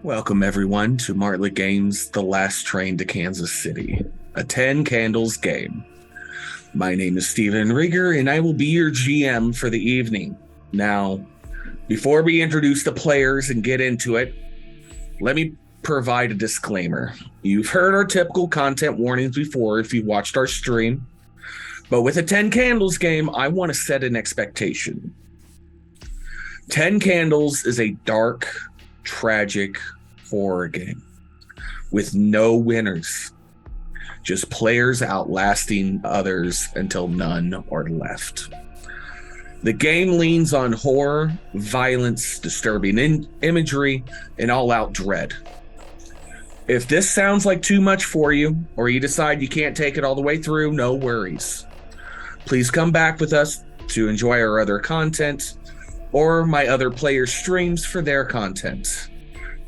Welcome, everyone, to Martlet Games' The Last Train to Kansas City, a 10 Candles game. My name is Steven Rieger, and I will be your GM for the evening. Now, before we introduce the players and get into it, let me provide a disclaimer. You've heard our typical content warnings before if you watched our stream, but with a 10 Candles game, I want to set an expectation. 10 Candles is a dark, tragic horror game with no winners, just players outlasting others until none are left. The game leans on horror, violence, disturbing imagery, and all-out dread. If this sounds like too much for you, or you decide you can't take it all the way through, no worries. Please come back with us to enjoy our other content or my other players' streams for their content.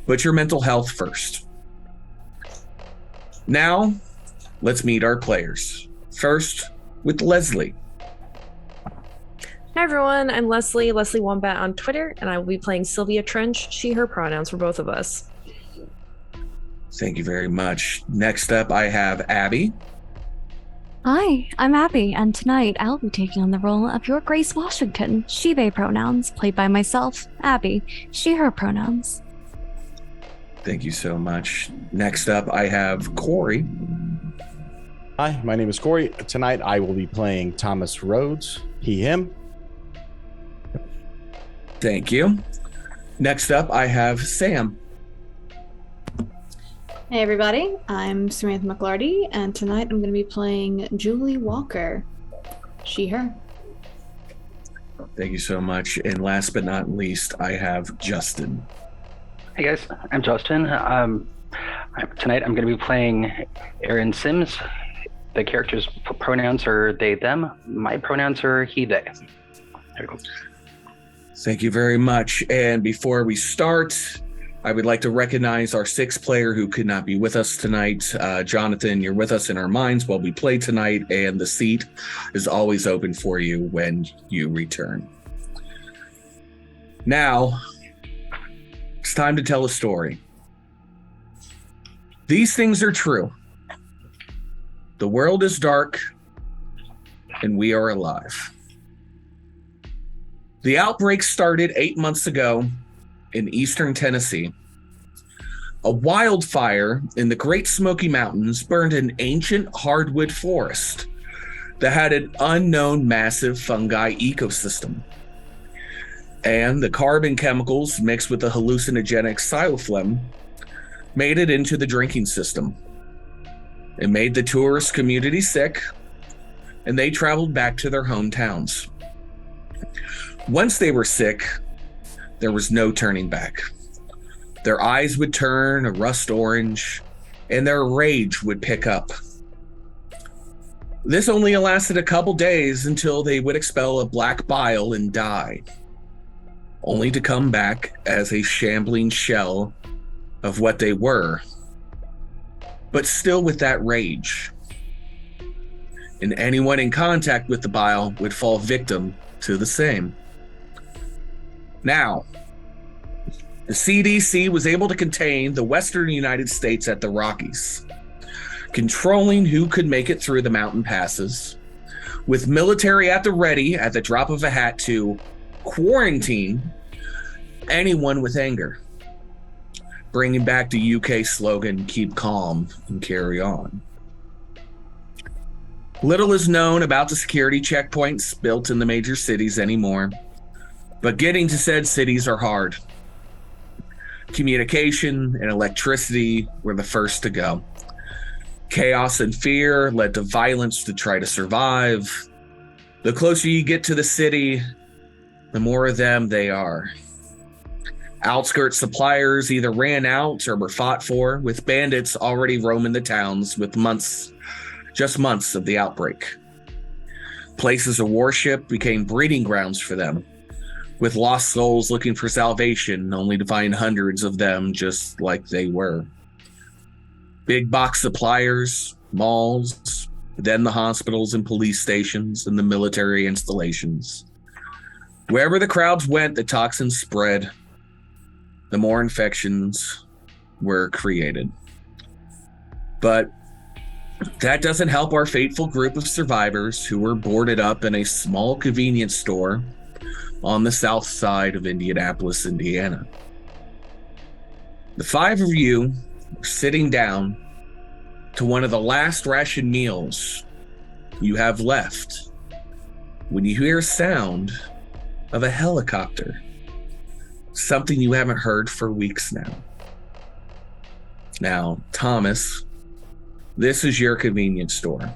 Put your mental health first. Now, let's meet our players. First, with Leslee. Hi everyone, I'm Leslee Wombat on Twitter, and I will be playing Sylvia Trench, she, her pronouns for both of us. Thank you very much. Next up, I have Abby. Hi, I'm Abby, and tonight I'll be taking on the role of your Grace Washington, she, they pronouns, played by myself, Abby, she, her pronouns. Thank you so much. Next up, I have Corey. Hi, my name is Corey. Tonight I will be playing Thomas Rhodes, he, him. Thank you. Next up, I have Sam. Hey everybody, I'm Samantha McLarty, and tonight I'm going to be playing Julie Walker, she, her. Thank you so much. And last but not least, I have Justin. Hey guys, I'm Justin. Tonight I'm going to be playing Aaron Sims. The character's pronouns are they, them. My pronouns are he, they. There we go. Thank you very much. And before we start, I would like to recognize our sixth player who could not be with us tonight. Jonathan, you're with us in our minds while we play tonight, and the seat is always open for you when you return. Now, it's time to tell a story. These things are true. The world is dark, and we are alive. The outbreak started 8 months ago in eastern Tennessee. A wildfire in the Great Smoky Mountains burned an ancient hardwood forest that had an unknown massive fungi ecosystem. And the carbon chemicals mixed with the hallucinogenic xylophlem made it into the drinking system. It made the tourist community sick, and they traveled back to their hometowns. Once they were sick, there was no turning back. Their eyes would turn a rust orange, and their rage would pick up. This only lasted a couple days until they would expel a black bile and die, only to come back as a shambling shell of what they were, but still with that rage. And anyone in contact with the bile would fall victim to the same. Now, the CDC was able to contain the western United States at the Rockies, controlling who could make it through the mountain passes, with military at the ready at the drop of a hat to quarantine anyone with anger, bringing back the UK slogan, keep calm and carry on. Little is known about the security checkpoints built in the major cities anymore, but getting to said cities are hard. Communication and electricity were the first to go. Chaos and fear led to violence to try to survive. The closer you get to the city, the more of them they are. Outskirt suppliers either ran out or were fought for, with bandits already roaming the towns with months of the outbreak. Places of worship became breeding grounds for them, with lost souls looking for salvation, only to find hundreds of them just like they were. Big box suppliers, malls, then the hospitals and police stations and the military installations. Wherever the crowds went, the toxins spread. The more infections, were created. But that doesn't help our fateful group of survivors who were boarded up in a small convenience store on the south side of Indianapolis, Indiana. The 5 of you are sitting down to one of the last ration meals you have left when you hear a sound of a helicopter, something you haven't heard for weeks now. Now, Thomas, this is your convenience store.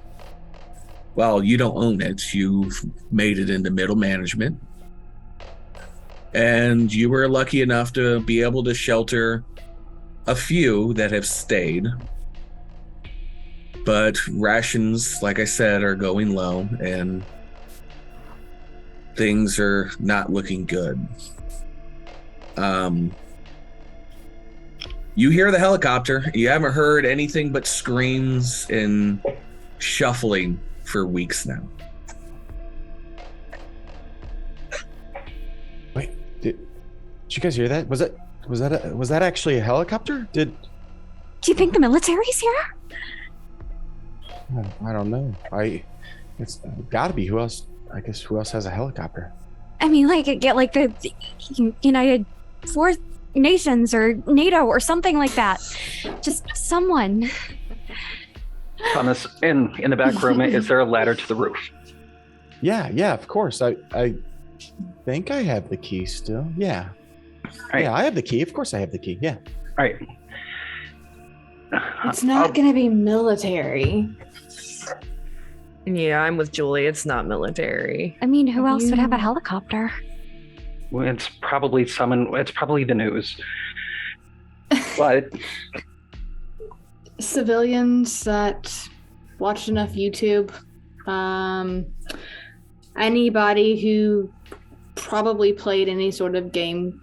Well, you don't own it. You've made it into middle management. And you were lucky enough to be able to shelter a few that have stayed. But rations, like I said, are going low and things are not looking good. You hear the helicopter. You haven't heard anything but screams and shuffling for weeks now. Wait, did you guys hear that? Was that actually a helicopter? Do you think the military's here? I don't know. It's got to be. Who else? I guess who else has a helicopter? I mean, like the United Fourth Nations or NATO or something like that. Just someone. Thomas, in the back room, is there a ladder to the roof? Yeah, of course. I think I have the key still. Yeah. Right. Yeah, I have the key. Of course I have the key. Yeah. All right. It's not going to be military. Yeah, I'm with Julie. It's not military. I mean, who else would have a helicopter? Well, it's probably the news. But Civilians that watched enough YouTube, anybody who probably played any sort of game,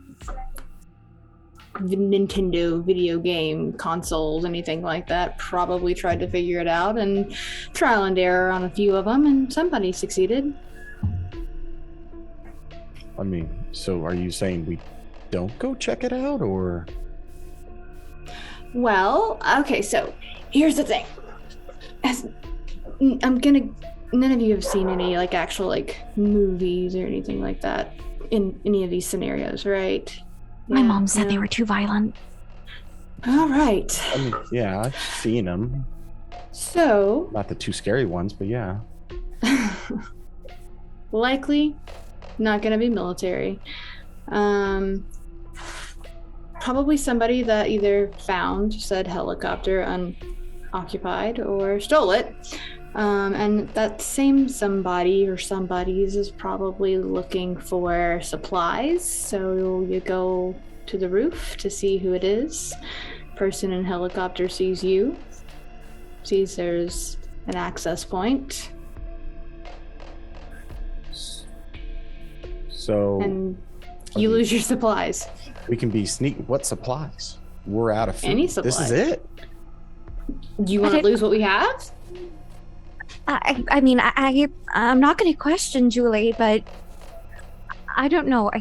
Nintendo video game, consoles, anything like that, probably tried to figure it out, and trial and error on a few of them, and somebody succeeded. I mean, so are you saying we don't go check it out, or? Well, okay, so here's the thing. None of you have seen any actual movies or anything like that in any of these scenarios, right? My mom said they were too violent. All right. I mean, yeah, I've seen them. So. Not the too scary ones, but yeah. Likely not going to be military. Probably somebody that either found said helicopter unoccupied or stole it. And that same somebody or somebodies is probably looking for supplies. So you go to the roof to see who it is. Person in helicopter sees you, sees there's an access point. So. And you lose your supplies. We can be What supplies? We're out of food. Any supplies. This is it. You want to lose what we have? I mean, I'm not going to question Julie, but I don't know.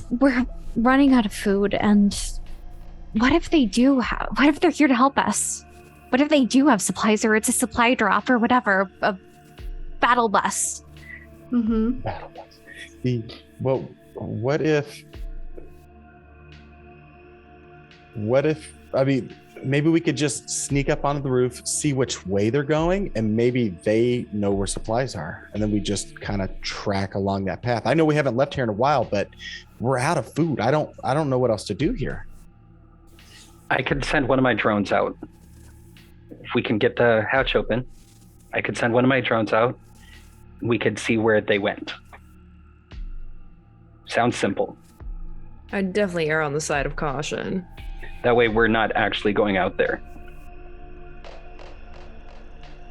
We're running out of food, and what if they're here to help us? What if they do have supplies, or it's a supply drop or whatever, a battle bus? Mm-hmm. Battle bus. Well, what if, I mean, maybe we could just sneak up onto the roof, see which way they're going, and maybe they know where supplies are. And then we just kind of track along that path. I know we haven't left here in a while, but we're out of food. I don't know what else to do here. I could send one of my drones out. If we can get the hatch open, I could send one of my drones out. We could see where they went. Sounds simple. I'd definitely err on the side of caution. That way we're not actually going out there.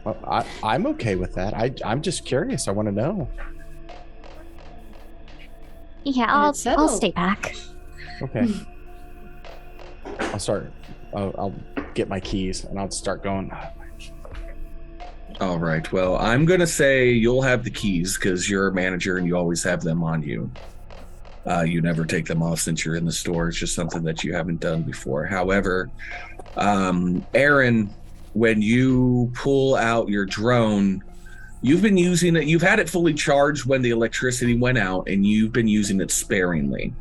Well, I'm okay with that. I'm just curious. I want to know. Yeah, I'll stay back. Okay. I'll get my keys and I'll start going. All right. Well, I'm going to say you'll have the keys because you're a manager and you always have them on you. You never take them off since you're in the store. It's just something that you haven't done before. However, Aaron, when you pull out your drone, you've been using it. You've had it fully charged when the electricity went out, and you've been using it sparingly.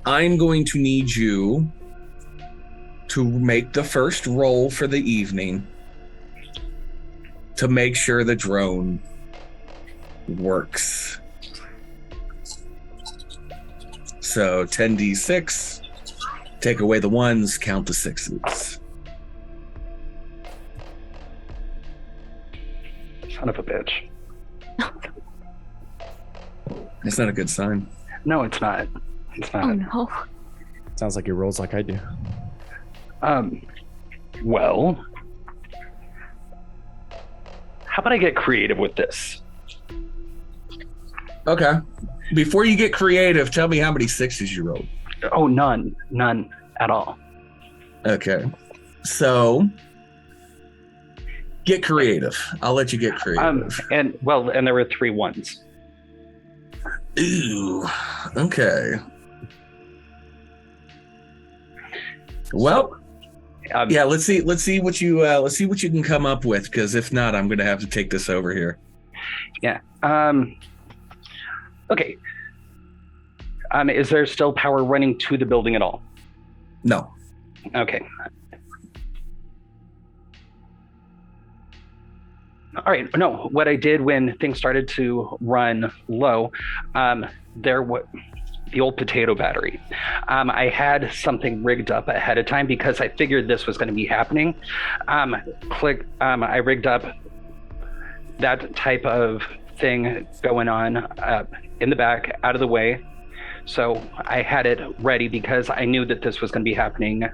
I'm going to need you to make the first roll for the evening to make sure the drone works. So 10d6, take away the ones, count the sixes. Son of a bitch. It's not a good sign. No, it's not. It's not. Oh no. Sounds like he rolls like I do. Well, how about I get creative with this? Okay. Before you get creative, tell me how many sixes you rolled. Oh, none at all. Okay. So get creative. I'll let you get creative. And there were 3 ones. Ooh. Okay. Well, yeah. Let's see what you can come up with. Because if not, I'm going to have to take this over here. Yeah. Okay. Is there still power running to the building at all? No. Okay. All right. No, what I did when things started to run low, there was the old potato battery. I had something rigged up ahead of time because I figured this was going to be happening. I rigged up that type of thing going on in the back, out of the way. So I had it ready because I knew that this was going to be happening.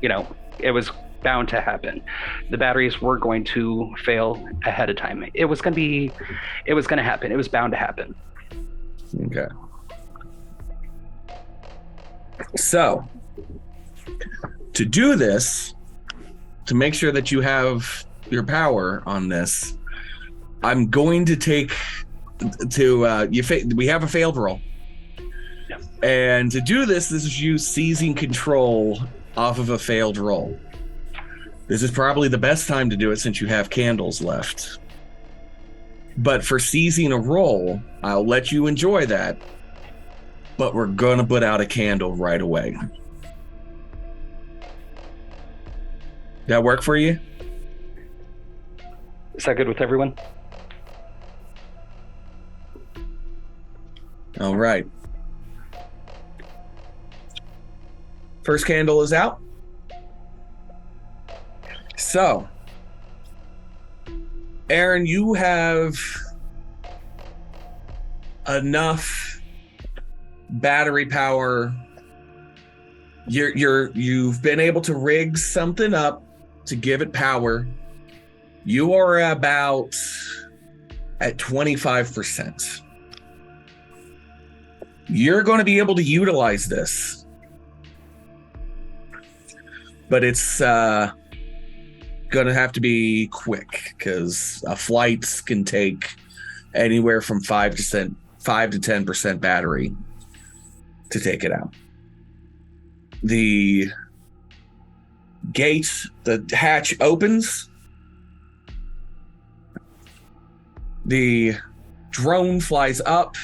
You know, it was bound to happen. The batteries were going to fail ahead of time. It was going to happen. It was bound to happen. Okay. So, to do this, to make sure that you have your power on this, I'm going to take we have a failed roll. Yep. And to do this is you seizing control off of a failed roll. This is probably the best time to do it since you have candles left. But for seizing a roll, I'll let you enjoy that. But we're gonna put out a candle right away. That work for you? Is that good with everyone? All right. First candle is out. So, Aaron, you have enough battery power. You've been able to rig something up to give it power. You are about at 25%. You're going to be able to utilize this, but it's going to have to be quick because flights can take anywhere from 5 to 10% battery to take it out. The gate, the hatch opens. The drone flies up,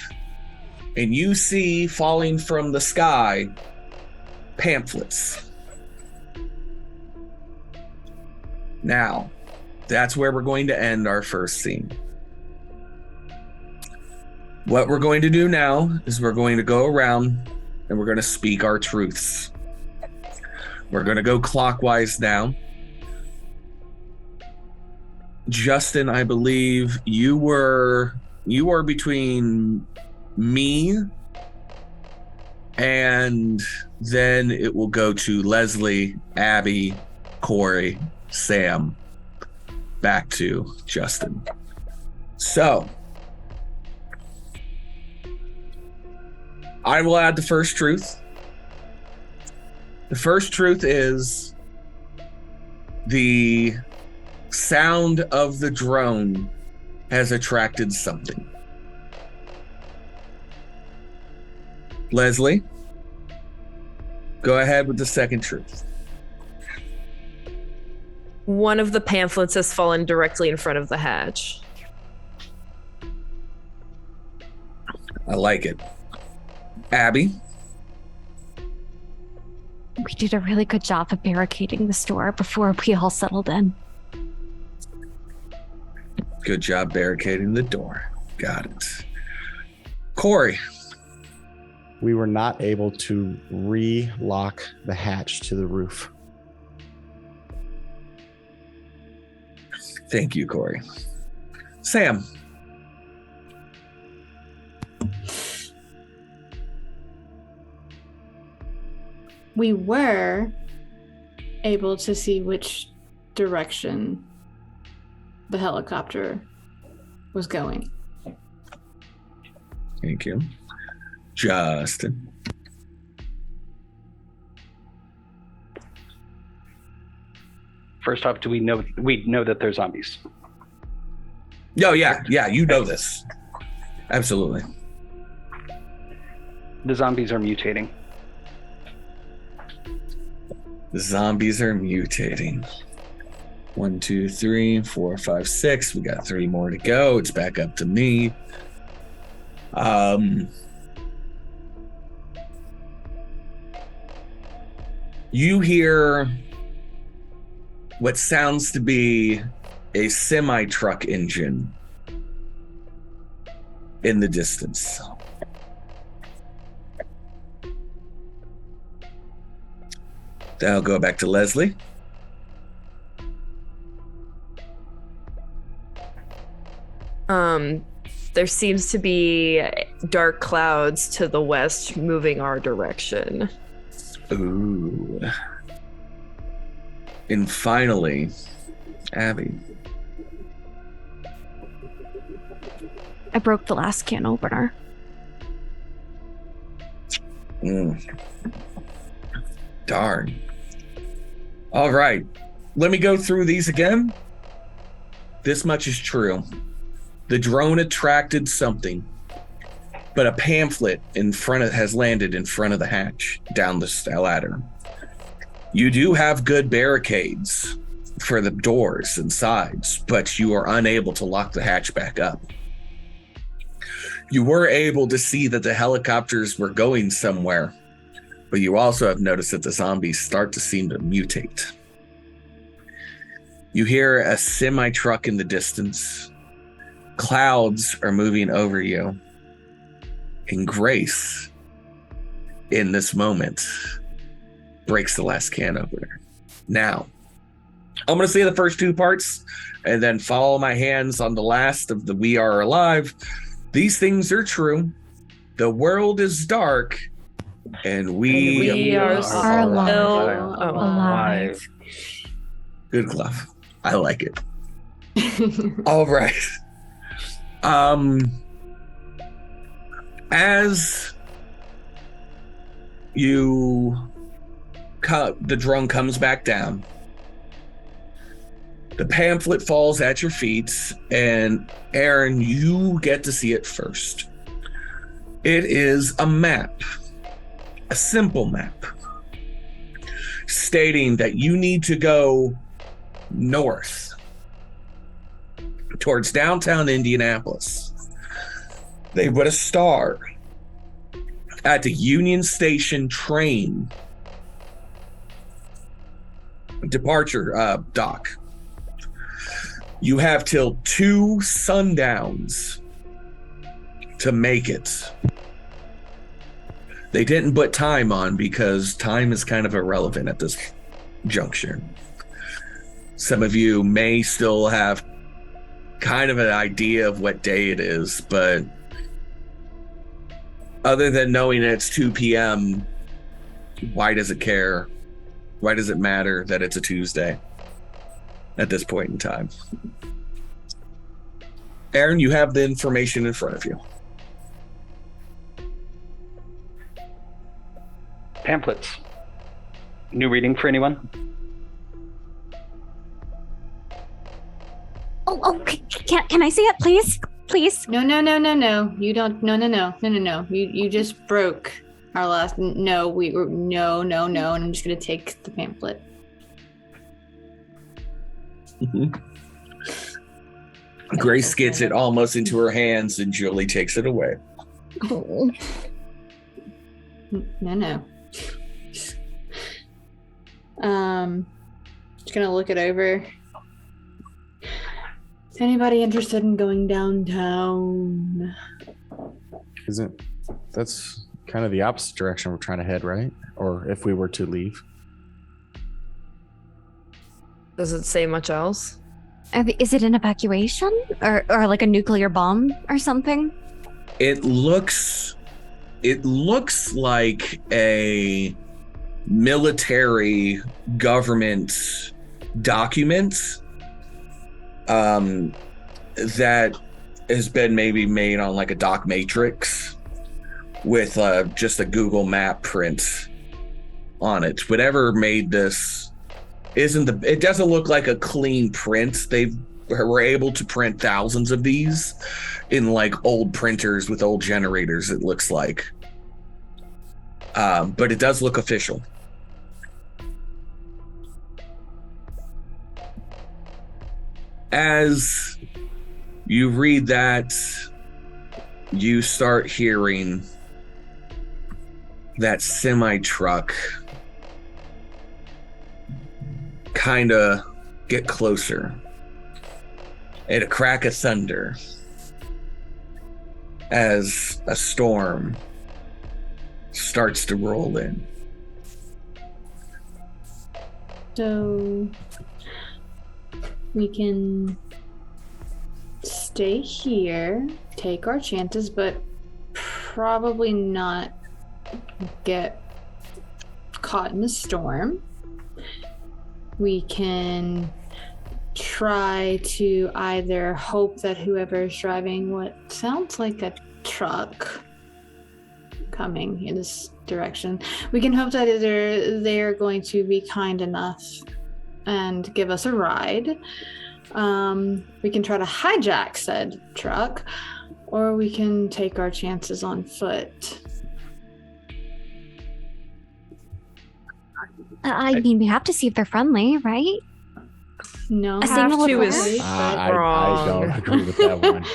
and you see falling from the sky pamphlets. Now, that's where we're going to end our first scene. What we're going to do now is we're going to go around and we're going to speak our truths. We're going to go clockwise now. Justin, I believe you were between me and then it will go to Leslie, Abby, Corey, Sam, back to Justin. So, I will add the first truth. The first truth is the sound of the drone has attracted something. Leslie, go ahead with the second truth. One of the pamphlets has fallen directly in front of the hatch. I like it. Abby, We did a really good job of barricading the store before we all settled in. good job barricading the door. Got it. Corey, We were not able to re-lock the hatch to the roof. thank you, Corey. Sam, We were able to see which direction the helicopter was going. thank you. Justin, First off, do we know that they're zombies? oh yeah, you know this. Absolutely. The zombies are mutating. The zombies are mutating. 1, 2, 3, 4, 5, 6. We got 3 more to go. It's back up to me. You hear what sounds to be a semi-truck engine in the distance. Then I'll go back to Leslie. There seems to be dark clouds to the west moving our direction. Ooh. And finally, Abby. I broke the last can opener. Darn. All right. Let me go through these again. This much is true. The drone attracted something, but a pamphlet has landed in front of the hatch down the ladder. You do have good barricades for the doors and sides, but you are unable to lock the hatch back up. You were able to see that the helicopters were going somewhere, but you also have noticed that the zombies start to seem to mutate. You hear a semi-truck in the distance. Clouds are moving over you. And Grace, in this moment, breaks the last can opener. Now, I'm going to say the first 2 parts and then follow my hands on the last of the We Are Alive. These things are true. The world is dark, and we are alive. still Alive. Good glove. I like it. All right. As the drone comes back down, the pamphlet falls at your feet, and Aaron, you get to see it first. It is a map, a simple map, stating that you need to go north towards downtown Indianapolis. They put a star at the Union Station train departure dock. You have till 2 sundowns to make it. They didn't put time on because time is kind of irrelevant at this juncture. Some of you may still have kind of an idea of what day it is, but other than knowing it's 2 p.m., why does it care? Why does it matter that it's a Tuesday at this point in time? Aaron, you have the information in front of you. Pamphlets. New reading for anyone? Oh, can I see it, please? Please? No. You don't. No. You just broke our last. No, no, and I'm just gonna take the pamphlet. Grace gets it almost into her hands, and Julie takes it away. Oh. No. Just gonna look it over. Is anybody interested in going downtown? That's kind of the opposite direction we're trying to head, right? Or if we were to leave. Does it say much else? Is it an evacuation or like a nuclear bomb or something? It looks like a military government document that has been maybe made on like a doc matrix with just a Google map print on it. Whatever made this it doesn't look like a clean print. They were able to print thousands of these in like old printers with old generators, it looks like. But it does look official. As you read that, you start hearing that semi-truck kind of get closer at a crack of thunder as a storm starts to roll in. So we can stay here, take our chances, but probably not get caught in the storm. We can try to either hope that whoever is driving what sounds like a truck coming in this direction, we can hope that either they're going to be kind enough and give us a ride. We can try to hijack said truck, or we can take our chances on foot. I mean, we have to see if they're friendly, right? No, A signal Have to of is alert? I wrong. don't agree with that one.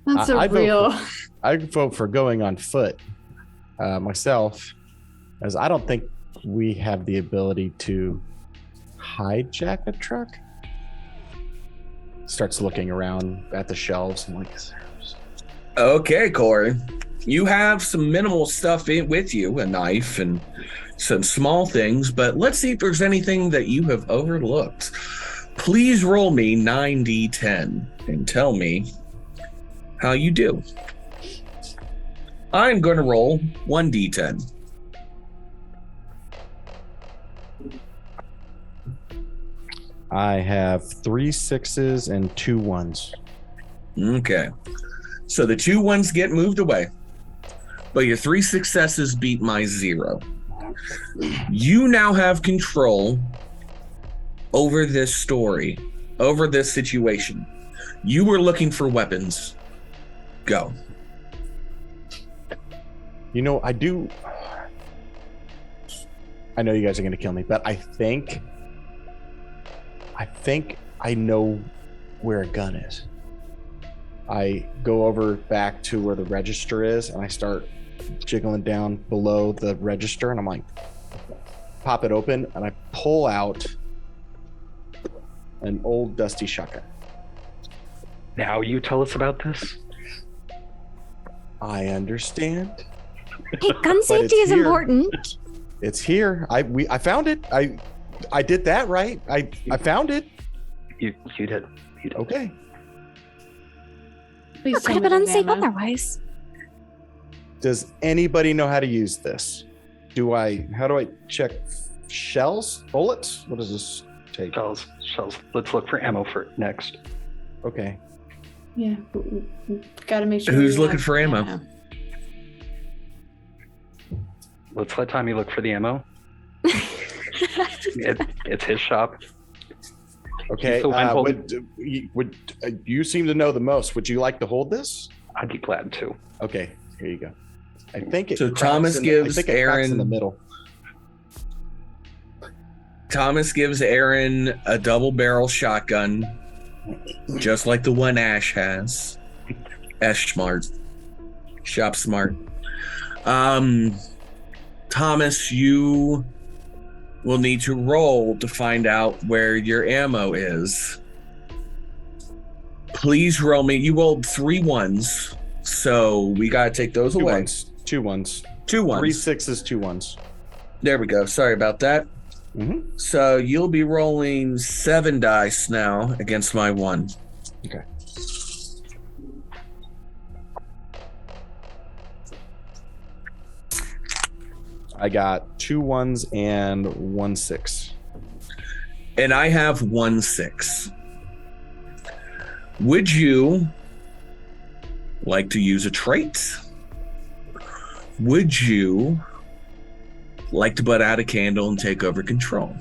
That's I a real. I vote for going on foot myself, as I don't think we have the ability to hijack a truck. Starts looking around at the shelves and like, Okay, Corey. You have some minimal stuff with you, a knife and some small things, but let's see if there's anything that you have overlooked. Please roll me 9d10 and tell me how you do. I'm going to roll 1d10. I have 3 6s and 2 1s. Okay. So the 2 1s get moved away, but your 3 successes beat my 0. You now have control over this story, over this situation. You were looking for weapons. Go. You know, I know you guys are going to kill me, but I think I know where a gun is. I go over back to where the register is and I start jiggling down below the register and I'm like, pop it open and I pull out an old dusty shotgun. Now you tell us about this? I understand. Hey, gun safety is here. important. It's here. I found it. I did that right. I found it. You did. Okay. Please It could have tell been me there's unsafe ammo. otherwise. Does anybody know how to use this? How do I check shells? Bullets? What does this take? Shells. Let's look for ammo for next. Okay. Yeah, gotta make sure. Who's we looking have for ammo? Let's let Tommy look for the ammo. It's his shop. Okay. He's the one holding- You seem to know the most. Would you like to hold this? I'd be glad to. Okay. Here you go. I think it. So cracks Thomas in gives I think it cracks in the Aaron- middle. Thomas gives Aaron a double barrel shotgun, just like the one Ash has. Ash smart. Shop smart. Thomas, you will need to roll to find out where your ammo is. Please roll me. You rolled 3 ones, so we gotta take those Two away. ones. 2 ones. 2 ones. 3 6s, 2 ones. There we go. Sorry about that. Mm-hmm. So you'll be rolling 7 dice now against my 1. Okay. I got 2 1s and 1 6. And I have 1 6. Would you like to use a trait? Would you like to put out a candle and take over control?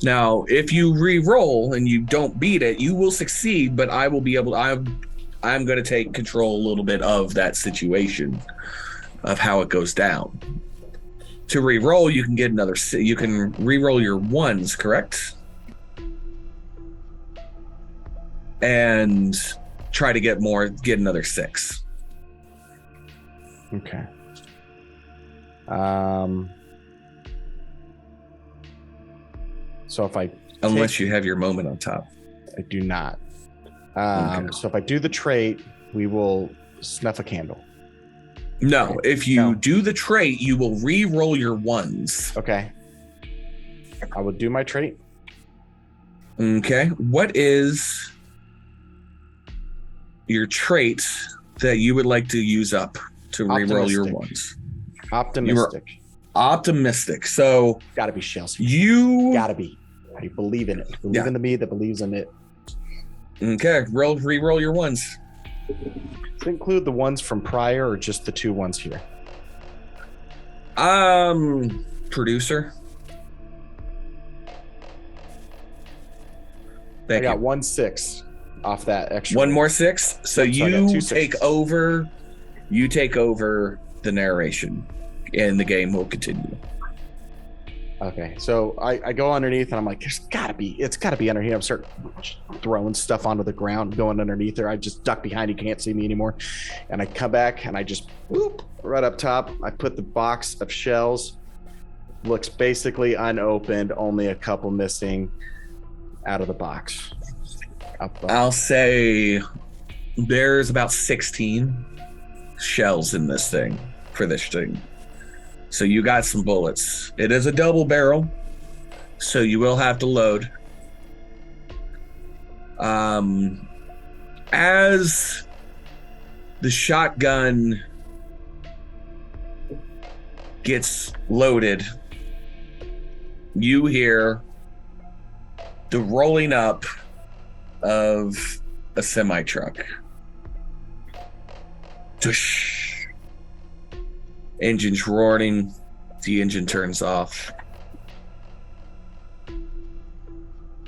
Now, if you re-roll and you don't beat it, you will succeed, but I will be able to, I'm going to take control a little bit of that situation, of how it goes down. To re-roll, you can get another, you can re-roll your 1s, correct? And try to get another 6. Okay. So if I Unless you have your moment on top. I do not. Okay. So if I do the trait, we will snuff a candle. No, if you No. do the trait, you will re-roll your 1s. Okay. I will do my trait. Okay. What is your trait that you would like to use up to re-roll your Optimistic. 1s? Optimistic. Optimistic. So Gotta be Chelsea. you Gotta be. I believe in it. Believe in the me that believes in it. okay? Re-roll your 1s. Does it include the ones from prior or just the 2 ones here? Producer. I Thank got you. 1 6 off that extra. 1 more 6. So Yep, so I got you 2 take 6s. over. You take over the narration, and the game will continue. Okay, so I go underneath and I'm like, it's gotta be under here. I'm starting throwing stuff onto the ground, going underneath there. I just duck behind, you can't see me anymore. And I come back and I just whoop right up top. I put the box of shells. Looks basically unopened, only a couple missing out of the box. I'll say there's about 16 shells in this thing for this thing. So you got some bullets. It is a double barrel, so you will have to load. As the shotgun gets loaded, you hear the rolling up of a semi-truck. Tush. Engine's roaring. The engine turns off.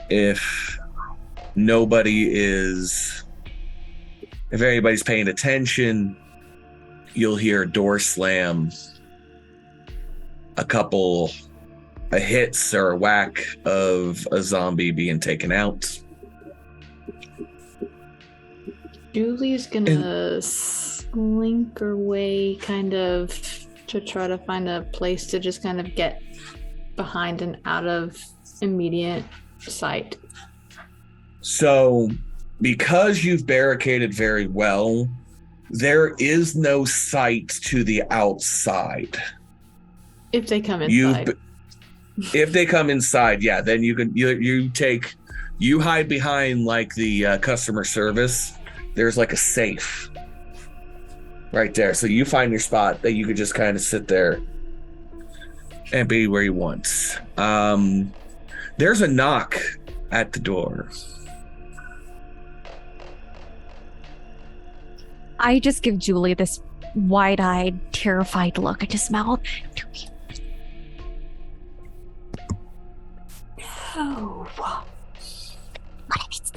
If anybody's paying attention, you'll hear a door slam, a hits or a whack of a zombie being taken out. Julie's gonna slink her way kind of to try to find a place to just kind of get behind and out of immediate sight. So, because you've barricaded very well, there is no sight to the outside. If they come inside. If they come inside, yeah, then you hide behind like the customer service. There's like a safe right there. So you find your spot that you could just kind of sit there and be where you want. There's a knock at the door. I just give Julie this wide-eyed, terrified look at his mouth. Oh. What if it's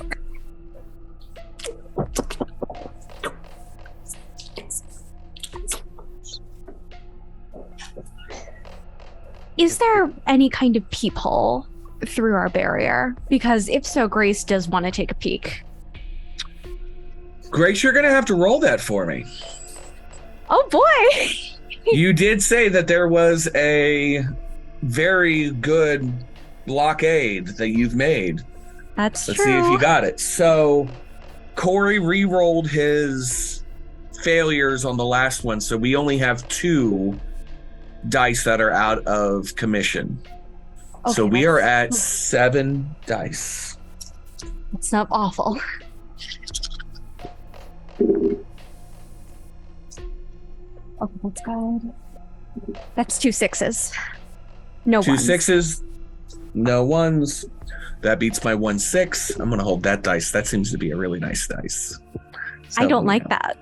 Is there any kind of peephole through our barrier? Because if so, Grace does want to take a peek. Grace, you're going to have to roll that for me. Oh boy! You did say that there was a very good blockade that you've made. That's Let's true. see if you got it. So Corey re-rolled his failures on the last one, so we only have 2 dice that are out of commission. So we are at 7 dice. It's not awful. Okay, that's good. That's 2 6s. No 2 ones. 6s, no 1s. That beats my 1 6. I'm going to hold that dice. That seems to be a really nice dice. I don't like that.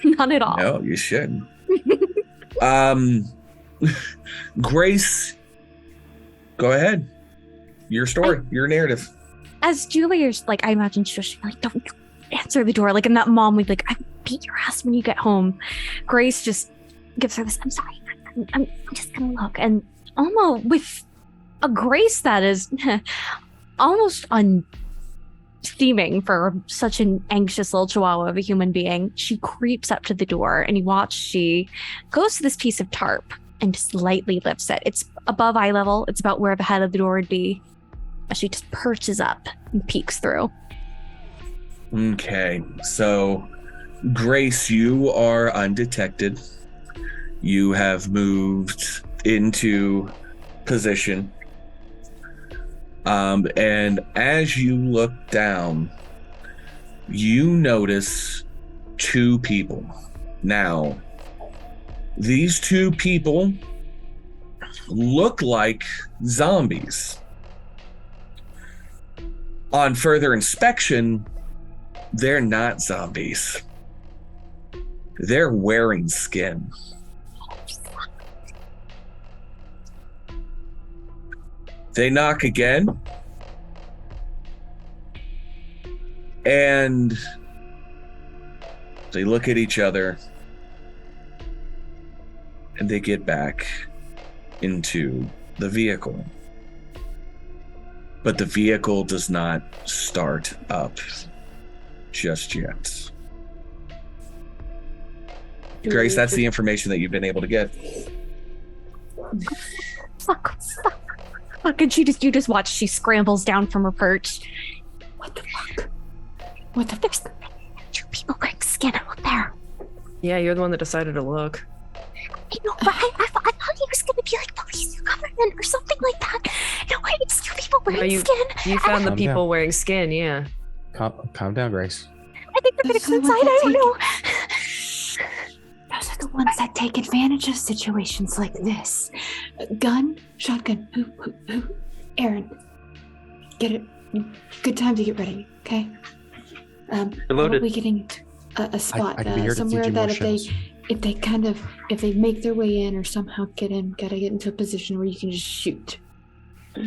Not at all. No, you shouldn't. Grace, go ahead. Your story, your narrative. As Julia's like, I imagine she's just like, don't answer the door. Like, and that mom would like, I beat your ass when you get home. Grace just gives her this, I'm sorry, I'm just gonna look. And almost with a grace that is almost unseeming for such an anxious little chihuahua of a human being, she creeps up to the door and you watch she goes to this piece of tarp and just lightly lifts it. It's above eye level. It's about where the head of the door would be. As she just perches up and peeks through. Okay, so Grace, you are undetected. You have moved into position. And as you look down, you notice 2 people. Now, these 2 people look like zombies. On further inspection, they're not zombies. They're wearing skin. They knock again. And they look at each other. And they get back into the vehicle. But the vehicle does not start up just yet. Grace, that's the information that you've been able to get. Fuck. And you just watch, she scrambles down from her perch. What the fuck? What the There's 2 people wearing skin out there. Yeah, you're the one that decided to look. I know, but I thought he was going to be like police or government or something like that. No, it's 2 people wearing skin. You found the Calm people down. wearing skin, yeah. Calm down, Grace. I think they're going to come inside. I don't know. Those are the ones that take advantage of situations like this. Gun, shotgun, who? Aaron, get it. Good time to get ready, okay? How about Reloaded. we getting a spot I could be here to somewhere teach you more that shows. if they make their way in or somehow gotta get into a position where you can just shoot.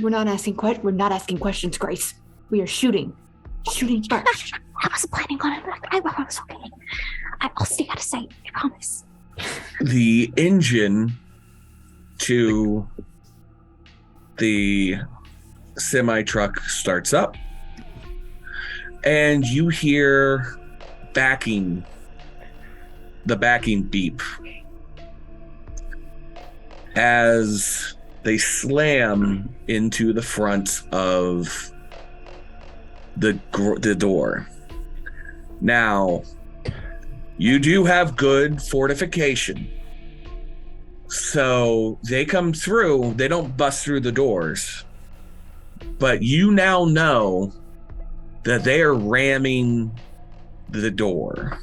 We're not asking questions, Grace. We are shooting first. I wasn't planning on it. I was okay. I'll stay out of sight. I promise. The engine to the semi-truck starts up, and you hear the backing beep as they slam into the front of the door. Now, you do have good fortification. So they come through, they don't bust through the doors. But you now know that they are ramming the door.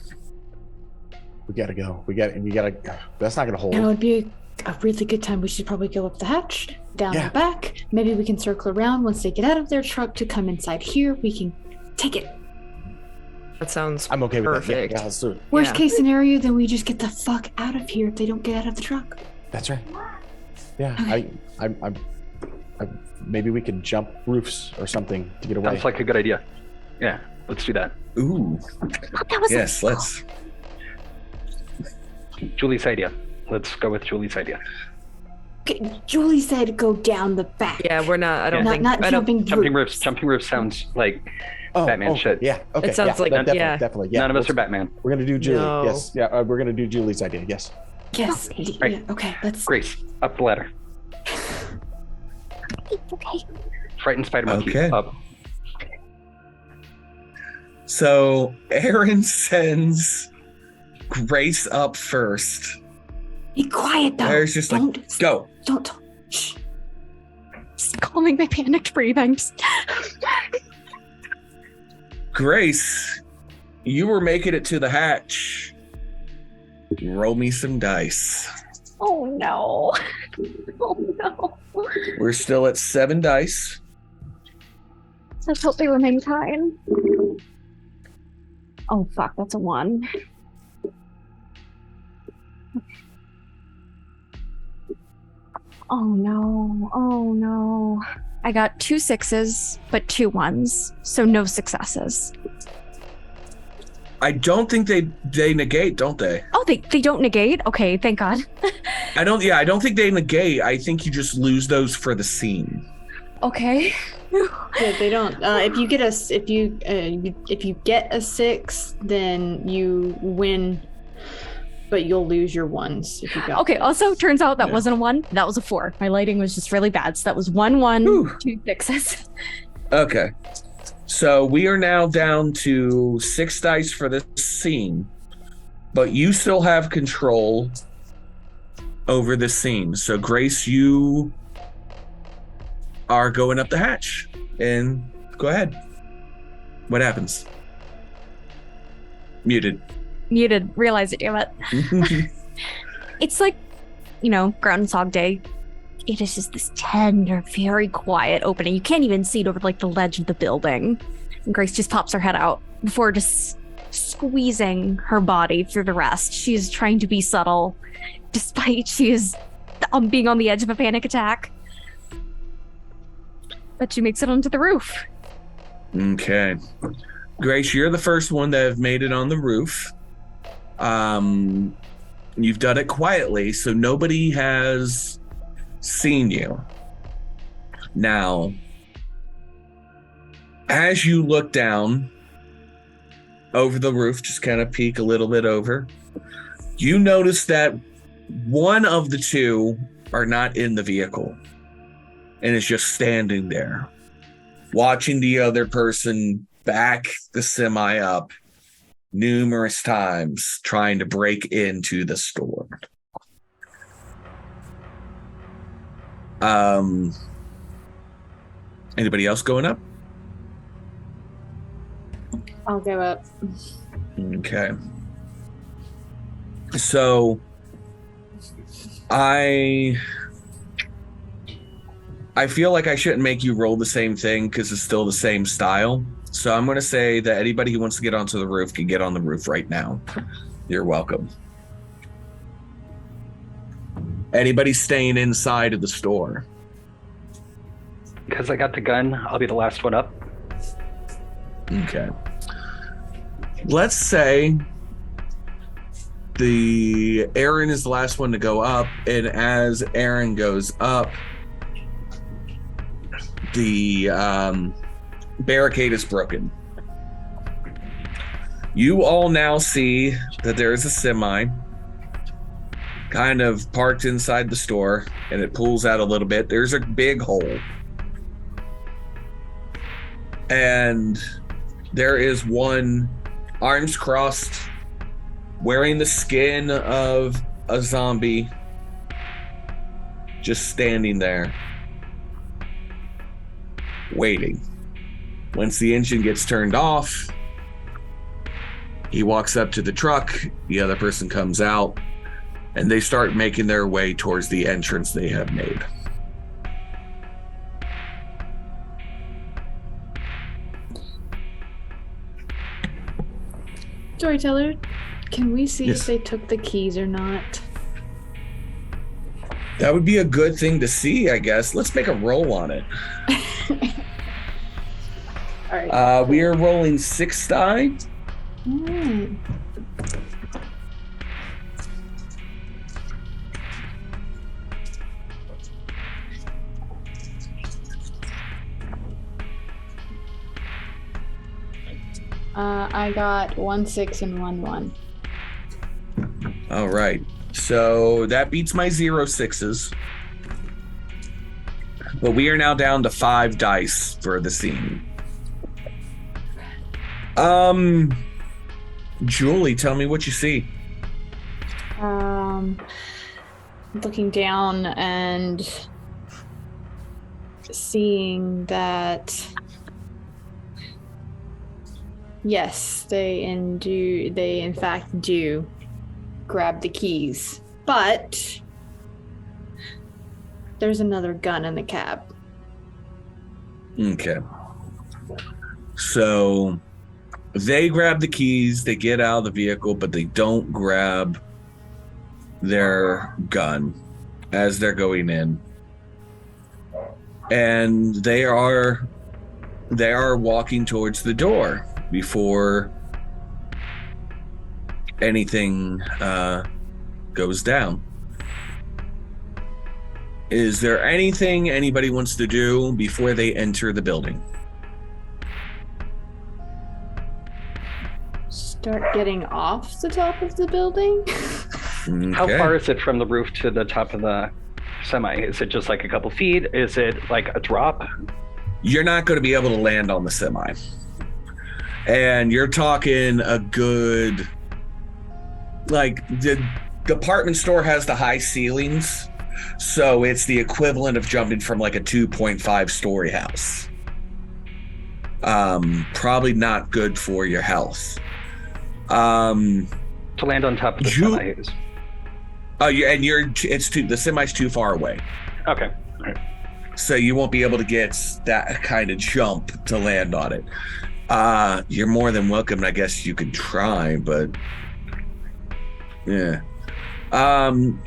We gotta go. We gotta. That's not gonna hold. And it would be a really good time. We should probably go up the hatch, down Yeah. the back. Maybe we can circle around once they get out of their truck to come inside here. We can take it. That sounds I'm okay with perfect. that. Yeah, let's do it. Worst Yeah. case scenario, then we just get the fuck out of here if they don't get out of the truck. That's right. Yeah, Okay. I'm Maybe we could jump roofs or something to get away. Sounds like a good idea. Yeah, let's do that. Ooh. That was Yes, let's. Julie's idea. Let's go with Julie's idea. Okay, Julie said go down the back. Yeah, we're not. I don't Yeah. think. Not I don't, jumping Jumping roofs. roofs. Jumping roofs sounds like Oh, Batman shit. Yeah. Okay. It sounds like- definitely, yeah. definitely. Yeah. None of us are Batman. We're gonna do Julie. No. Yes. Yeah. We're gonna do Julie's idea. Yes. Yes. Right. Yeah, okay, let's. Grace, up the ladder. okay. Frightened spider monkey. Okay. Up. So Aaron sends Grace up first. Be quiet though. There's just like, don't, go. Don't. Shh. Just calming my panicked breathing. Grace, you were making it to the hatch. Roll me some dice. Oh no. Oh no. We're still at 7 dice. Let's hope they remain kind. Oh fuck, that's a 1. Oh no. Oh no. I got 2 6s, but 2 1s, so no successes. I don't think they negate, don't they? Oh, they don't negate? Okay, thank God. I don't think they negate. I think you just lose those for the scene. Okay. Yeah, they don't. If you get a 6, then you win, but you'll lose your 1s if you got. Okay, also turns out that Yeah. wasn't a 1, that was a 4. My lighting was just really bad. So that was 1 1, Whew. 2 6s. Okay. So we are now down to 6 dice for this scene, but you still have control over the scene. So Grace, you are going up the hatch, and go ahead. What happens? Muted. Muted, realize it, damn it. It's like, Groundhog Day. It is just this tender, very quiet opening. You can't even see it over like the ledge of the building. And Grace just pops her head out before just squeezing her body through the rest. She is trying to be subtle, despite she is being on the edge of a panic attack. But she makes it onto the roof. Okay. Grace, you're the first one that have made it on the roof. You've done it quietly, so nobody has seen you. Now, as you look down over the roof, just kind of peek a little bit over, you notice that one of the two are not in the vehicle and is just standing there, watching the other person back the semi up numerous times, trying to break into the store. Anybody else going up? I'll go up. Okay. So I feel like I shouldn't make you roll the same thing because it's still the same style. So I'm going to say that anybody who wants to get onto the roof can get on the roof right now. You're welcome. Anybody staying inside of the store? Because I got the gun, I'll be the last one up. Okay. Let's say Aaron is the last one to go up, and as Aaron goes up, the barricade is broken. You all now see that there is a semi kind of parked inside the store, and it pulls out a little bit. There's a big hole. And there is one arms crossed, wearing the skin of a zombie, just standing there, waiting. Once the engine gets turned off, he walks up to the truck, the other person comes out, and they start making their way towards the entrance they have made. Storyteller, can we see Yes. if they took the keys or not? That would be a good thing to see, I guess. Let's make a roll on it. All right. We are rolling 6 die. Mm. I got 1 6 and 1 1. All right. So that beats my 0 6s. But we are now down to 5 dice for the scene. Julie, tell me what you see. Looking down and seeing that yes, they in fact do grab the keys, but there's another gun in the cab. Okay. So they grab the keys, they get out of the vehicle, but they don't grab their gun as they're going in. And they are walking towards the door before anything goes down. Is there anything anybody wants to do before they enter the building? Start getting off the top of the building. How far is it from the roof to the top of the semi? Is it just like a couple feet? Is it like a drop? You're not going to be able to land on the semi. And you're talking a good, like, the department store has the high ceilings, so it's the equivalent of jumping from like a 2.5 story house. Probably not good for your health. To land on top of the semi is. Oh, the semi's too far away. Okay. All right. So you won't be able to get that kind of jump to land on it. You're more than welcome. I guess you could try, but yeah.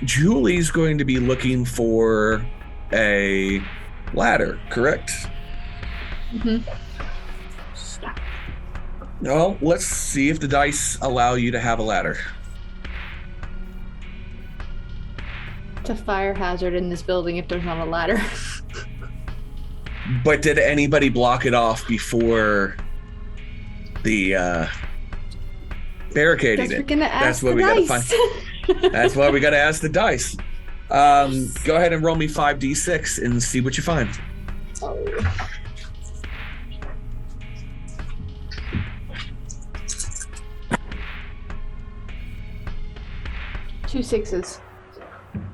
Julie's going to be looking for a ladder, correct? Mm-hmm. Well, let's see if the dice allow you to have a ladder. It's a fire hazard in this building if there's not a ladder. But did anybody block it off before the barricading it? That's what we gotta find. That's why we gotta ask the dice. Go ahead and roll me 5d6 and see what you find. Oh. Two sixes.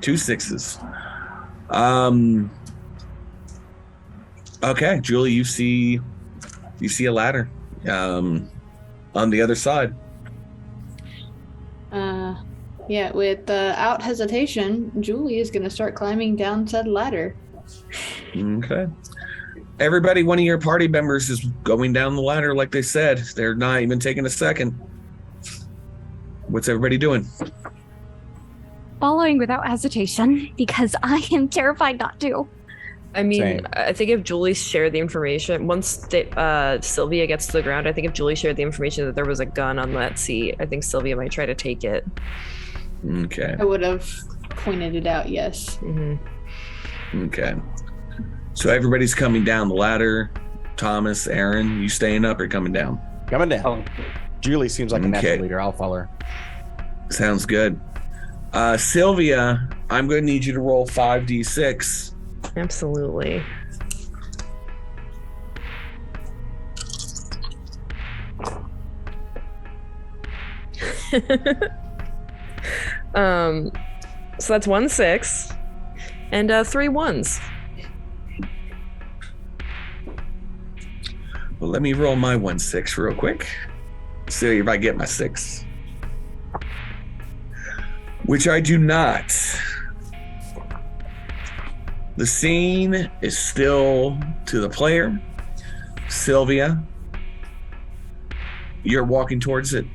2 6s. Okay, Julie, you see a ladder on the other side. Yeah, without hesitation, Julie is going to start climbing down said ladder. Okay. Everybody, one of your party members is going down the ladder like they said. They're not even taking a second. What's everybody doing? Following without hesitation, because I am terrified not to. I mean, Same. I think if Julie shared the information, once Sylvia gets to the ground, I think if Julie shared the information that there was a gun on that seat, I think Sylvia might try to take it. Okay. I would have pointed it out, yes. Mm-hmm. Okay. So everybody's coming down the ladder. Thomas, Aaron, you staying up or coming down? Coming down. Oh, Julie seems like a natural Okay. leader. I'll follow her. Sounds good. Sylvia, I'm going to need you to roll 5d6. Absolutely. So that's 1 6 and 3 1s. Well, let me roll my 1 6 real quick. See if I get my 6. Which I do not. The scene is still to the player. Sylvia, you're walking towards it.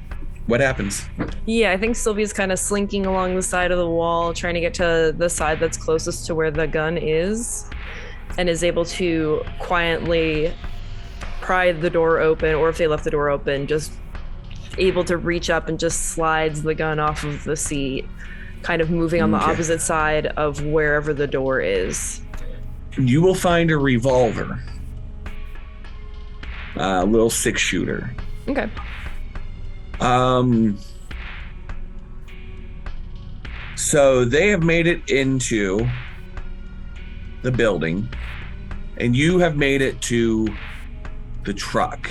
What happens? Yeah, I think Sylvia's kind of slinking along the side of the wall, trying to get to the side that's closest to where the gun is, and is able to quietly pry the door open, or if they left the door open, just able to reach up and just slides the gun off of the seat, kind of moving on the opposite side of wherever the door is. You will find a revolver, a little 6-shooter. Okay. So they have made it into the building, and you have made it to the truck.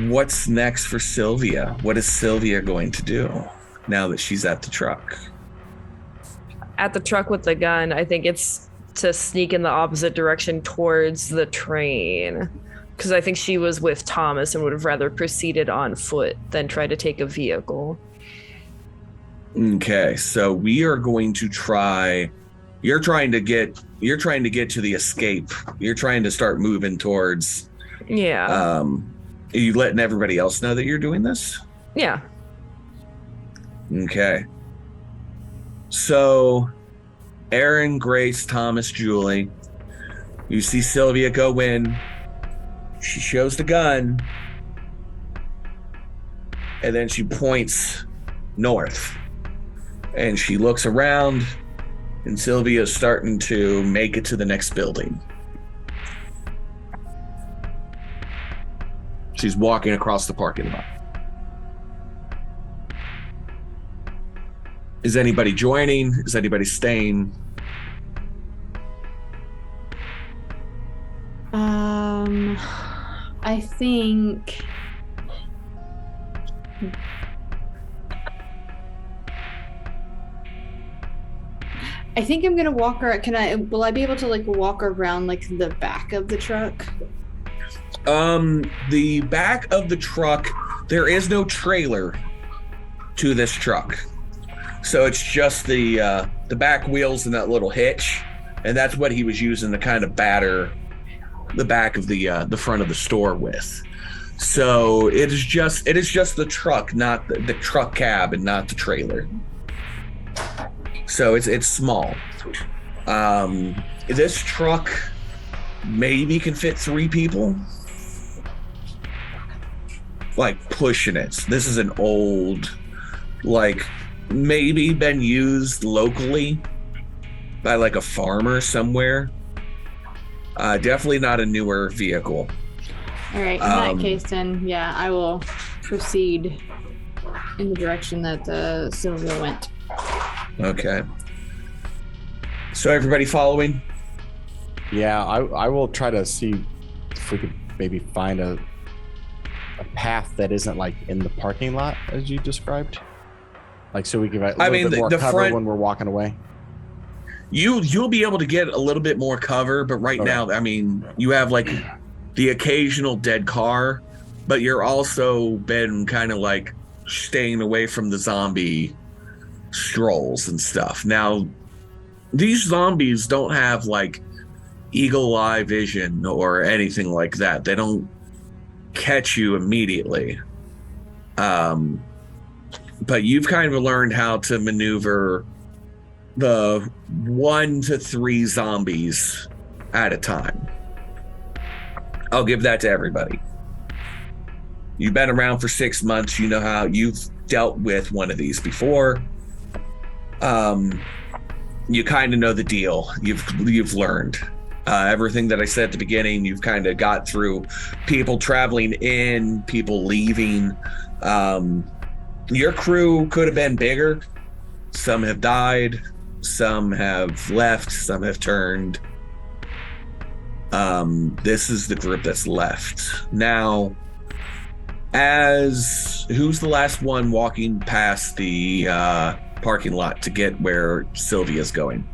What's next for Sylvia? What is Sylvia going to do now that she's at the truck? At the truck with the gun, I think it's to sneak in the opposite direction towards the train. Because I think she was with Thomas and would have rather proceeded on foot than try to take a vehicle. Okay, so we are going to try. You're trying to get to the escape. You're trying to start moving towards. Yeah. Are you letting everybody else know that you're doing this? Yeah. Okay. So, Aaron, Grace, Thomas, Julie, you see Sylvia go in. She shows the gun, and then she points north. And she looks around, and Sylvia's starting to make it to the next building. She's walking across the parking lot. Is anybody joining? Is anybody staying? I think I'm gonna walk around. Will I be able to like walk around like the back of the truck? The back of the truck, there is no trailer to this truck. So it's just the back wheels and that little hitch. And that's what he was using to kind of batter the back of the front of the store with. So it is just the truck, not the truck cab, and not the trailer. So it's small. This truck maybe can fit 3 people, like pushing it. This is an old, like maybe been used locally by like a farmer somewhere. Definitely not a newer vehicle. All right, in that case then, yeah, I will proceed in the direction that Sylvia went. Okay. So everybody following? Yeah, I will try to see if we could maybe find a path that isn't like in the parking lot as you described. Like so we can have a little bit more cover front, when we're walking away. You'll be able to get a little bit more cover, but right now, I mean, you have like the occasional dead car, but you're also been kind of like staying away from the zombie strolls and stuff. Now, these zombies don't have like eagle eye vision or anything like that. They don't catch you immediately. But you've kind of learned how to maneuver the 1 to 3 zombies at a time. I'll give that to everybody. You've been around for 6 months. You know how you've dealt with one of these before. You kind of know the deal. You've learned everything that I said at the beginning. You've kind of got through people traveling in, people leaving. Your crew could have been bigger. Some have died. Some have left. Some have turned. This is the group that's left. Now, who's the last one walking past the parking lot to get where Sylvia's going?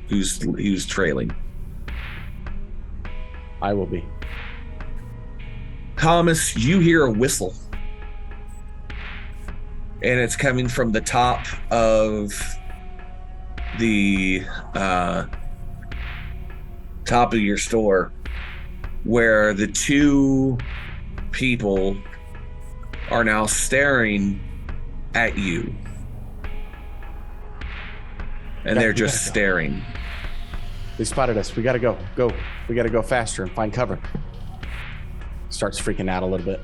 Who's trailing? I will be. Thomas, you hear a whistle. And it's coming from the top of the top of your store. where the two people are now staring at you. And they're just staring. They spotted us. We gotta go. Go. We gotta go faster and find cover. Starts freaking out a little bit.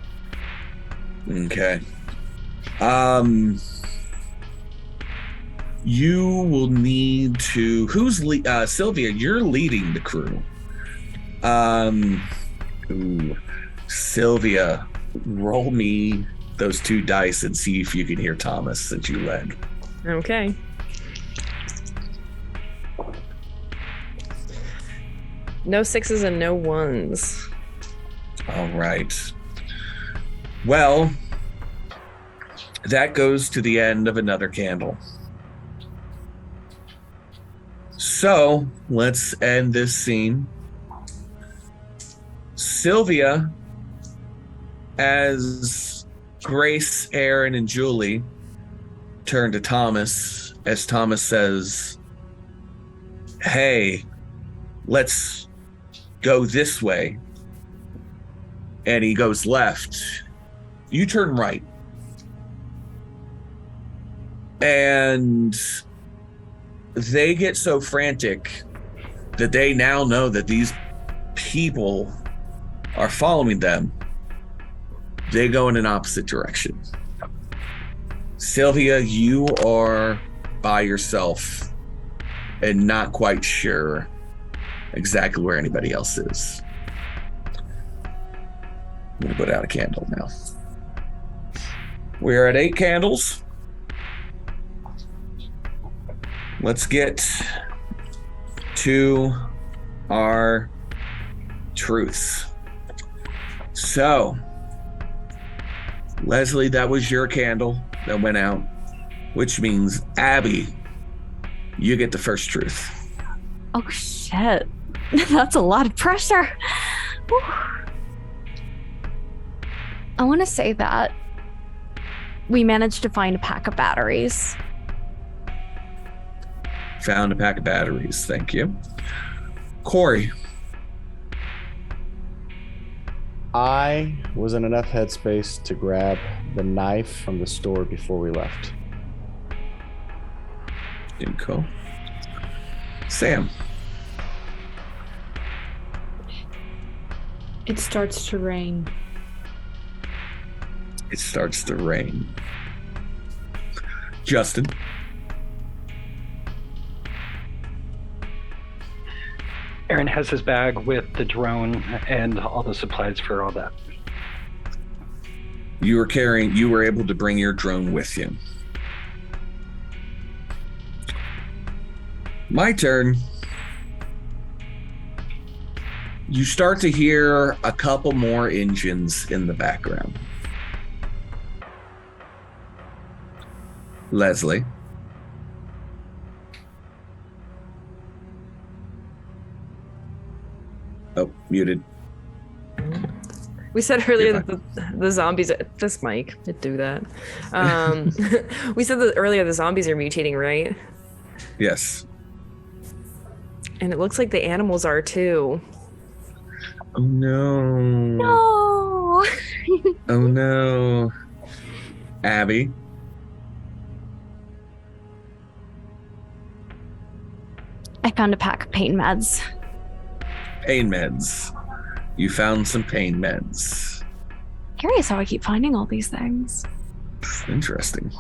Okay. You will need to. Sylvia? You're leading the crew. Sylvia, roll me those 2 dice and see if you can hear Thomas since you led. Okay. No 6s and no 1s. All right. Well, that goes to the end of another candle. So let's end this scene. Sylvia, as Grace, Aaron, and Julie turn to Thomas, as Thomas says, "Hey, let's go this way." And he goes left. You turn right. And they get so frantic that they now know that these people are following them. They go in an opposite direction. Sylvia, you are by yourself and not quite sure exactly where anybody else is. I'm gonna put out a candle now. We're at 8 candles. Let's get to our truths. So, Leslie, that was your candle that went out, which means Abby, you get the first truth. Oh, shit. That's a lot of pressure. Whew. I want to say that we managed to find a pack of batteries. Found a pack of batteries. Thank you. Corey. I was in enough headspace to grab the knife from the store before we left. Cool. Sam. It starts to rain. It starts to rain. Justin. Aaron has his bag with the drone and all the supplies for all that. You were able to bring your drone with you. My turn. You start to hear a couple more engines in the background. Leslie. Oh, muted. We said earlier that the zombies. This mic did do that. We said that earlier the zombies are mutating, right? Yes. And it looks like the animals are too. Oh no. No. Oh no. Abby. I found a pack of pain meds. Pain meds. You found some pain meds. Curious how I keep finding all these things. Interesting.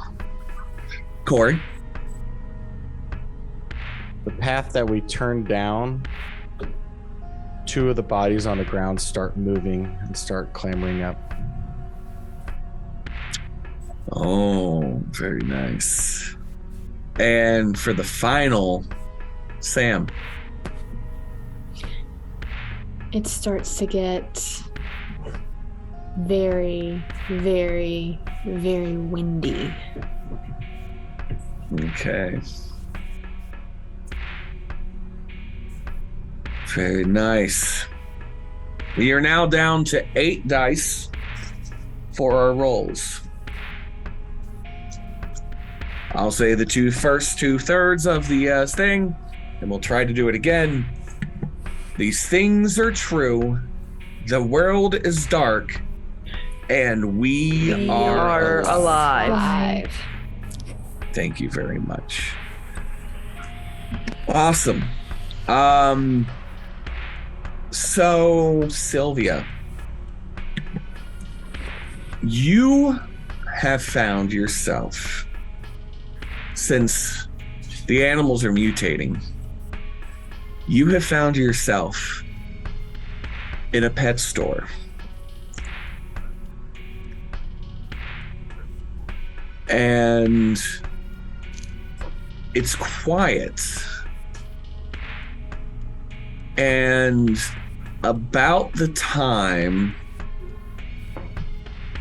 Corey. The path that we turned down, 2 of the bodies on the ground start moving and start clambering up. Oh, very nice. And for the final, Sam. It starts to get very, very, very windy. Okay. Very nice. We are now down to 8 dice for our rolls. I'll say the first 2/3 of the thing, and we'll try to do it again. These things are true. The world is dark, and we are alive. Thank you very much. Awesome. So, Sylvia, you have found yourself, since the animals are mutating, you have found yourself in a pet store. And it's quiet. And about the time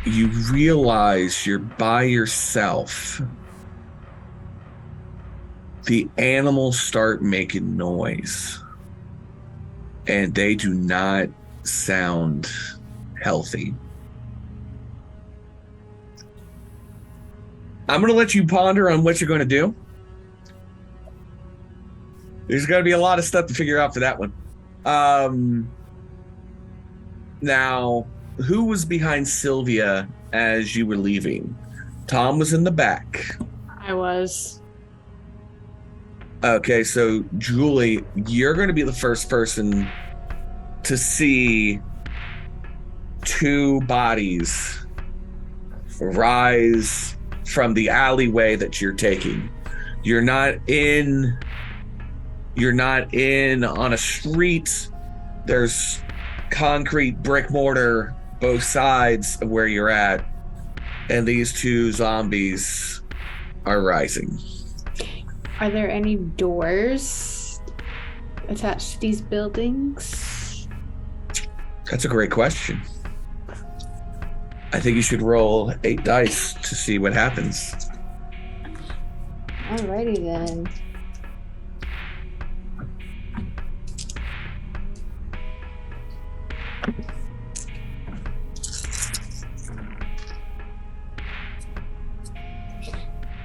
you realize you're by yourself, the animals start making noise. And they do not sound healthy. I'm going to let you ponder on what you're going to do. There's going to be a lot of stuff to figure out for that one. Now, who was behind Sylvia as you were leaving? Tom was in the back. I was. Okay, so Julie, you're going to be the first person to see two bodies rise from the alleyway that you're taking. You're not in on a street. There's concrete, brick mortar, both sides of where you're at. And these two zombies are rising. Are there any doors attached to these buildings? That's a great question. I think you should roll 8 dice to see what happens. Alrighty then.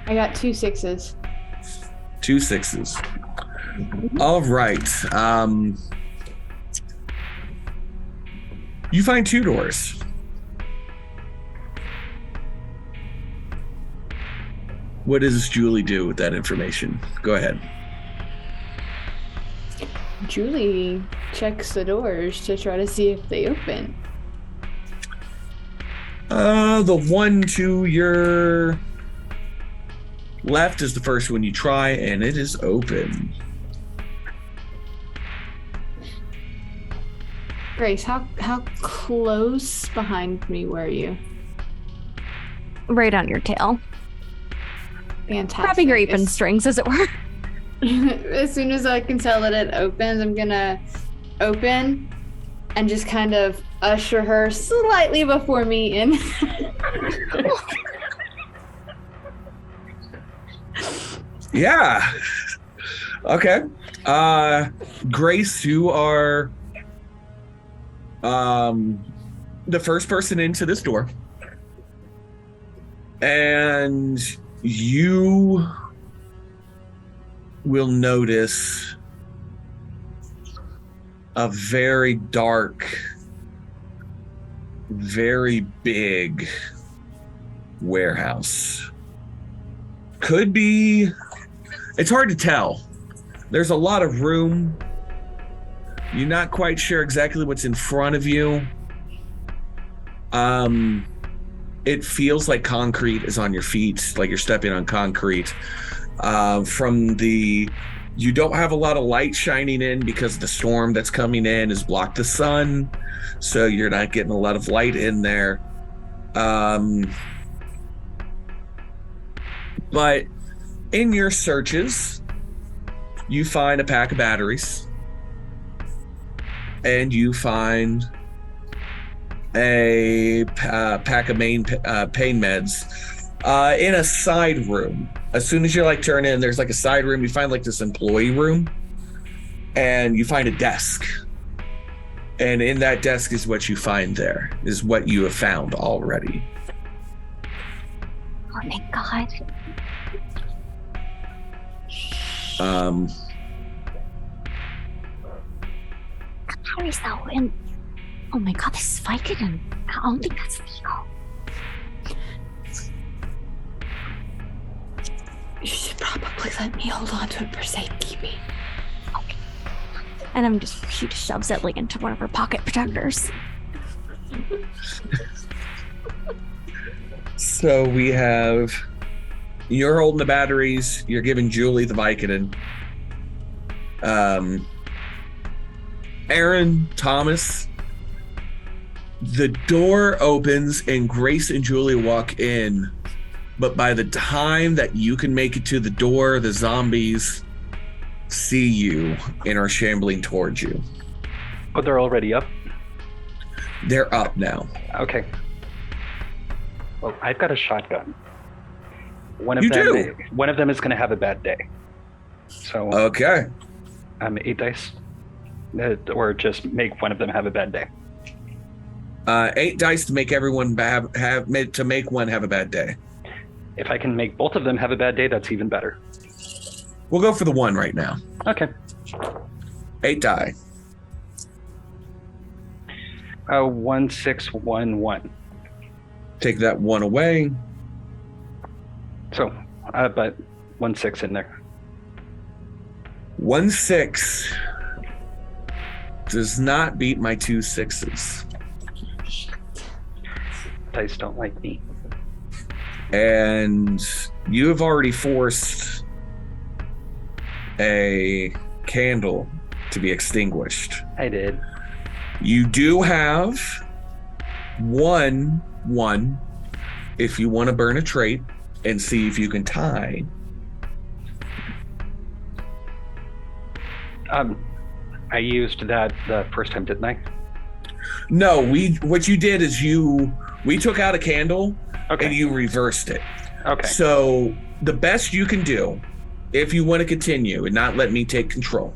I got 2 6s. 2 6s. All right. You find 2 doors. What does Julie do with that information? Go ahead. Julie checks the doors to try to see if they open. The one to your left is the first one you try, and it is open. Grace, how close behind me were you? Right on your tail. Fantastic. Grabbing your apron strings, as it were. As soon as I can tell that it opens, I'm gonna open and just kind of usher her slightly before me in. Yeah. Okay. Grace, you are the first person into this door. And you will notice a very dark, very big warehouse. Could be, it's hard to tell. There's a lot of room. You're not quite sure exactly what's in front of you. It feels like concrete is on your feet, like you're stepping on concrete. You don't have a lot of light shining in because the storm that's coming in has blocked the sun, so you're not getting a lot of light in there. But in your searches, you find a pack of batteries, and you find a pack of pain meds in a side room. As soon as you turn in, there's a side room. You find this employee room, and you find a desk. And in that desk is what you find there, is what you have found already. Oh my god. How is that in? Oh my god, this is Vicodin. I don't think that's legal. You should probably let me hold on to it for safekeeping. Okay. And she just shoves it like into one of her pocket protectors. So we have, you're holding the batteries, you're giving Julie the Vicodin. Aaron, Thomas, the door opens and Grace and Julie walk in, but by the time that you can make it to the door, the zombies see you and are shambling towards you. Oh, they're already up? They're up now. Okay. Well, I've got a shotgun. One of them is going to have a bad day. So Okay. 8 dice, or just make one of them have a bad day. 8 dice to make everyone to make one have a bad day. If I can make both of them have a bad day, that's even better. We'll go for the 1 right now. Okay. 8 die. 1, 6, 1, 1. Take that 1 away. So, but 1, 6 in there. 1, 6 does not beat my 2 6s. Dice don't like me. And you have already forced a candle to be extinguished. I did. You do have 1 if you want to burn a trait and see if you can tie. I used that the first time, didn't I? No, what you did is we took out a candle Okay. and you reversed it. Okay. So the best you can do, if you want to continue and not let me take control,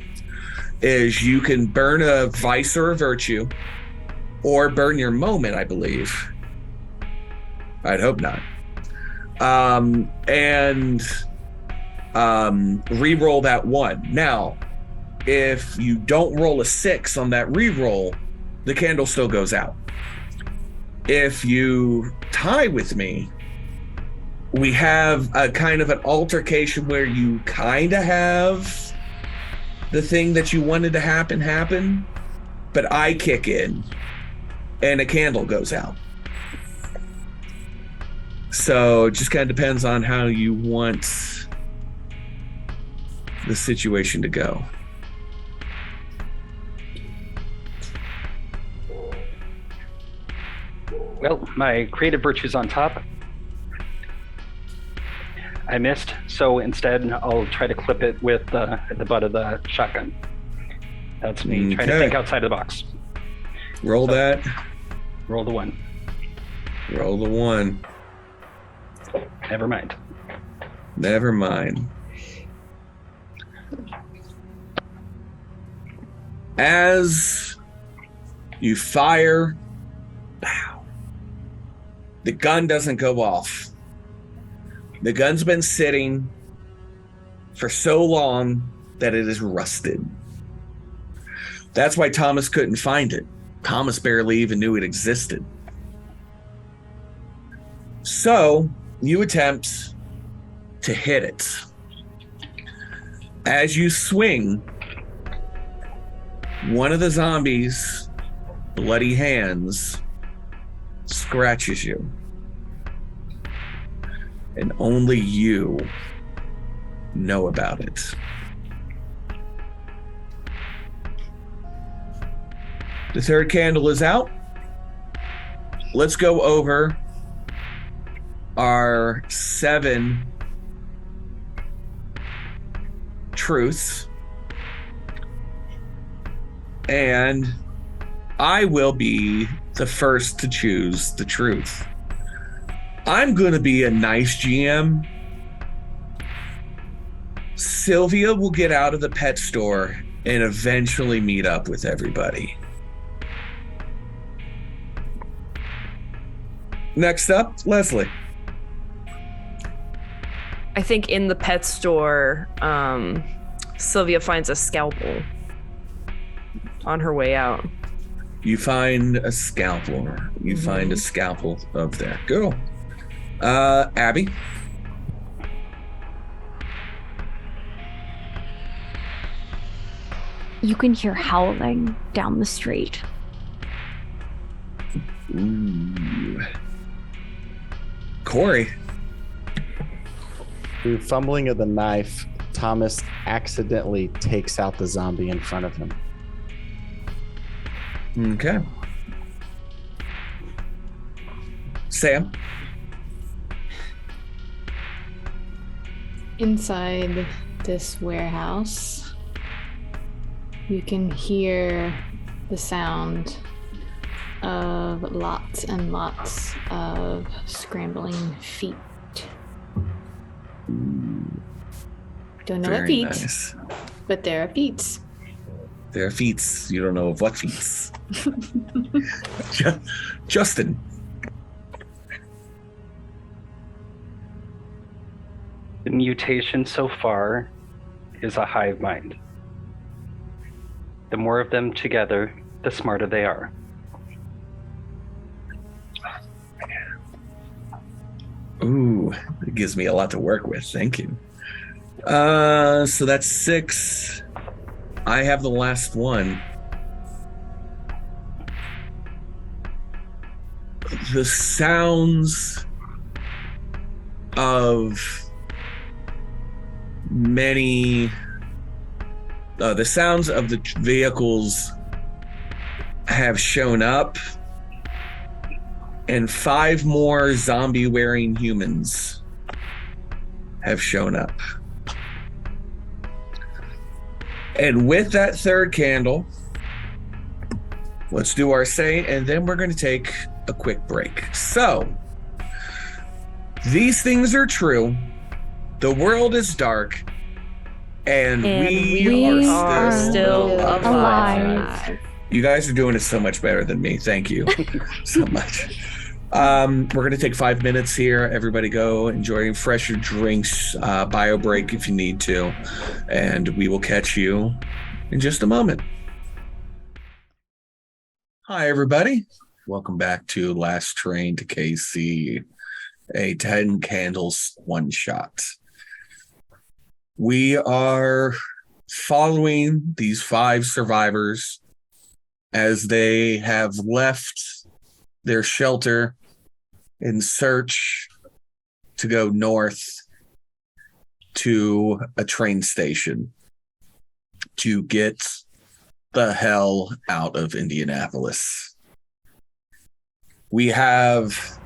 is you can burn a vice or a virtue, or burn your moment, I believe. I'd hope not. And re-roll that 1. Now, if you don't roll a 6 on that re-roll, the candle still goes out. If you tie with me, we have a kind of an altercation where you kind of have the thing that you wanted to happen, but I kick in and a candle goes out. So it just kind of depends on how you want the situation to go. Well, my creative virtue's on top. I missed, so instead I'll try to clip it with the butt of the shotgun. That's me trying to think outside of the box. Roll that. Roll the 1. Roll the 1. Never mind. Never mind. As you fire, pow, the gun doesn't go off. The gun's been sitting for so long that it is rusted. That's why Thomas couldn't find it. Thomas barely even knew it existed. So you attempt to hit it. As you swing, one of the zombies' bloody hands scratches you. And only you know about it. The third candle is out. Let's go over our 7 truths. And I will be the first to choose the truth. I'm going to be a nice GM. Sylvia will get out of the pet store and eventually meet up with everybody. Next up, Leslie. I think in the pet store, Sylvia finds a scalpel on her way out. You find a scalpel. You find a scalpel up there. Go. Abby. You can hear howling down the street. Ooh. Corey. Through fumbling of the knife, Thomas accidentally takes out the zombie in front of him. Okay. Sam. Inside this warehouse, you can hear the sound of lots and lots of scrambling feet. Don't know what feet, Nice. but there are feet. There are feats. You don't know of what feats. Justin. The mutation so far is a hive mind. The more of them together, the smarter they are. Ooh, it gives me a lot to work with. Thank you. So that's 6. I have the last one. The sounds of the sounds of the vehicles have shown up, and 5 more zombie-wearing humans have shown up. And with that third candle, let's do our say, and then we're going to take a quick break. So, these things are true. The world is dark, and we are still alive. You guys are doing it so much better than me. Thank you so much. We're going to take 5 minutes here. Everybody go enjoy fresher drinks, bio break if you need to, and we will catch you in just a moment. Hi, everybody. Welcome back to Last Train to KC, a 10 candles one shot. We are following these 5 survivors as they have left their shelter in search to go north to a train station to get the hell out of Indianapolis. We have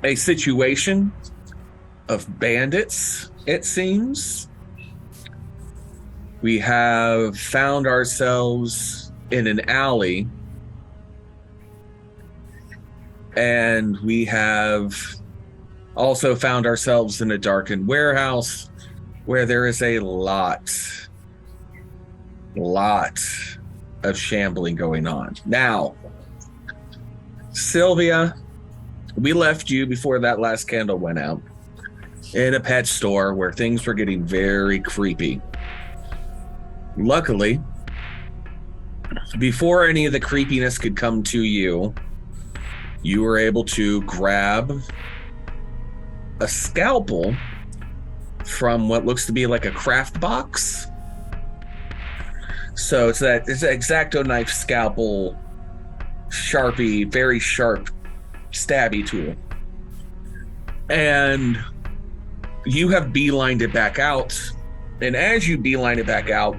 a situation of bandits, it seems. We have found ourselves in an alley, and we have also found ourselves in a darkened warehouse where there is a lot of shambling going on. Now, Sylvia, we left you before that last candle went out in a pet store where things were getting very creepy. Luckily, before any of the creepiness could come to you, you were able to grab a scalpel from what looks to be like a craft box. So it's an X-Acto knife scalpel, Sharpie, very sharp, stabby tool. And you have beelined it back out. And as you beeline it back out,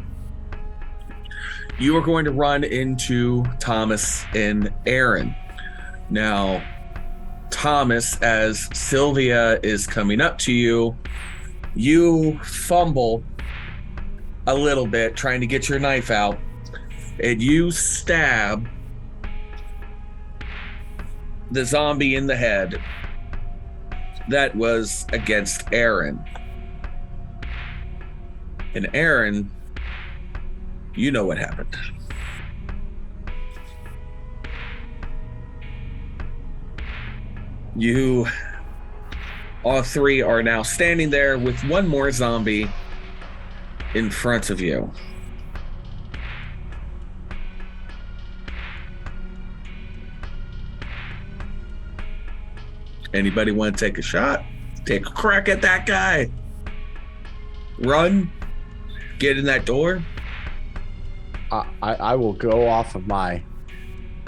you are going to run into Thomas and Aaron. Now, Thomas, as Sylvia is coming up to you, you fumble a little bit trying to get your knife out, and you stab the zombie in the head that was against Aaron. And Aaron, you know what happened. You all 3 are now standing there with one more zombie in front of you. Anybody want to take a shot? Take a crack at that guy. Run. Get in that door. I will go off of my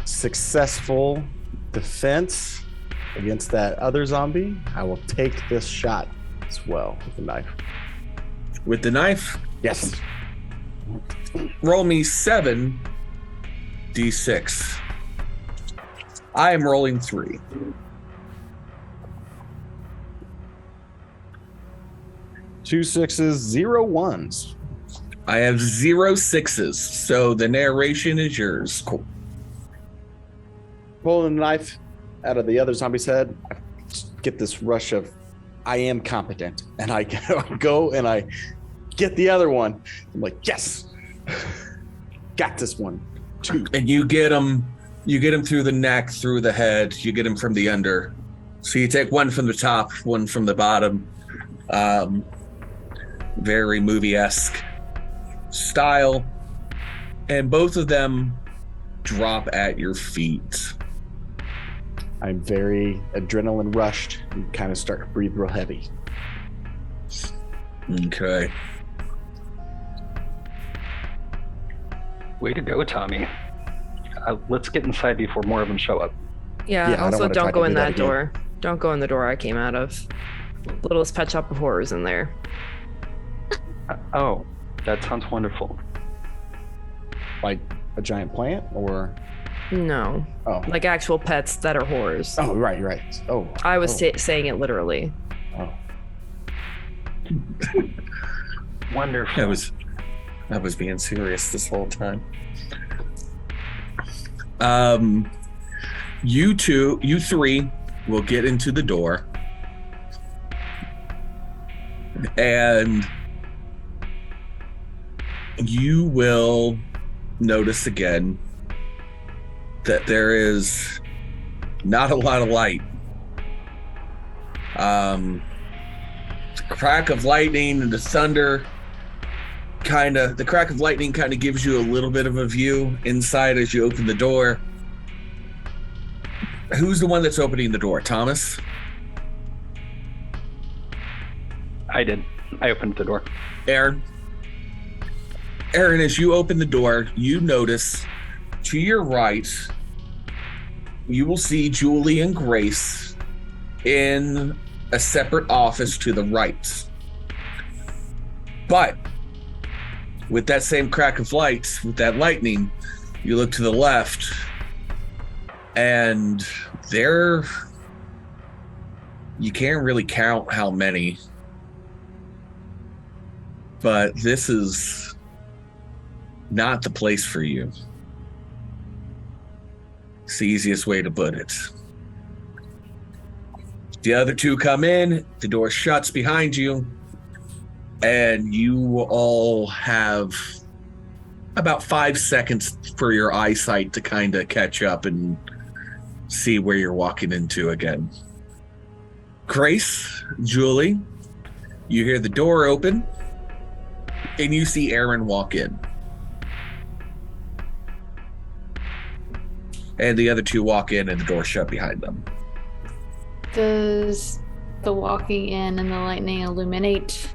successful defense against that other zombie. I will take this shot as well with the knife. With the knife? Yes. Roll me 7d6. I am rolling 3. Two sixes, 0 ones. I have 0 6s, so the narration is yours. Cool. Pulling the knife out of the other zombie's head, I get this rush of, I am competent. And I go and I get the other one. I'm like, yes, got this one. 2. And you get him through the neck, through the head. You get him from the under. So you take one from the top, one from the bottom. Very movie-esque style. And both of them drop at your feet. I'm very adrenaline rushed and kind of start to breathe real heavy. Okay. Way to go, Tommy. Let's get inside before more of them show up. Yeah, Yeah, I don't also wanna try don't to go do in that that again. door. Don't go in the door I came out of. Littlest pet shop of horrors in there. Oh, that sounds wonderful. Like a giant plant or? No, Oh, like actual pets that are horrors. oh, right. Oh, I was oh. saying it literally. Oh. Wonderful. I was being serious this whole time. You three will get into the door, and you will notice again that there is not a lot of light. The crack of lightning and the thunder the crack of lightning kind of gives you a little bit of a view inside as you open the door. Who's the one that's opening the door? Thomas? I did. I opened the door. Aaron? Aaron, as you open the door, you notice to your right, you will see Julie and Grace in a separate office to the right. But with that same crack of light, with that lightning, you look to the left, and there, you can't really count how many, but this is not the place for you. It's the easiest way to put it. The other two come in, the door shuts behind you, and you all have about 5 seconds for your eyesight to kind of catch up and see where you're walking into again. Grace, Julie, you hear the door open, and you see Aaron walk in. And the other two walk in, and the door shut behind them. Does the walking in and the lightning illuminate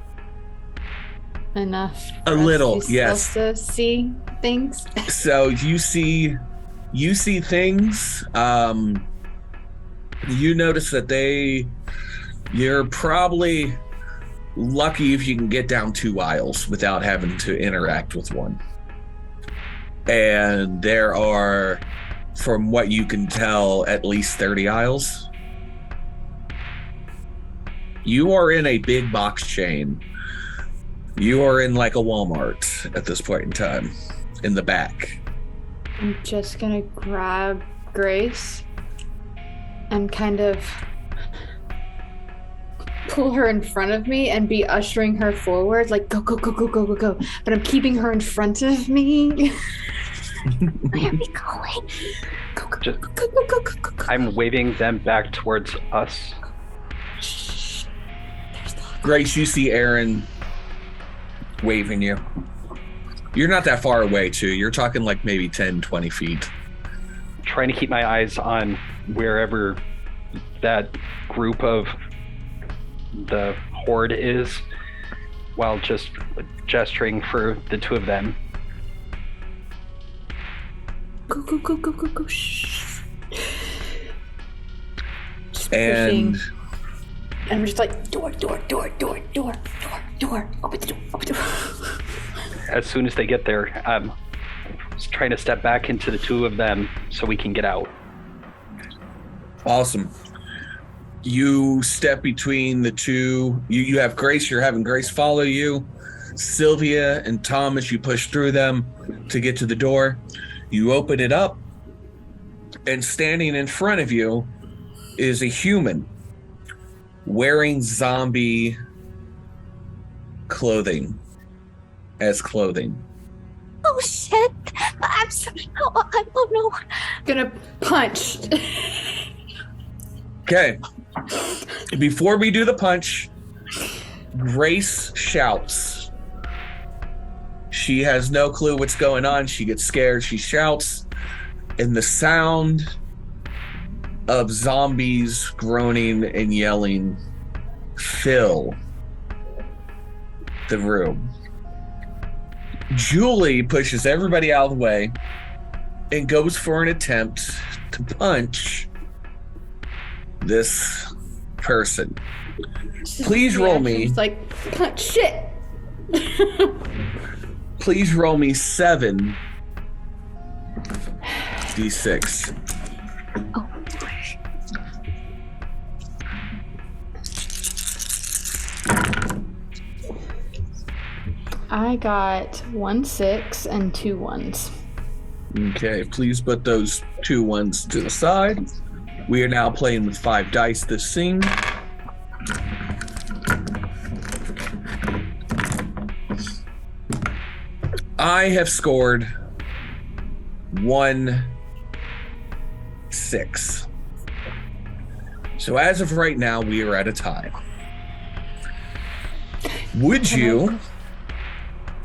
enough? A for us little, to be yes. supposed to see things. So you see things. You notice that you're probably lucky if you can get down 2 aisles without having to interact with one. And there are, from what you can tell, at least 30 aisles. You are in a big box chain. You are in like a Walmart at this point in time, in the back. I'm just gonna grab Grace and kind of pull her in front of me and be ushering her forward, like go, go, go, go, go, go, go. But I'm keeping her in front of me. Where are we going? Go, go, Just- go, go, go, go, go, go, go. I'm waving them back towards us. Shh. There's the Grace, you see Aaron waving you. You're not that far away, too. You're talking like maybe 10, 20 feet. Trying to keep my eyes on wherever that group of the horde is, while just gesturing for the two of them. Go, go, go, go, go, go. Shh. Just And pushing. And we're just like, door, door, door, door, door, door, door. Open the door, open the door. As soon as they get there, I'm just trying to step back into the two of them so we can get out. awesome. You step between the two. You have Grace. You're having Grace follow you. Sylvia and Thomas, you push through them to get to the door. You open it up, and standing in front of you is a human wearing zombie clothing as clothing. Oh shit! I'm sorry. Oh no. Gonna punch. Okay. Before we do the punch, Grace shouts. She has no clue what's going on. She gets scared. She shouts, and the sound of zombies groaning and yelling fill the room. Julie pushes everybody out of the way and goes for an attempt to punch this person. Please roll me. It's like, punch shit. Please roll me 7 d6. Oh. I got 1 6 and 2 1s. Okay, please put those 2 1s to the side. We are now playing with 5 dice this scene. I have scored 1 6. So as of right now, we are at a tie. Would you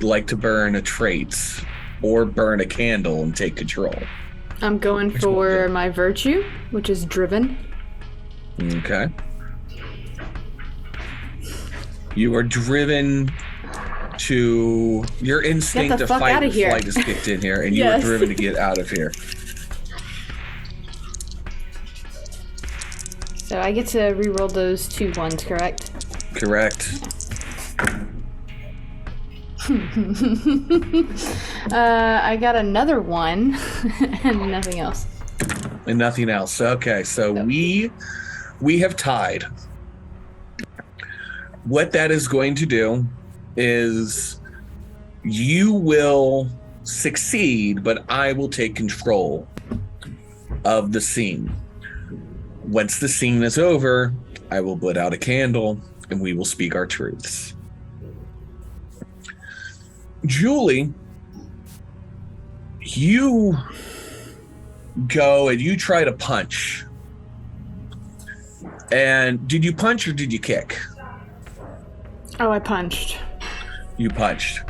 like to burn a trait or burn a candle and take control? I'm going Which one for did? my virtue, which is driven. Okay. You are driven to your instinct Get the of fuck fight outta and here. flight is kicked in here, and you Yes. are driven to get out of here. So I get to re-roll those 2 1s, correct? Correct. I got another 1 and nothing else. And nothing else. Okay, so Nope. we have tied. What that is going to do is you will succeed, but I will take control of the scene. Once the scene is over, I will put out a candle and we will speak our truths. Julie, you go and you try to punch. And did you punch or did you kick? Oh, I punched. You punched.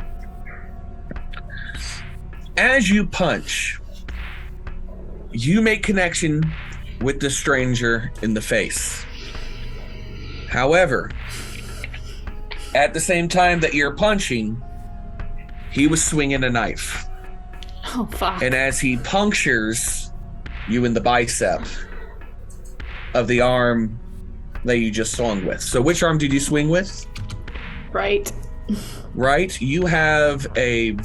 As you punch, you make connection with the stranger in the face. However, at the same time that you're punching, he was swinging a knife. Oh, fuck. And as he punctures you in the bicep of the arm that you just swung with. So which arm did you swing with? Right. Right? You have a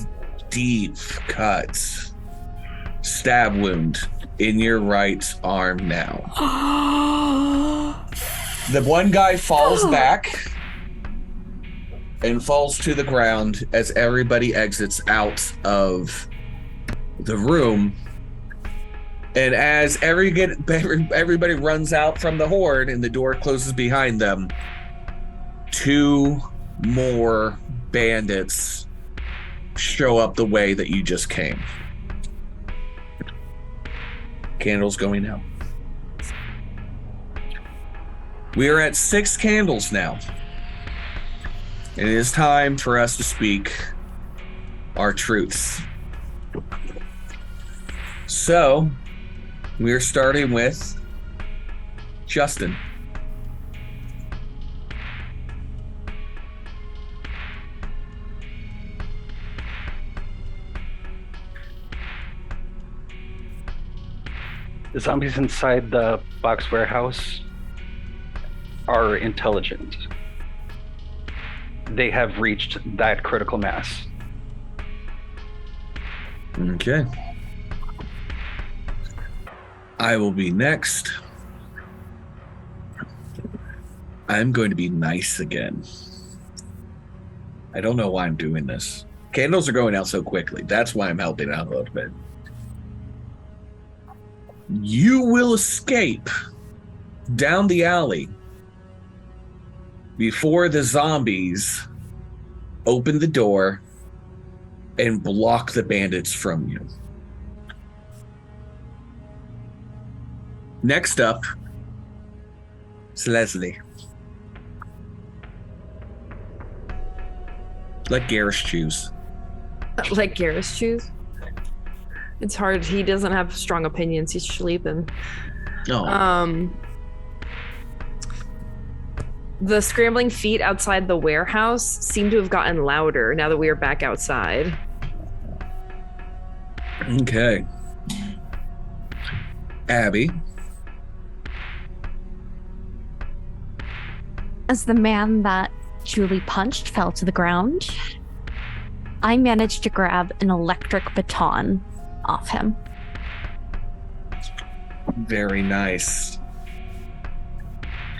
deep cut stab wound in your right arm now. The one guy falls back and falls to the ground as everybody exits out of the room. And as everybody runs out from the horde and the door closes behind them, 2 more bandits show up the way that you just came. Candles going out. We are at 6 candles now. It is time for us to speak our truths. So, we're starting with Justin. The zombies inside the box warehouse are intelligent. They have reached that critical mass. Okay. I will be next. I'm going to be nice again. I don't know why I'm doing this. Candles are going out so quickly. That's why I'm helping out a little bit. You will escape down the alley before the zombies open the door and block the bandits from you. Next up is Leslie. Let Garrus choose. Let Garrus choose? It's hard. He doesn't have strong opinions. He's sleeping. Oh. The scrambling feet outside the warehouse seem to have gotten louder now that we are back outside. Okay. Abby. As the man that Julie punched fell to the ground, I managed to grab an electric baton off him. Very nice.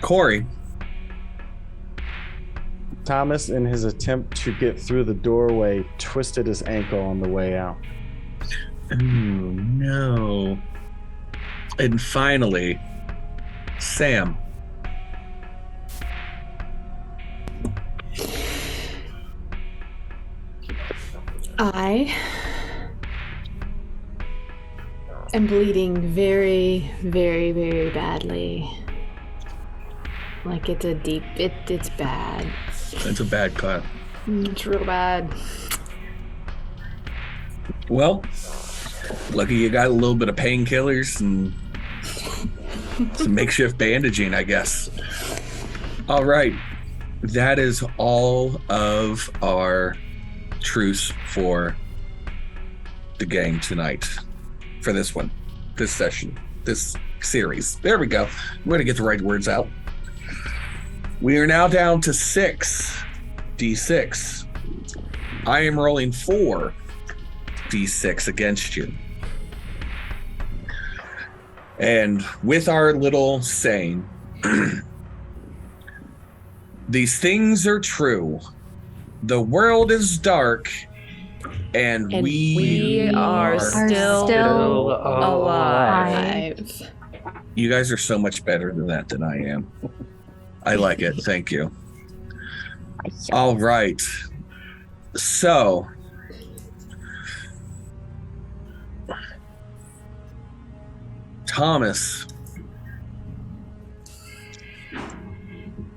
Corey. Thomas, in his attempt to get through the doorway, twisted his ankle on the way out. Oh, no. And finally, Sam. I am bleeding very, very, very badly. Like it's it's bad. That's a bad cut. It's real bad. Well, lucky you got a little bit of painkillers and some makeshift bandaging, I guess. All right. That is all of our truce for the gang tonight. For this one, this session, this series. There we go. We're going to get the right words out. We are now down to 6d6. I am rolling 4d6 against you. And with our little saying, these things are true. The world is dark, and we are still alive. You guys are so much better than that than I am. I like it. Thank you. All right. So, Thomas,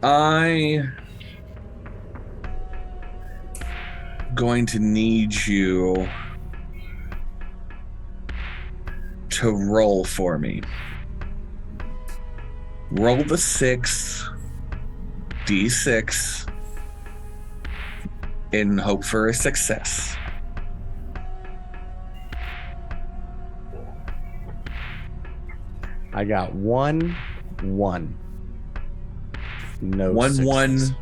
I'm going to need you to roll for me. Roll the 6d6 and hope for a success. I got 1, 1. No 1, sixes. 1,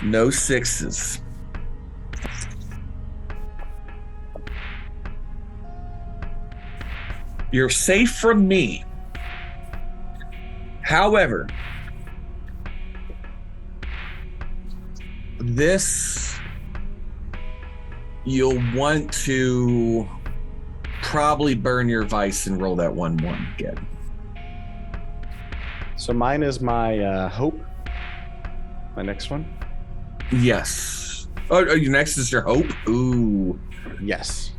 no sixes. You're safe from me. However, this, you'll want to probably burn your vice and roll that 1-1 again. So mine is my hope. My next one. Yes. Oh, your next is your hope? Ooh. Yes.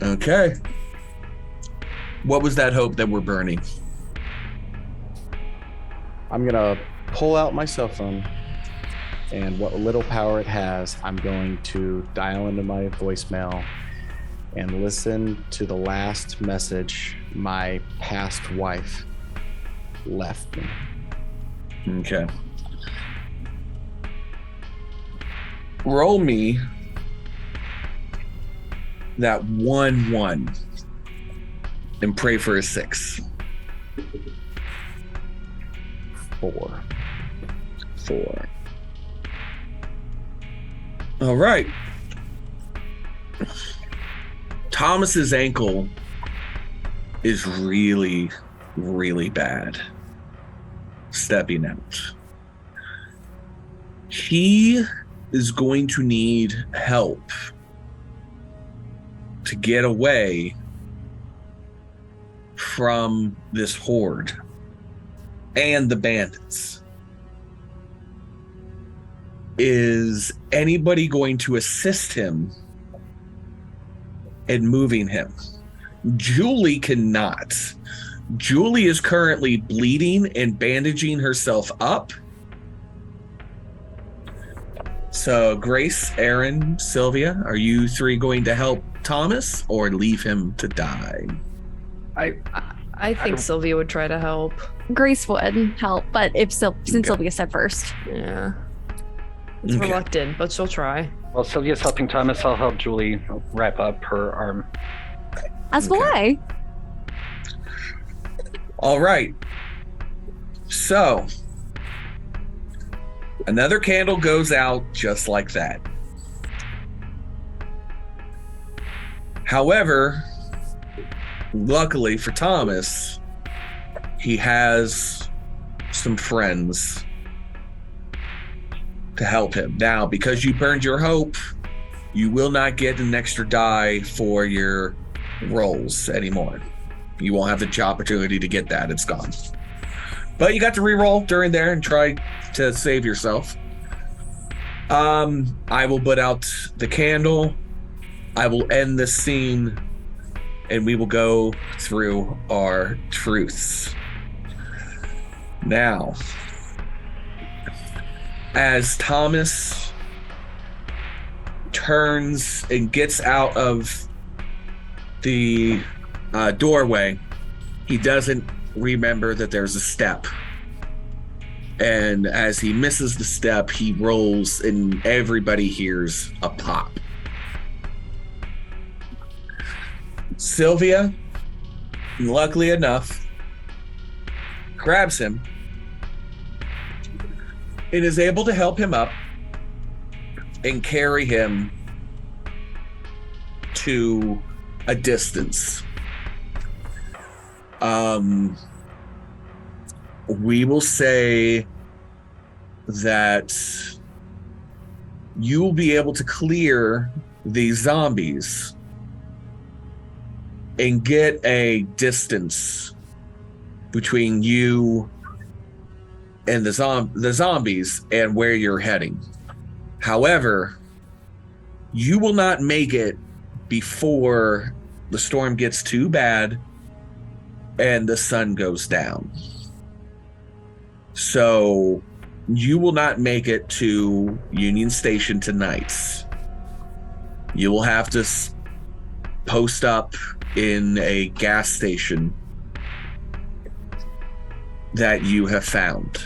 Okay. What was that hope that we're burning? I'm gonna pull out my cell phone, and what little power it has, I'm going to dial into my voicemail and listen to the last message my past wife left me. Okay. Roll me that 1-1 and pray for a 6. 4. 4. All right. Thomas's ankle is really, really bad. Stepping out. He is going to need help to get away from this horde and the bandits. Is anybody going to assist him in moving him? Julie cannot. Julie is currently bleeding and bandaging herself up. So Grace, Aaron, Sylvia, are you three going to help Thomas or leave him to die? I think Sylvia would try to help. Grace would help, but since Sylvia said first. Yeah. It's Okay. reluctant, but she'll try. While Sylvia's helping Thomas, I'll help Julie wrap up her arm. As will I. All right. So, another candle goes out just like that. However, luckily for Thomas, he has some friends to help him. Now, because you burned your hope, you will not get an extra die for your rolls anymore. You won't have the opportunity to get that. It's gone. But you got to re-roll during there and try to save yourself. I will put out the candle. I will end this scene, and we will go through our truths. Now, as Thomas turns and gets out of the doorway, he doesn't remember that there's a step. And as he misses the step, he rolls and everybody hears a pop. Sylvia, luckily enough, grabs him and is able to help him up and carry him to a distance. We will say that you will be able to clear these zombies and get a distance between you and the zombies and where you're heading. However, you will not make it before the storm gets too bad and the sun goes down. So you will not make it to Union Station tonight. You will have to post up in a gas station that you have found.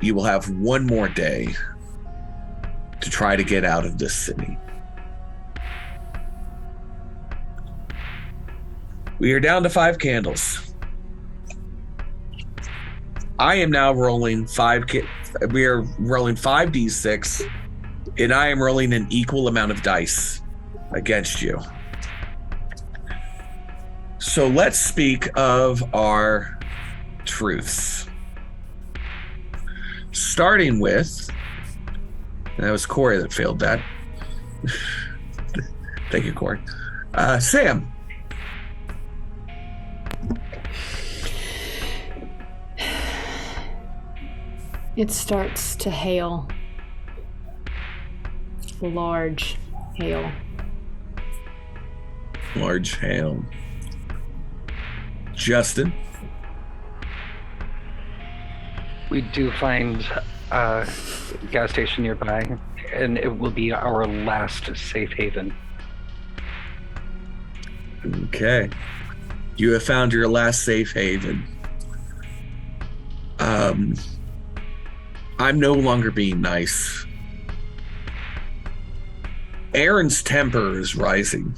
You will have one more day to try to get out of this city. We are down to 5 candles. I am now rolling we are rolling 5d6, and I am rolling an equal amount of dice against you. So let's speak of our truths. Starting with, that was Corey that failed that. Thank you, Corey. Sam. It starts to hail. Large hail. Large hail. Justin. We do find a gas station nearby, and it will be our last safe haven. Okay. You have found your last safe haven. I'm no longer being nice. Aaron's temper is rising.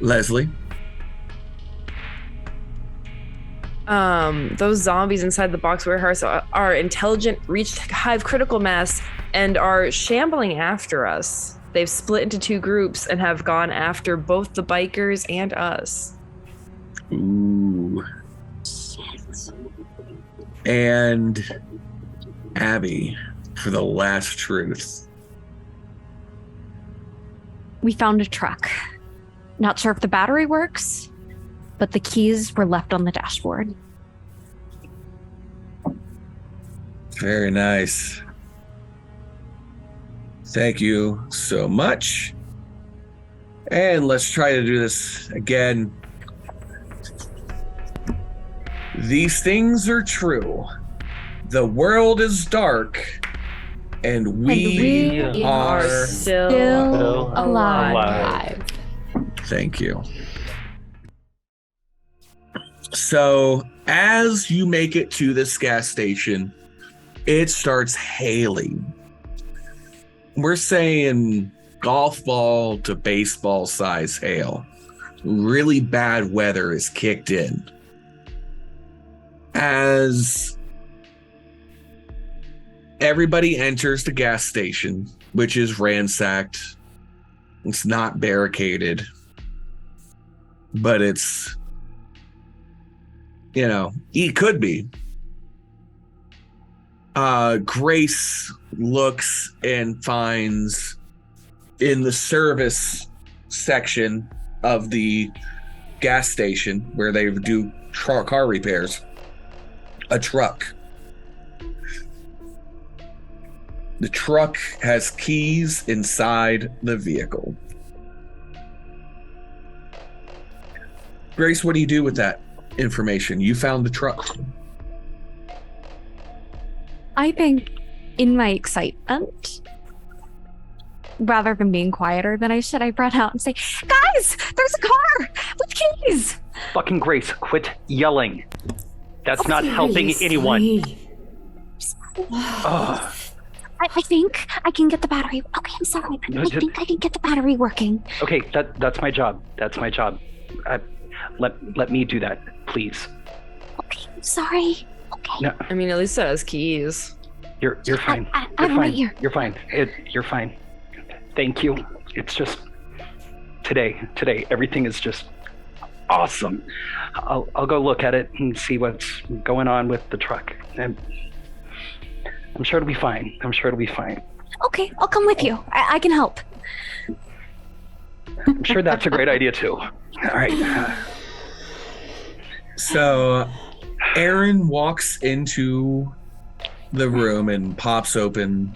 Leslie? Those zombies inside the box warehouse are intelligent, reached hive critical mass, and are shambling after us. They've split into 2 groups and have gone after both the bikers and us. Ooh. And Abby, for the last truth. We found a truck. Not sure if the battery works, but the keys were left on the dashboard. Very nice. Thank you so much. And let's try to do this again. These things are true. The world is dark, and we are still alive. Thank you. So, as you make it to this gas station, it starts hailing. We're saying golf ball to baseball size hail. Really bad weather is kicked in. As everybody enters the gas station, which is ransacked, it's not barricaded, but it's, it could be. Grace looks and finds in the service section of the gas station where they do car repairs, a truck. The truck has keys inside the vehicle. Grace, what do you do with that information? You found the truck. I think in my excitement, rather than being quieter than I should, I run out and say, guys, there's a car with keys. Fucking Grace, quit yelling. That's not helping anyone. I think I can get the battery. Okay, I'm sorry. I think I can get the battery working. Okay, that's my job. That's my job. Let me do that, please. Okay, I'm sorry. Okay. No, I mean, at least it has keys. you're fine. I'm You're fine. right here. You're fine. You're fine. Thank you. It's just today everything is just awesome. I'll go look at it and see what's going on with the truck. And I'm sure it'll be fine. Okay, I'll come with you. I can help. I'm sure that's a great idea too. All right. So Aaron walks into the room and pops open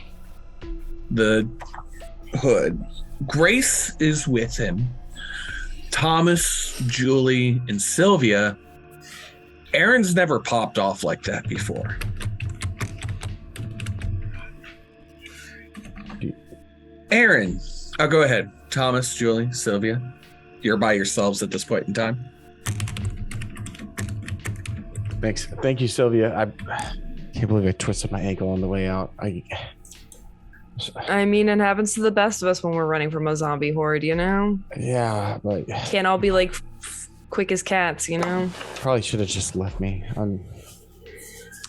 the hood. Grace is with him. Thomas, Julie, and Sylvia. Aaron's never popped off like that before. Aaron, go ahead. Thomas, Julie, Sylvia. You're by yourselves at this point in time. Thanks. Thank you, Sylvia. I can't believe I twisted my ankle on the way out. I mean, it happens to the best of us when we're running from a zombie horde, Yeah, but Can't all be like quick as cats, probably should have just left me.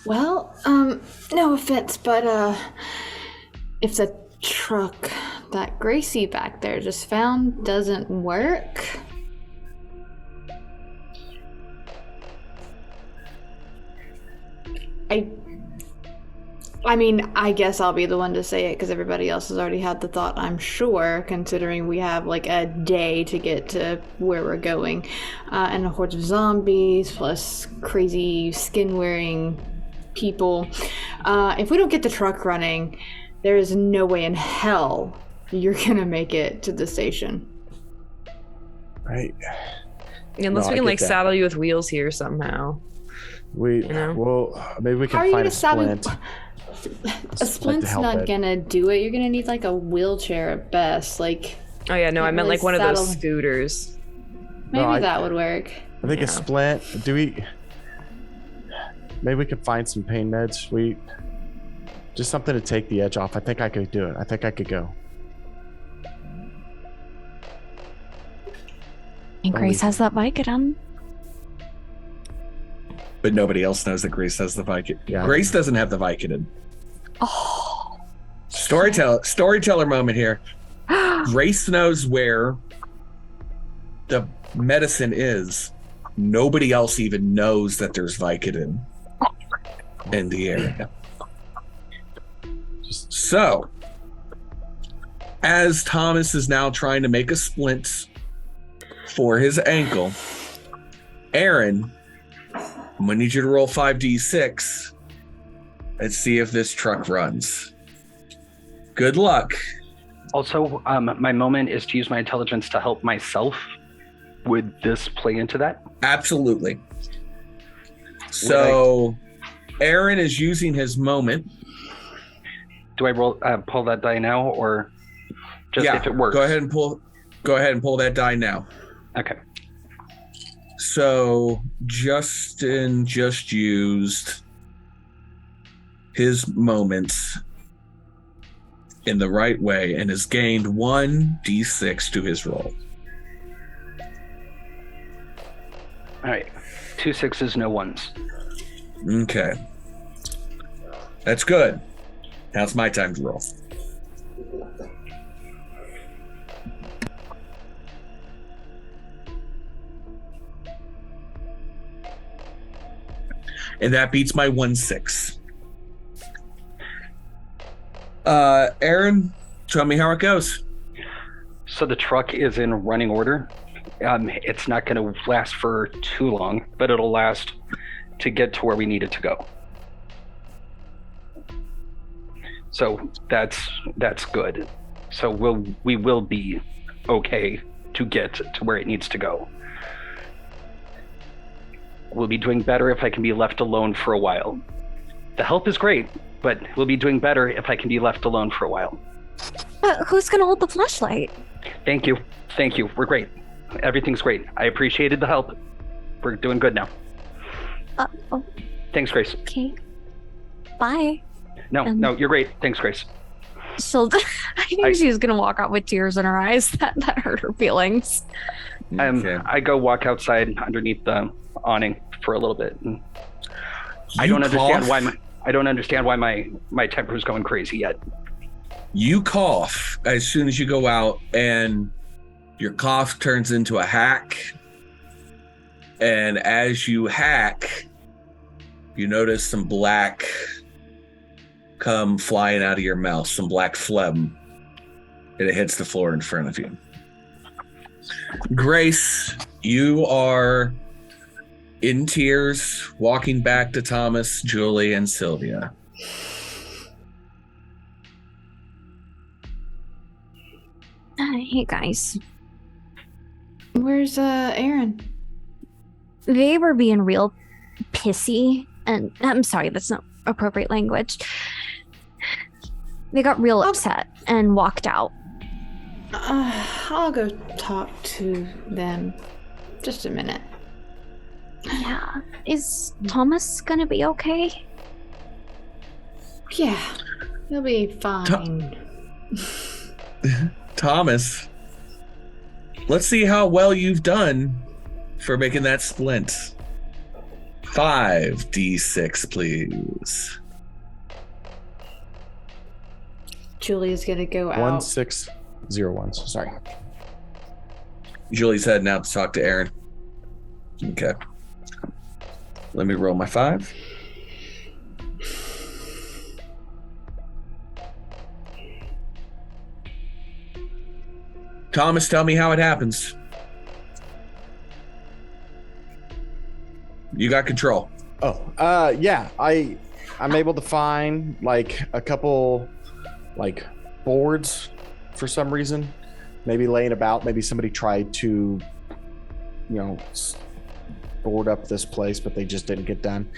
Well, no offense, but if the truck that Gracie back there just found doesn't work, I mean, I guess I'll be the one to say it because everybody else has already had the thought, I'm sure, considering we have like a day to get to where we're going. And a horde of zombies plus crazy skin-wearing people. If we don't get the truck running, there is no way in hell you're gonna make it to the station. Right. Unless we can saddle you with wheels here somehow. Well, maybe we can find a splint. A splint's help not it. gonna do it. You're gonna need like a wheelchair at best. Like Oh yeah, no, I Can't meant really like one of those saddle- scooters. maybe No, that would work. I think Yeah. a splint. Maybe we could find some pain meds. Just something to take the edge off. I think I could do it. I think I could go. And Grace has that Vicodin. But nobody else knows that Grace has the Vicodin. Yeah. Grace doesn't have the Vicodin. Oh. Storyteller moment here. Grace knows where the medicine is. Nobody else even knows that there's Vicodin in the area. So, as Thomas is now trying to make a splint for his ankle, Aaron, I'm gonna need you to roll 5d6 and see if this truck runs. Good luck. Also, my moment is to use my intelligence to help myself. Would this play into that? Absolutely. So, Aaron is using his moment. Do I pull that die now, or just if it works? Go ahead and pull that die now. Okay. So Justin just used his moments in the right way and has gained 1d6 to his roll. All right. 2 6s, no 1s. Okay. That's good. Now it's my time to roll. And that beats my 1-6. Aaron, tell me how it goes. So the truck is in running order. It's not going to last for too long, but it'll last to get to where we need it to go. So that's good. So we will be okay to get to where it needs to go. We'll be doing better if I can be left alone for a while. The help is great, but we'll be doing better if I can be left alone for a while. Who's gonna hold the flashlight? Thank you. We're great. Everything's great. I appreciated the help. We're doing good now. Oh, Thanks, Grace. okay. Bye. No, you're great. Thanks, Grace. I knew she was gonna walk out with tears in her eyes. That hurt her feelings. Okay. I go walk outside underneath the awning for a little bit. And I don't understand why my temper is going crazy yet. You cough as soon as you go out, and your cough turns into a hack. And as you hack, you notice some black come flying out of your mouth, some black phlegm, and it hits the floor in front of you. Grace, you are in tears, walking back to Thomas, Julie, and Sylvia. Hey guys, Where's Aaron? they were being real pissy, and I'm sorry, that's not appropriate language. They got real upset and walked out. I'll go talk to them. Just a minute. Yeah, is Thomas gonna be okay? Yeah, he'll be fine. Thomas, let's see how well you've done for making that splint. 5d6, please. Julia's gonna go out. 1601. Sorry. Julie's heading out to talk to Aaron. Okay. Let me roll my 5. Thomas, tell me how it happens. You got control. Yeah, I'm able to find like a couple like boards for some reason, maybe laying about. Maybe somebody tried to, board up this place, but they just didn't get done.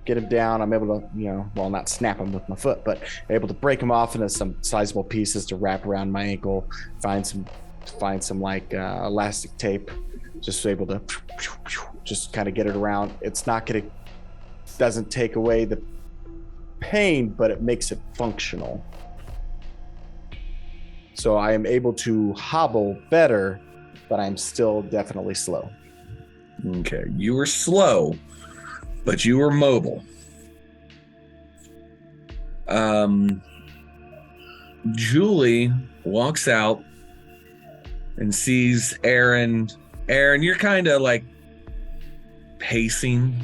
get him down. I'm able to, not snap him with my foot, but able to break him off into some sizable pieces to wrap around my ankle. Find some like elastic tape, just able to just kind of get it around. It's not gonna, doesn't take away the pain, but it makes it functional. So I am able to hobble better, but I'm still definitely slow. Okay, you were slow, but you were mobile. Julie walks out and sees Aaron. Aaron, you're kind of like pacing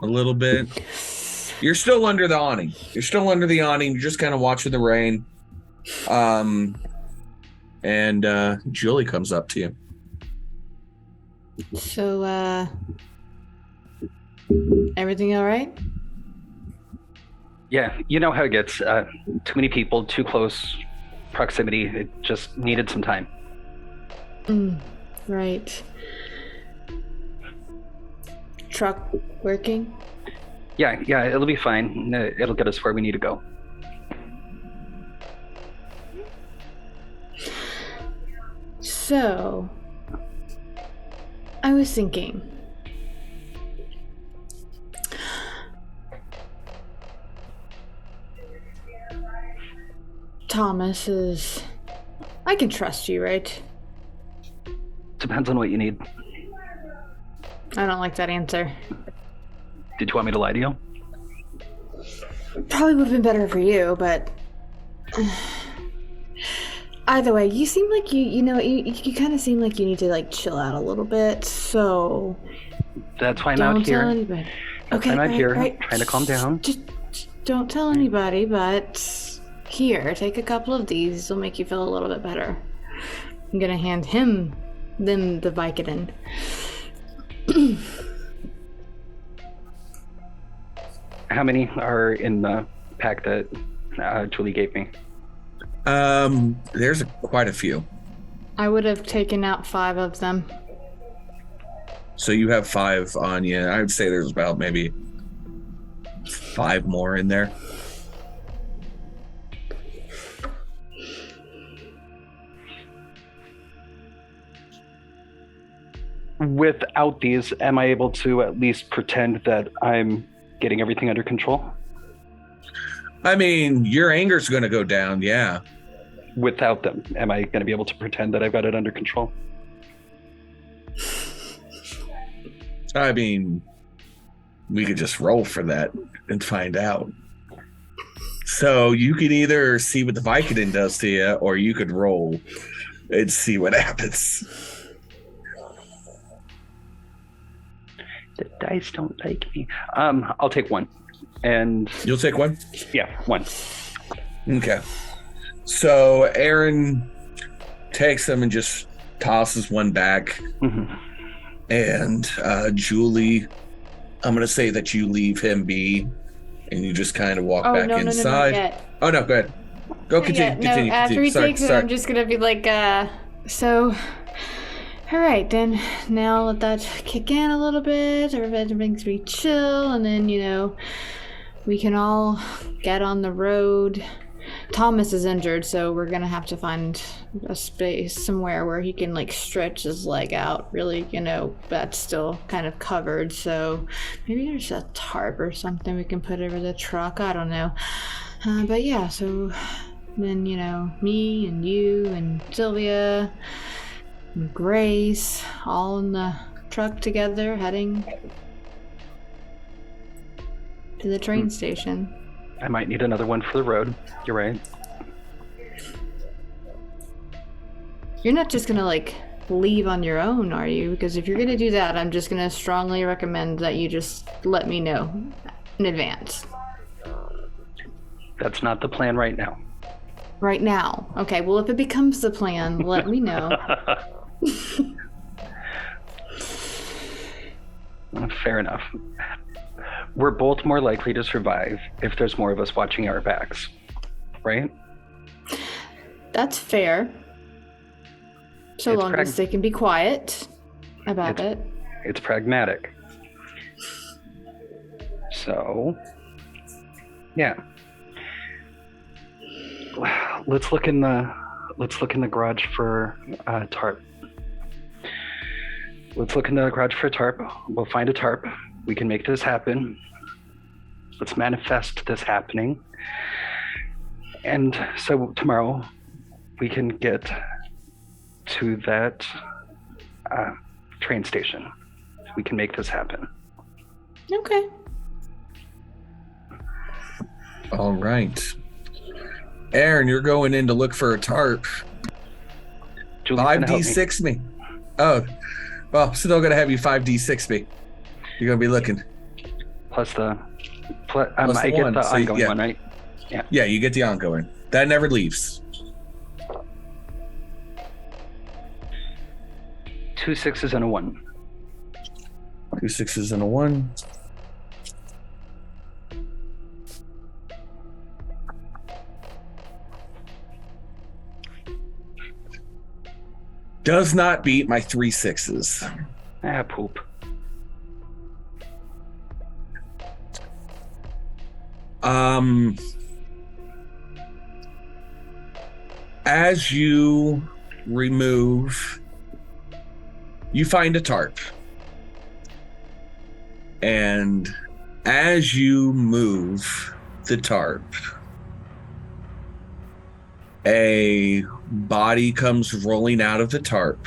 a little bit. You're still under the awning. You're just kind of watching the rain. And Julie comes up to you. So, everything all right? Yeah, you know how it gets. Too many people, too close proximity. It just needed some time. Right. Truck working? Yeah, it'll be fine. It'll get us where we need to go. So, I was thinking. Thomas is... I can trust you, right? Depends on what you need. I don't like that answer. Did you want me to lie to you? Probably would have been better for you, but... Either way, you seem like you kind of seem like you need to like chill out a little bit, so... That's why I'm out here. Don't tell anybody. That's why I'm out here, trying to calm down. Just don't tell anybody, but... Here, take a couple of these. This will make you feel a little bit better. I'm gonna hand them the Vicodin. How many are in the pack that Julie gave me? There's quite a few. I would have taken out 5 of them. So you have 5 on you. I would say there's about maybe 5 more in there. Without these, am I able to at least pretend that I'm getting everything under control? I mean, your anger's going to go down, yeah. Without them, am I going to be able to pretend that I've got it under control? I mean, we could just roll for that and find out. So you could either see what the Vicodin does to you, or you could roll and see what happens. The dice don't like me. I'll take 1. And You'll take 1? yeah, 1. Okay. So Aaron takes them and just tosses 1 back. Mm-hmm. And Julie, I'm going to say that you leave him be and you just kind of walk back inside. No, Oh, no, go ahead. Go continue. After he takes it, I'm just gonna be like, so... Alright, then now let that kick in a little bit, everything's be chill, and then, we can all get on the road. Thomas is injured, so we're gonna have to find a space somewhere where he can, like, stretch his leg out, really, that's still kind of covered, so maybe there's a tarp or something we can put over the truck, I don't know. But yeah, so then, me and you and Sylvia... Grace, all in the truck together, heading to the train station. I might need another one for the road. You're right. You're not just gonna, leave on your own, are you? Because if you're gonna do that, I'm just gonna strongly recommend that you just let me know in advance. That's not the plan right now. Right now. Okay, well, if it becomes the plan, let me know. Fair enough. We're both more likely to survive if there's more of us watching our backs, right? That's fair. So long as they can be quiet about it. It's pragmatic. So, yeah. Let's look in the garage for tarp. Let's look in the garage for a tarp. We'll find a tarp. We can make this happen. Let's manifest this happening. And so tomorrow we can get to that train station. We can make this happen. Okay. All right. Aaron, you're going in to look for a tarp. Julie's gonna help me. 5d6 me. Oh, well, still going to have you 5d6 me. You're going to be looking. Plus the... Plus I the get one, the so ongoing yeah. one, right? Yeah, you get the ongoing. That never leaves. 2 6s and a 1. 2 6s and a 1. Does not beat my 3 6s. Poop. As you remove, you find a tarp. And as you move the tarp, a body comes rolling out of the tarp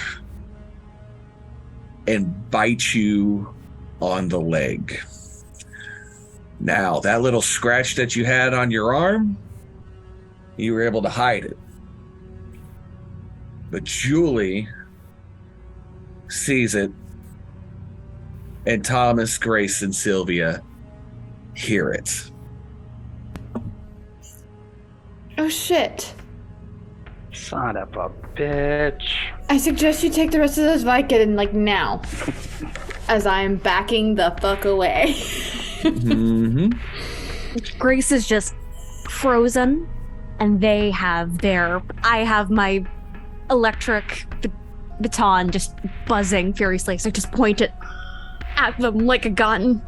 and bites you on the leg. Now, that little scratch that you had on your arm, you were able to hide it. But Julie sees it, and Thomas, Grace, and Sylvia hear it. Oh shit. Son of a bitch. I suggest you take the rest of this Vicodin like now. As I am backing the fuck away. Mm-hmm. Grace is just frozen, and they have their... I have my electric baton just buzzing furiously, so I just point it at them like a gun.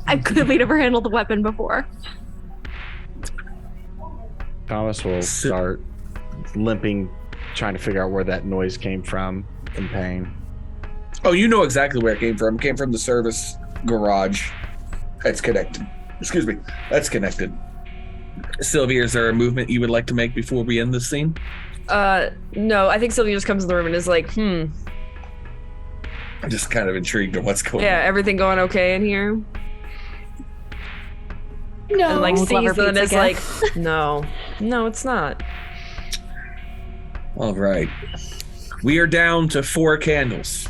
I've clearly never handled a weapon before. Thomas will start limping, trying to figure out where that noise came from in pain. Oh, you know exactly where it came from. It came from the service garage. That's connected. Excuse me. That's connected. Sylvia, is there a movement you would like to make before we end this scene? No, I think Sylvia just comes in the room and is like, I'm just kind of intrigued at what's going yeah, on. everything going okay in here? No. And like sees Lover it and pizza is like, no, it's not. All right. We are down to 4 candles.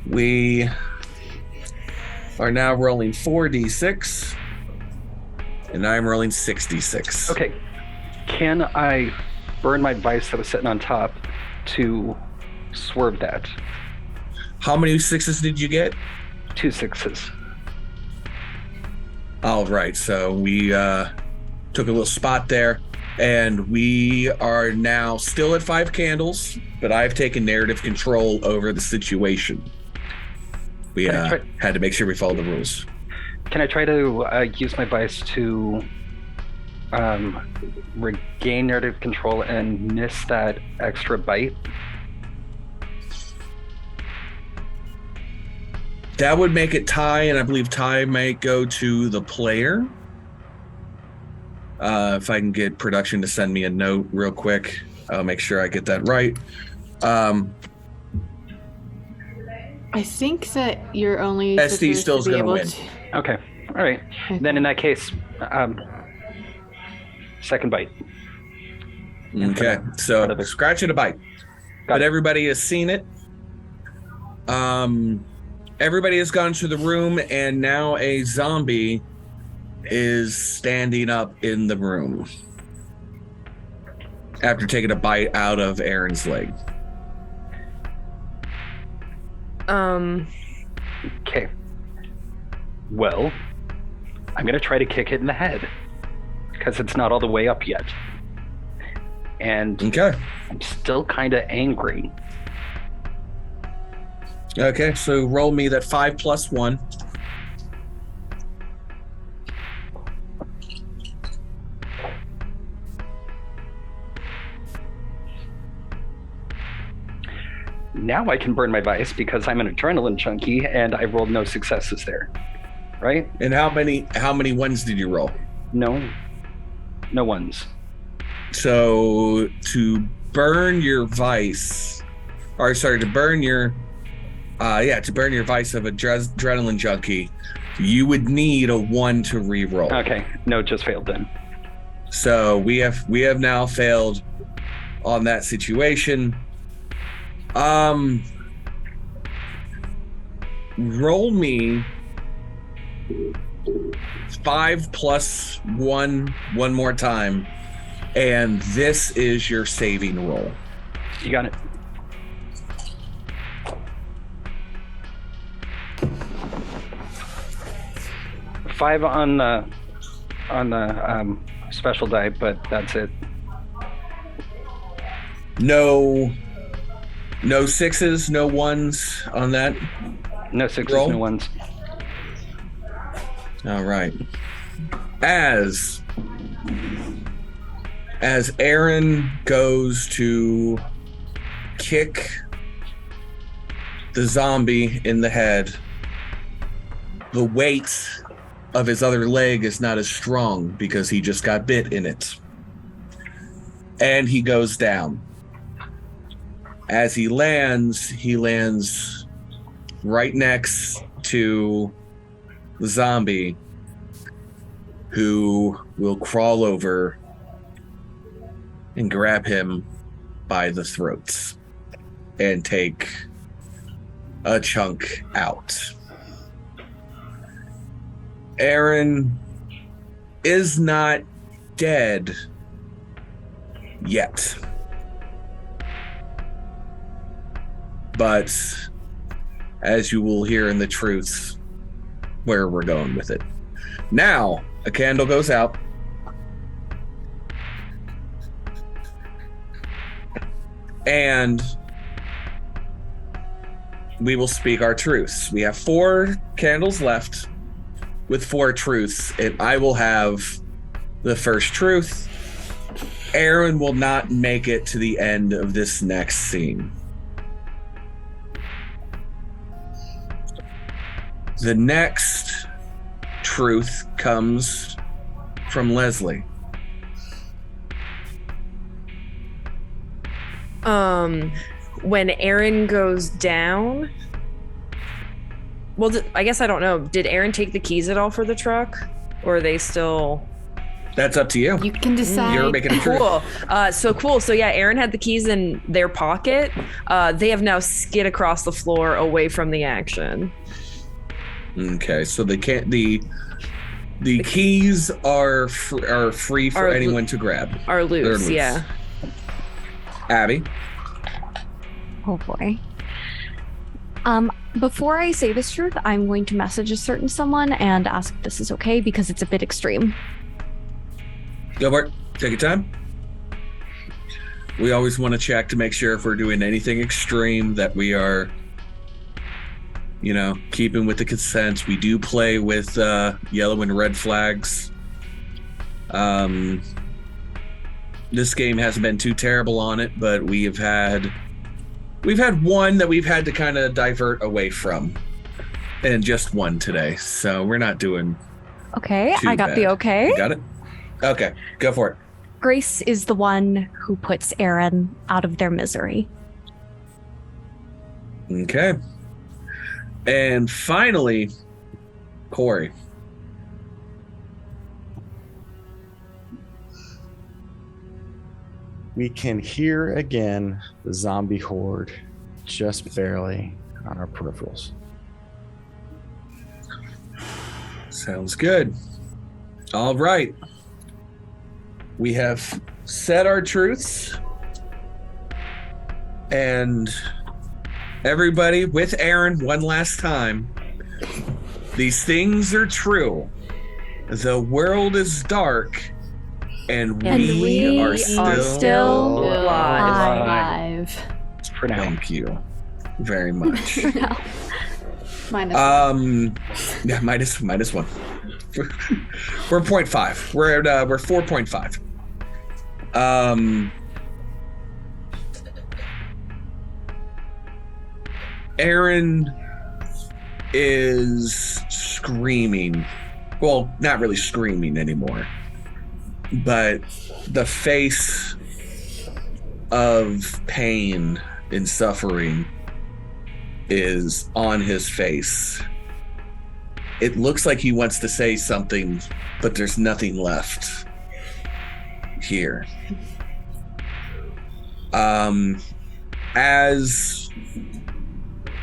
We are now rolling 4d6, and I'm rolling 6d6. Okay. Can I burn my vice that was sitting on top to swerve that? How many 6s did you get? 2 6s. All right, so we took a little spot there, and we are now still at 5 candles, but I've taken narrative control over the situation. We had to make sure we follow the rules. Can I try to use my vice to regain narrative control and miss that extra bite? That would make it tie, and I believe tie might go to the player. If I can get production to send me a note real quick, I'll make sure I get that right. I think that you're only SD supposed still's to be gonna able win. to- Okay. All right. Then in that case, second bite. Okay, so scratch and a bite. But everybody has seen it. Everybody has gone to the room, and now a zombie is standing up in the room after taking a bite out of Aaron's leg. Okay. Well, I'm gonna try to kick it in the head because it's not all the way up yet, and Okay. I'm still kind of angry. Okay, so roll me that 5 + 1. now I can burn my vice because I'm an adrenaline junkie and I rolled no successes there. Right? And how many ones did you roll? No ones. So to burn your vice, to burn your vice of adrenaline junkie, you would need a 1 to re-roll. Okay, no, just failed then. So we have now failed on that situation. Roll me 5 plus 1 one more time, and this is your saving roll. You got it. Five on the special die, but that's it. No 6s, no 1s on that. No 6s, roll? no 1s. All right. As Aaron goes to kick the zombie in the head, the weight of his other leg is not as strong because he just got bit in it. And he goes down. As he lands right next to the zombie, who will crawl over and grab him by the throats and take a chunk out. Aaron is not dead yet, but as you will hear in the truth, where we're going with it. Now, a candle goes out. And we will speak our truths. We have 4 candles left with 4 truths, and I will have the first truth. Aaron will not make it to the end of this next scene. The next truth comes from Leslie. When Aaron goes down, well, I guess I don't know. Did Aaron take the keys at all for the truck, or are they still? That's up to you. You can decide. You're making a truth. Cool. So yeah, Aaron had the keys in their pocket. They have now skid across the floor away from the action. Okay, so they can't. The keys are free for anyone to grab. Are loose, yeah. Abby. Oh boy. Before I say this truth, I'm going to message a certain someone and ask if this is okay because it's a bit extreme. Go for it. Take your time. We always want to check to make sure if we're doing anything extreme that we are, keeping with the consent. We do play with yellow and red flags. This game hasn't been too terrible on it, but we've had one that we've had to kind of divert away from, and just one today. So we're not doing. Okay, I got bad. the okay. You got it? Okay, go for it. Grace is the one who puts Aaron out of their misery. Okay. And finally, Corey. We can hear again the zombie horde just barely on our peripherals. Sounds good. All right. We have said our truths. And everybody, with Aaron one last time, these things are true. The world is dark. And we are still alive. For now. Thank you very much. Minus Yeah, minus 1. We're 0.5. We're 4.5. Aaron is screaming. Well, not really screaming anymore, but the face of pain and suffering is on his face. It looks like he wants to say something, but there's nothing left here. As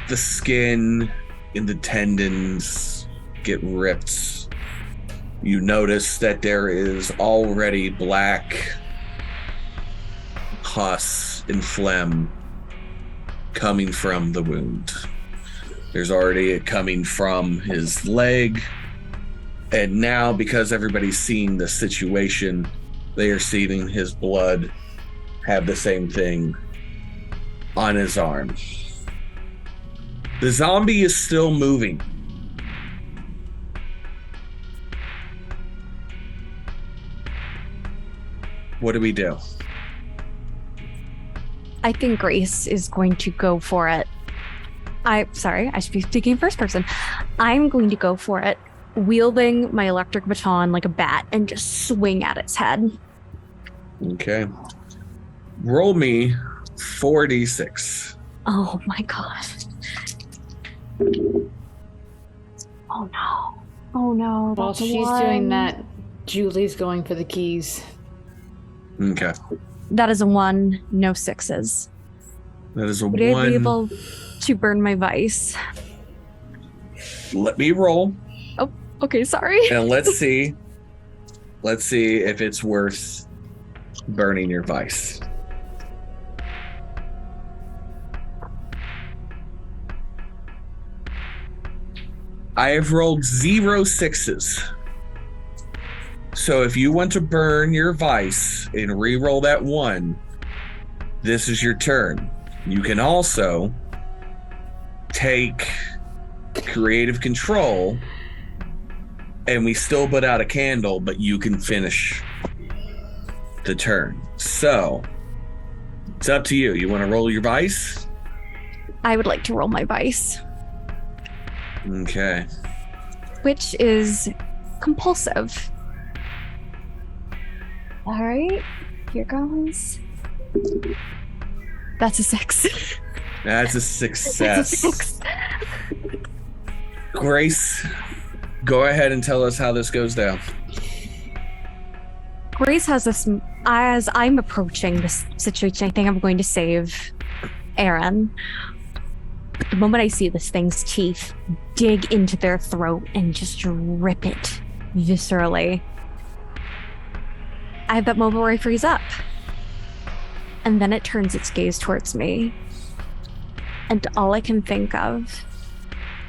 the skin and the tendons get ripped, you notice that there is already black pus and phlegm coming from the wound. There's already it coming from his leg. And now, because everybody's seeing the situation, they are seeing his blood have the same thing on his arm. The zombie is still moving. What do we do? I think Grace is going to go for it. I should be speaking first person. I'm going to go for it, wielding my electric baton like a bat and just swing at its head. Okay. Roll me 4d6. Oh my god. Oh no. Oh no. While That's a she's one. doing that, Julie's going for the keys. Okay. That is a 1, no 6s. That is a Would I 1. be able to burn my vice? Let me roll. Oh, okay, sorry. And let's see. Let's see if it's worth burning your vice. I have rolled 0 6s. So if you want to burn your vice and re-roll that 1, this is your turn. You can also take creative control and we still put out a candle, but you can finish the turn. So it's up to you. You want to roll your vice? I would like to roll my vice, Okay. which is compulsive. All right, here goes. That's a 6. That's a That's a success. 6. Grace, go ahead and tell us how this goes down. Grace has this, as I'm approaching this situation, I think I'm going to save Aaron. But the moment I see this thing's teeth dig into their throat and just rip it viscerally, I have that moment where I freeze up. And then it turns its gaze towards me. And all I can think of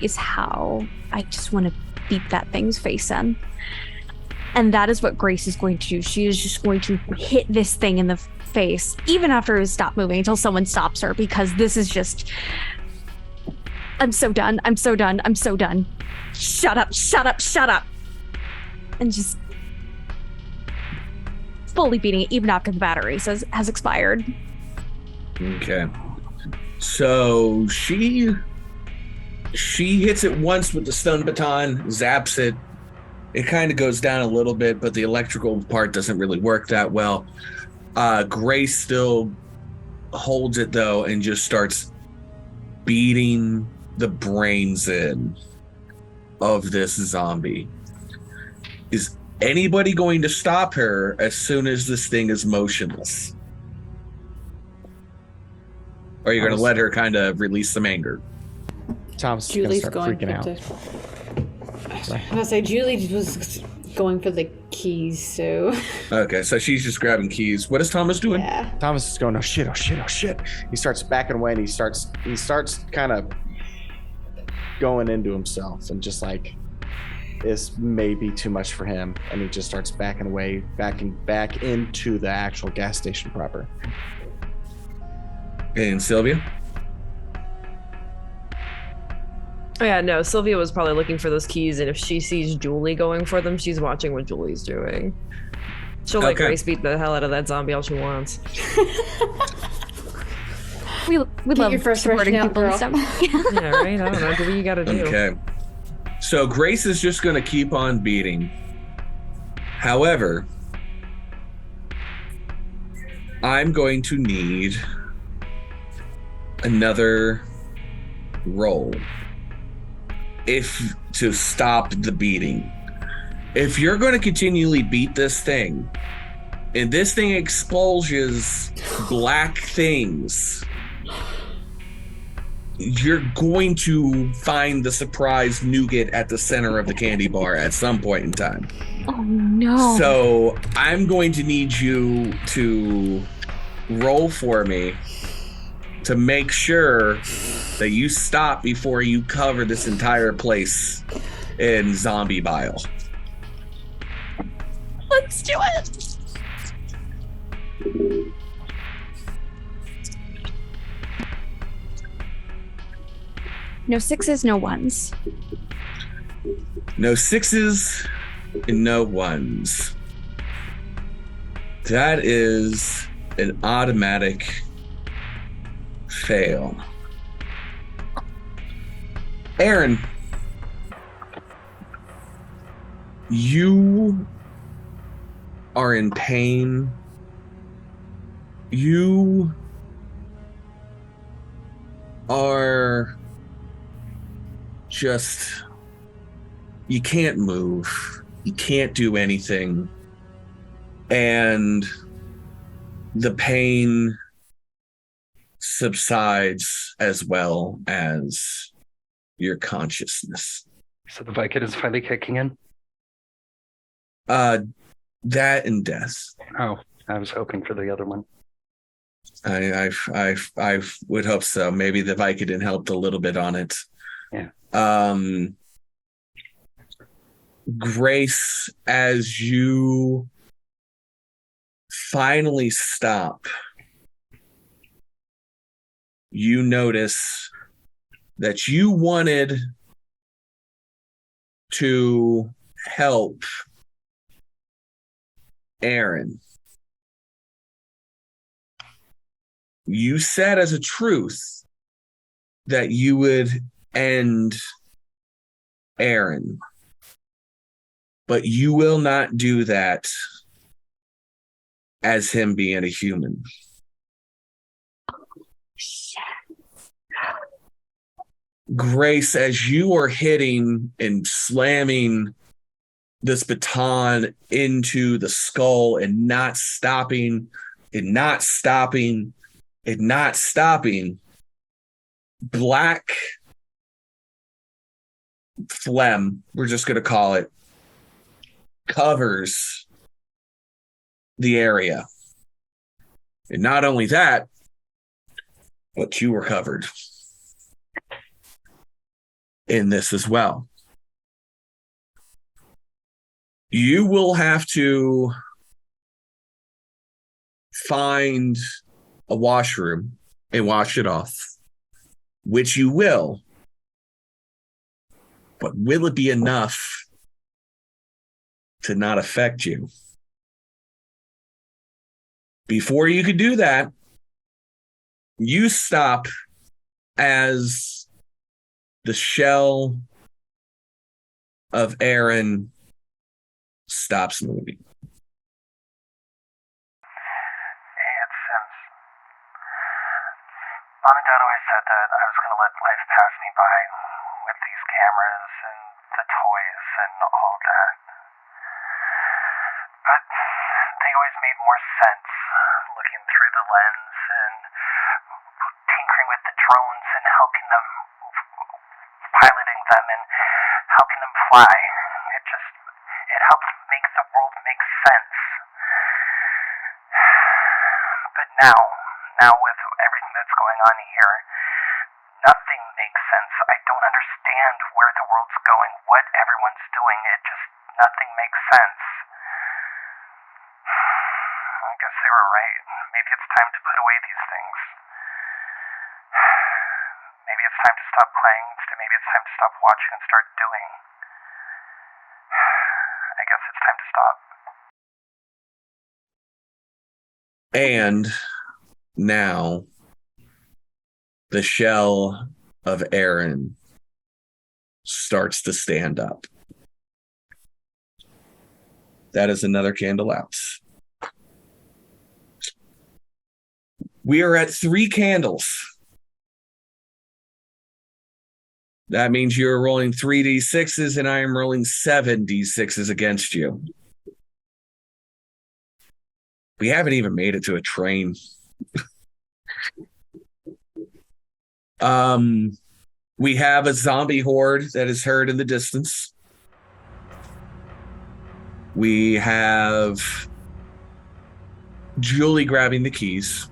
is how I just want to beat that thing's face in. And that is what Grace is going to do. She is just going to hit this thing in the face, even after it stops moving, until someone stops her, because this is just... I'm so done. I'm so done. I'm so done. Shut up, shut up, shut up. And just fully beating it, even after the battery has expired. Okay. So she hits it once with the stun baton, zaps it. It kind of goes down a little bit, but the electrical part doesn't really work that well. Grace still holds it though and just starts beating the brains in of this zombie. Is anybody going to stop her as soon as this thing is motionless? Or are you going to let her kind of release some anger? Tom's going to Julie's start going freaking out. I'm gonna say Julie was going for the keys, so Okay, so she's just grabbing keys. What is Thomas doing? yeah. Thomas is going, oh shit, oh shit, oh shit. He starts backing away and he starts kind of going into himself and just like, this may be too much for him. And he just starts backing away, backing back into the actual gas station proper. And Sylvia? Oh yeah, no, Sylvia was probably looking for those keys, and if she sees Julie going for them, she's watching what Julie's doing. She'll let Okay. Grace beat the hell out of that zombie all she wants. We Get love your first supporting rushing out, people and girl. stuff. Yeah, right? I don't know. Do what you gotta do. Okay. So Grace is just going to keep on beating. However, I'm going to need another roll to stop the beating. If you're going to continually beat this thing, and this thing expulses black things, you're going to find the surprise nougat at the center of the candy bar at some point in time. Oh no. So I'm going to need you to roll for me to make sure that you stop before you cover this entire place in zombie bile. Let's do it. No sixes, no ones. No sixes and no ones. That is an automatic fail. Aaron, you are in pain. You are just, you can't move. You can't do anything. And the pain subsides as well as your consciousness. So the Vicodin is finally kicking in? That and death. Oh, I was hoping for the other one. I would hope so. Maybe the Vicodin helped a little bit on it. Yeah. Grace, as you finally stop, you notice that you wanted to help Aaron. You said as a truth that you would end Aaron, but you will not do that as him being a human. Grace, as you are hitting and slamming this baton into the skull and not stopping, black phlegm, we're just going to call it, covers the area. And not only that, but you were covered in this as well. You will have to find a washroom and wash it off, which you will. But will it be enough to not affect you? Before you could do that, you stop as the shell of Aaron stops moving. Hey, it's Sims. Mom and Dad always said that I was going to let life pass me by with these cameras and the toys and all that. But they always made more sense looking through the lens and tinkering with the drones and helping them, piloting them and helping them fly. It helps make the world make sense. But now with everything that's going on here, nothing makes sense. I don't understand where the world's going, what everyone's doing. Nothing makes sense. I guess they were right. Maybe it's time to put away these things. Maybe it's time to stop playing. Maybe it's time to stop watching and start doing. I guess it's time to stop. And now The shell of Aaron starts to stand up. That is another candle out. We are at 3 candles. That means you're rolling 3d6s and I am rolling 7d6s against you. We haven't even made it to a train. We have a zombie horde that is heard in the distance. We have Julie grabbing the keys.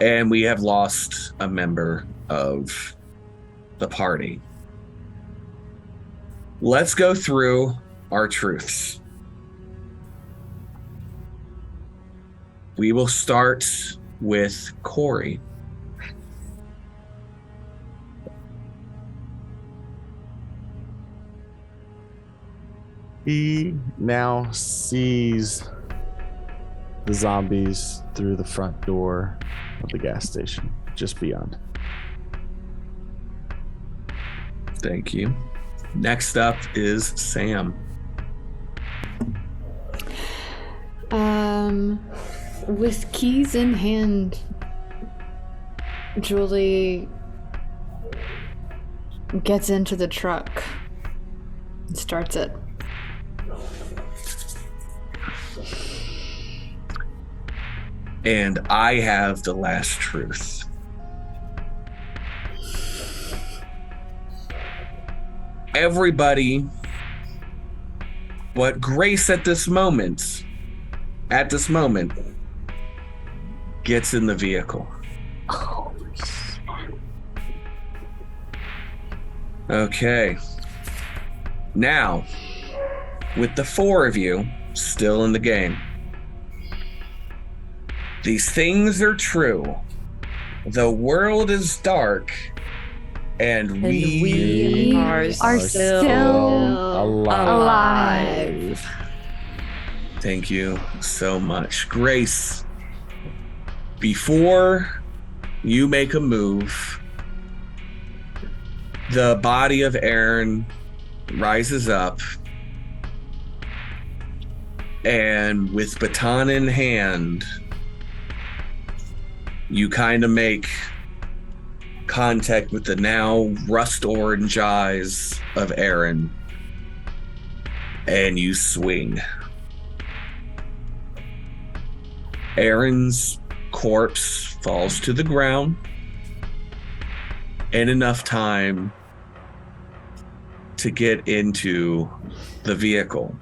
And we have lost a member of the party. Let's go through our truths. We will start with Corey. He now sees the zombies through the front door of the gas station, just beyond. Thank you. Next up is Sam. With keys in hand, Julie gets into the truck and starts it. And I have the last truth. Everybody but Grace at this moment, gets in the vehicle. Oh, Okay. Now, with the 4 of you still in the game, these things are true. The world is dark, and we are still alive. Thank you so much. Grace, before you make a move, the body of Aaron rises up, and with baton in hand, you kind of make contact with the now rust orange eyes of Aaron, and you swing. Aaron's corpse falls to the ground in enough time to get into the vehicle.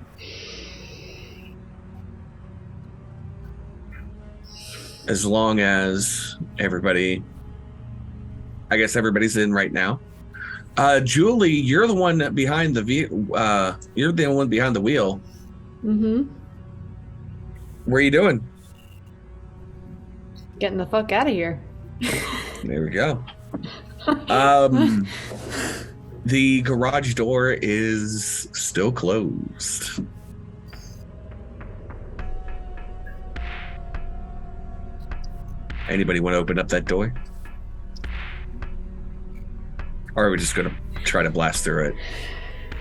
As long as everybody's in right now. Julie, you're the one behind the you're the one behind the wheel. Mm-hmm. What are you doing? Getting the fuck out of here. There we go. The garage door is still closed. Anybody want to open up that door? Or are we just going to try to blast through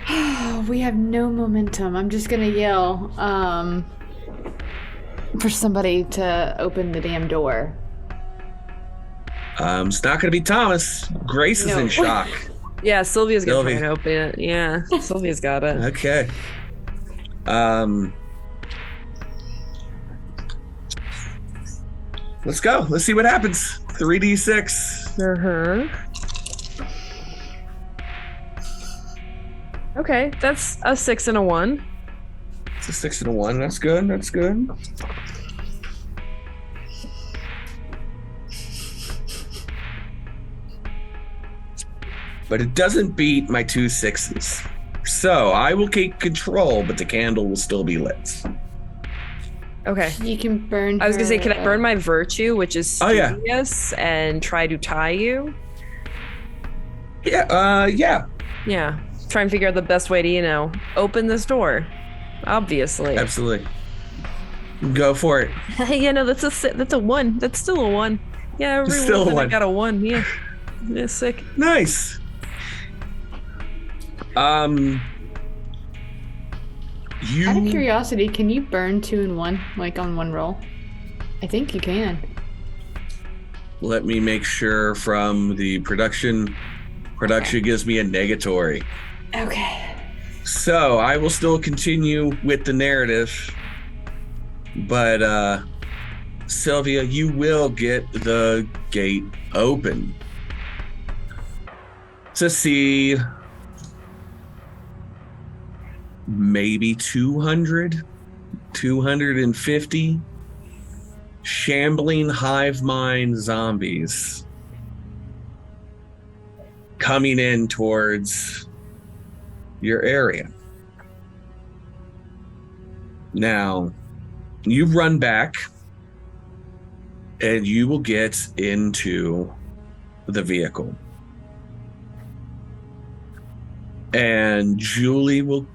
it? We have no momentum. I'm just gonna yell for somebody to open the damn door. It's not going to be Thomas. Grace is in shock. Yeah, Sylvia's gonna Sylvia. try and open it. Yeah, Sylvia's got it. Okay. Let's go. Let's see what happens. 3d6. Okay, that's a 6 and a 1. It's a 6 and a 1. That's good. That's good. But it doesn't beat my 2 6s. So I will keep control, but the candle will still be lit. Okay. You can burn. I was gonna say, her, can I burn my virtue, which is Oh, yeah. studious, and try to tie you? Yeah, yeah. Yeah. Try and figure out the best way to, open this door. Obviously. Absolutely. Go for it. Yeah, no, that's a 1. That's still a 1. Yeah, every Still a one. I 1. got a 1. Yeah. Yeah, sick. Nice. You. Out of curiosity, can you burn 2 in 1, like on one roll? I think you can. Let me make sure from the production. Production gives me a negatory. Okay. So I will still continue with the narrative, but Sylvia, you will get the gate open to see maybe 250 shambling hive mind zombies coming in towards your area. Now, you run back and you will get into the vehicle. And Julie will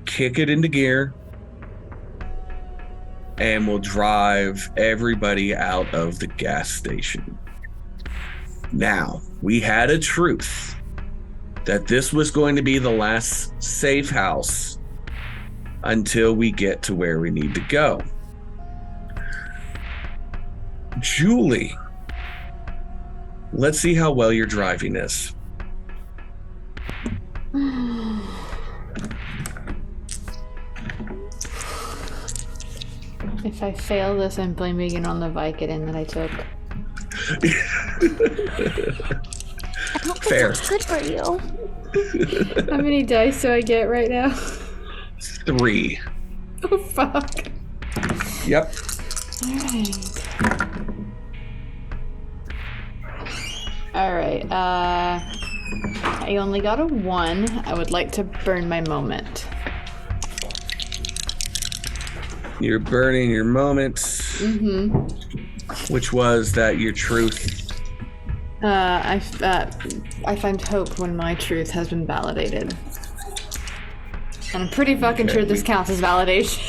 kick it into gear and will drive everybody out of the gas station. Now, we had a truth that this was going to be the last safe house until we get to where we need to go. Julie, let's see how well your driving is. If I fail this, I'm blaming it on the Vicodin that I took. I don't think Fair. it's good for you. How many dice do I get right now? 3. Oh, fuck. Yep. Alright, I only got a 1. I would like to burn my moment. You're burning your moments. Mm-hmm. Which was that your truth. I find hope when my truth has been validated. And I'm pretty fucking sure this counts as validation.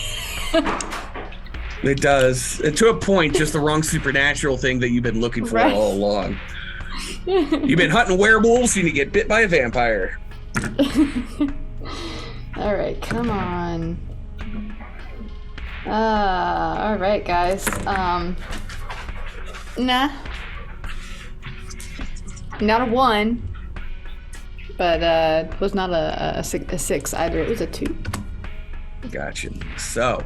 It does. And to a point, just the wrong supernatural thing that you've been looking for Right. all along. You've been hunting werewolves and you get bit by a vampire. Alright, come on. Alright, guys. Nah. Not a 1. But it was not a 6 either. It was a 2. Gotcha. So,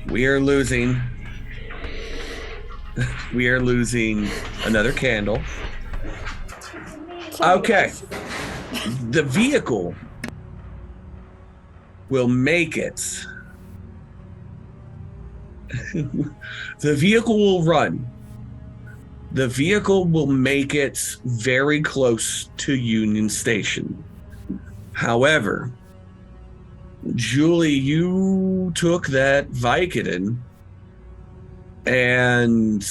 we are losing. We are losing another candle. Sorry, Okay. guys. The vehicle will make it. The vehicle will run. The vehicle will make it very close to Union Station. However, Julie, you took that Vicodin and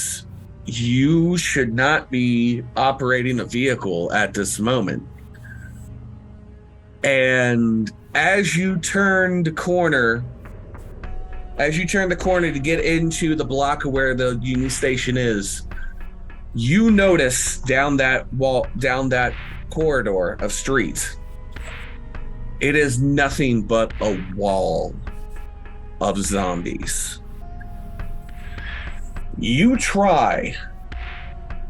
you should not be operating a vehicle at this moment. And as you turn the corner to get into the block of where the Union Station is, you notice down that corridor of streets, it is nothing but a wall of zombies. You try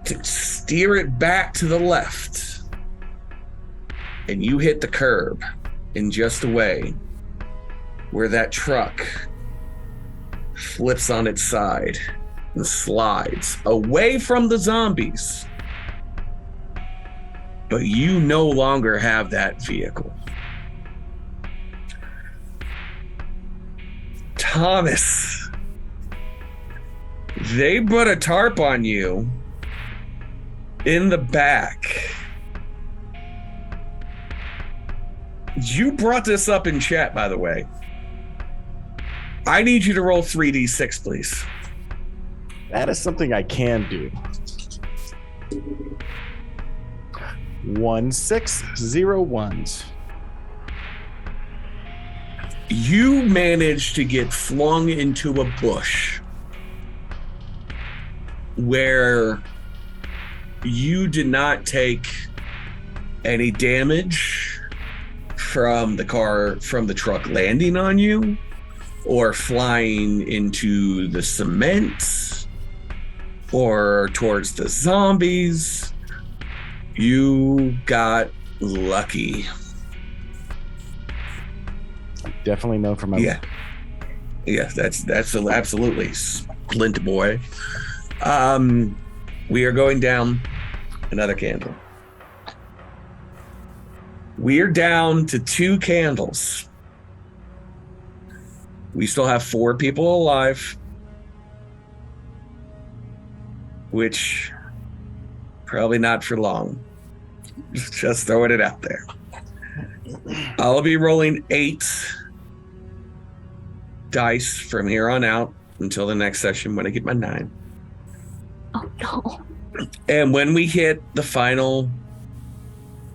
to steer it back to the left, and you hit the curb in just a way where that truck flips on its side and slides away from the zombies. But you no longer have that vehicle. Thomas, they put a tarp on you in the back. You brought this up in chat, by the way. I need you to roll 3d6, please. That is something I can do. 1 6 0 1s. You manage to get flung into a bush where you did not take any damage from the truck landing on you or flying into the cement or towards the zombies. You got lucky. Definitely known for my Yeah, that's absolutely splint boy. We are going down another candle. We're down to 2 candles. We still have 4 people alive, which probably not for long. Just throwing it out there. I'll be rolling 8 dice from here on out until the next session when I get my 9. Oh no. And when we hit the final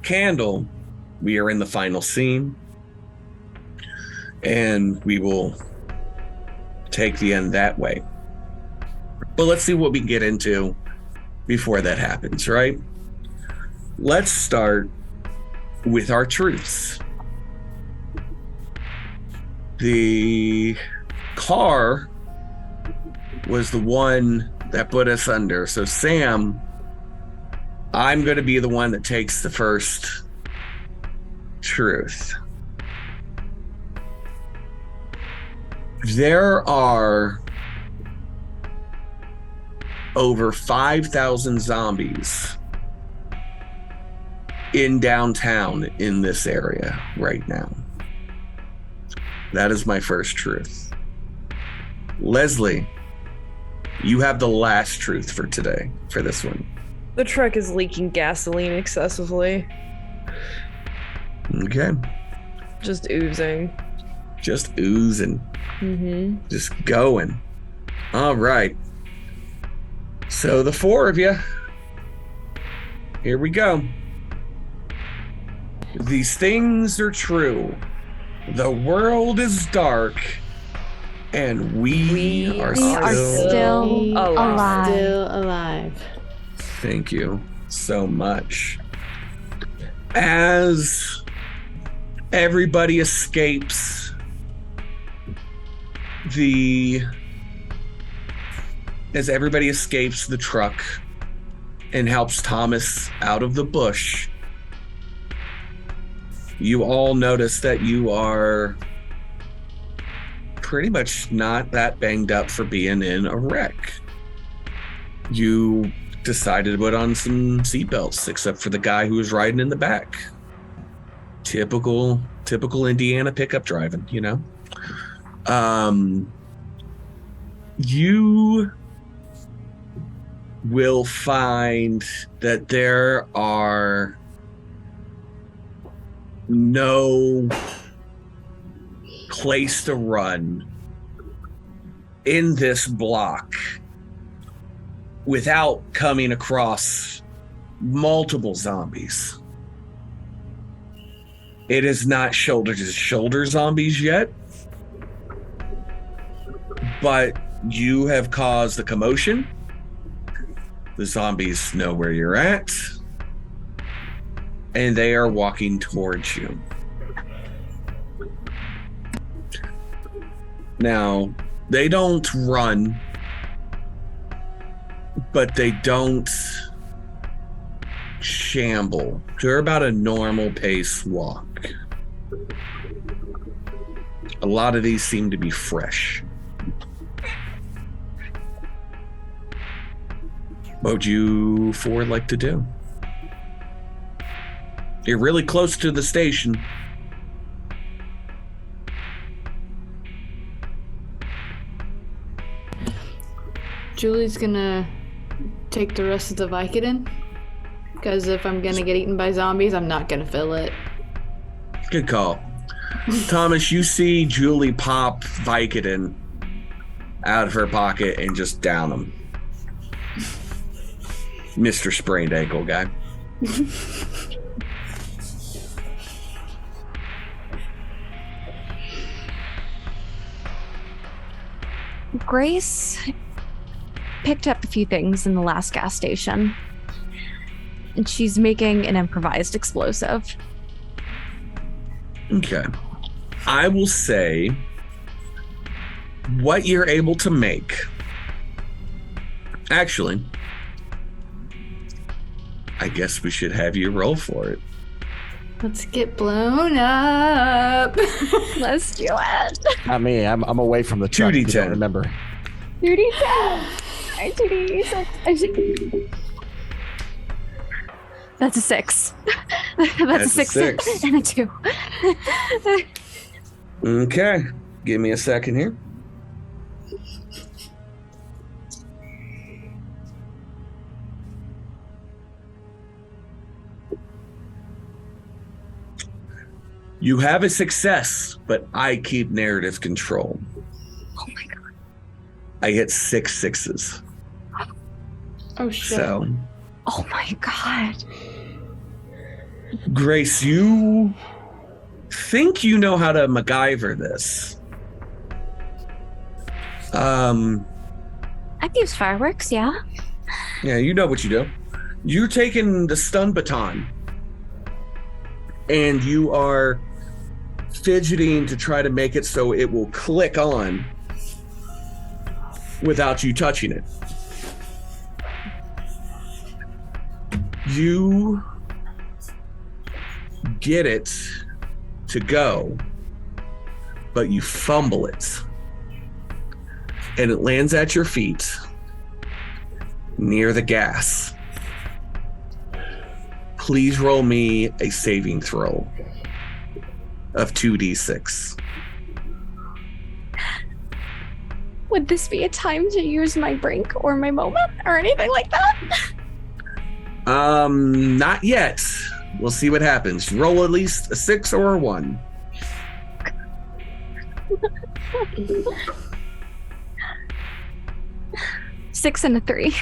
candle, we are in the final scene. And we will take the end that way. But let's see what we can get into before that happens, right? Let's start with our truths. The car was the one that put us under. So Sam, I'm going to be the one that takes the first truth. There are over 5,000 zombies in downtown in this area right now. That is my first truth. Leslie, you have the last truth for today, for this one. The truck is leaking gasoline excessively. Okay. Just oozing. Just oozing. Mm-hmm. Just going. All right. So the 4 of you, here we go. These things are true. The world is dark, and we are still alive. Still alive. Thank you so much. As everybody escapes the truck and helps Thomas out of the bush, you all notice that you are pretty much not that banged up for being in a wreck. You decided to put on some seatbelts, except for the guy who was riding in the back. Typical Indiana pickup driving, you know? You will find that there are no place to run in this block without coming across multiple zombies. It is not shoulder to shoulder zombies yet, but you have caused a commotion. The zombies know where you're at, and they are walking towards you. Now, they don't run, but they don't shamble. They're about a normal pace walk. A lot of these seem to be fresh. What would you 4 like to do? You're really close to the station. Julie's gonna take the rest of the Vicodin, because if I'm gonna get eaten by zombies, I'm not gonna fill it. Good call. Thomas, you see Julie pop Vicodin out of her pocket and just down him. Mr. Sprained Ankle guy. Grace picked up a few things in the last gas station. And she's making an improvised explosive. Okay. I will say what you're able to make. Actually, I guess we should have you roll for it. Let's get blown up. Let's do it. Not me. I'm away from the truck. 2d10. I don't remember. 2d10. 2d6. That's a 6. That's a 6 and a 2. Okay. Give me a second here. You have a success, but I keep narrative control. Oh my god. I hit 6 sixes. Oh shit. So, Oh my god. Grace, you think you know how to MacGyver this. I've used fireworks, yeah. Yeah, you know what you do. You're taking the stun baton and you are fidgeting to try to make it so it will click on without you touching it. You get it to go, but you fumble it. And it lands at your feet near the gas. Please roll me a saving throw of 2d6. Would this be a time to use my brink or my moment or anything like that? Not yet. We'll see what happens. Roll at least a 6 or a 1. 6 and a 3.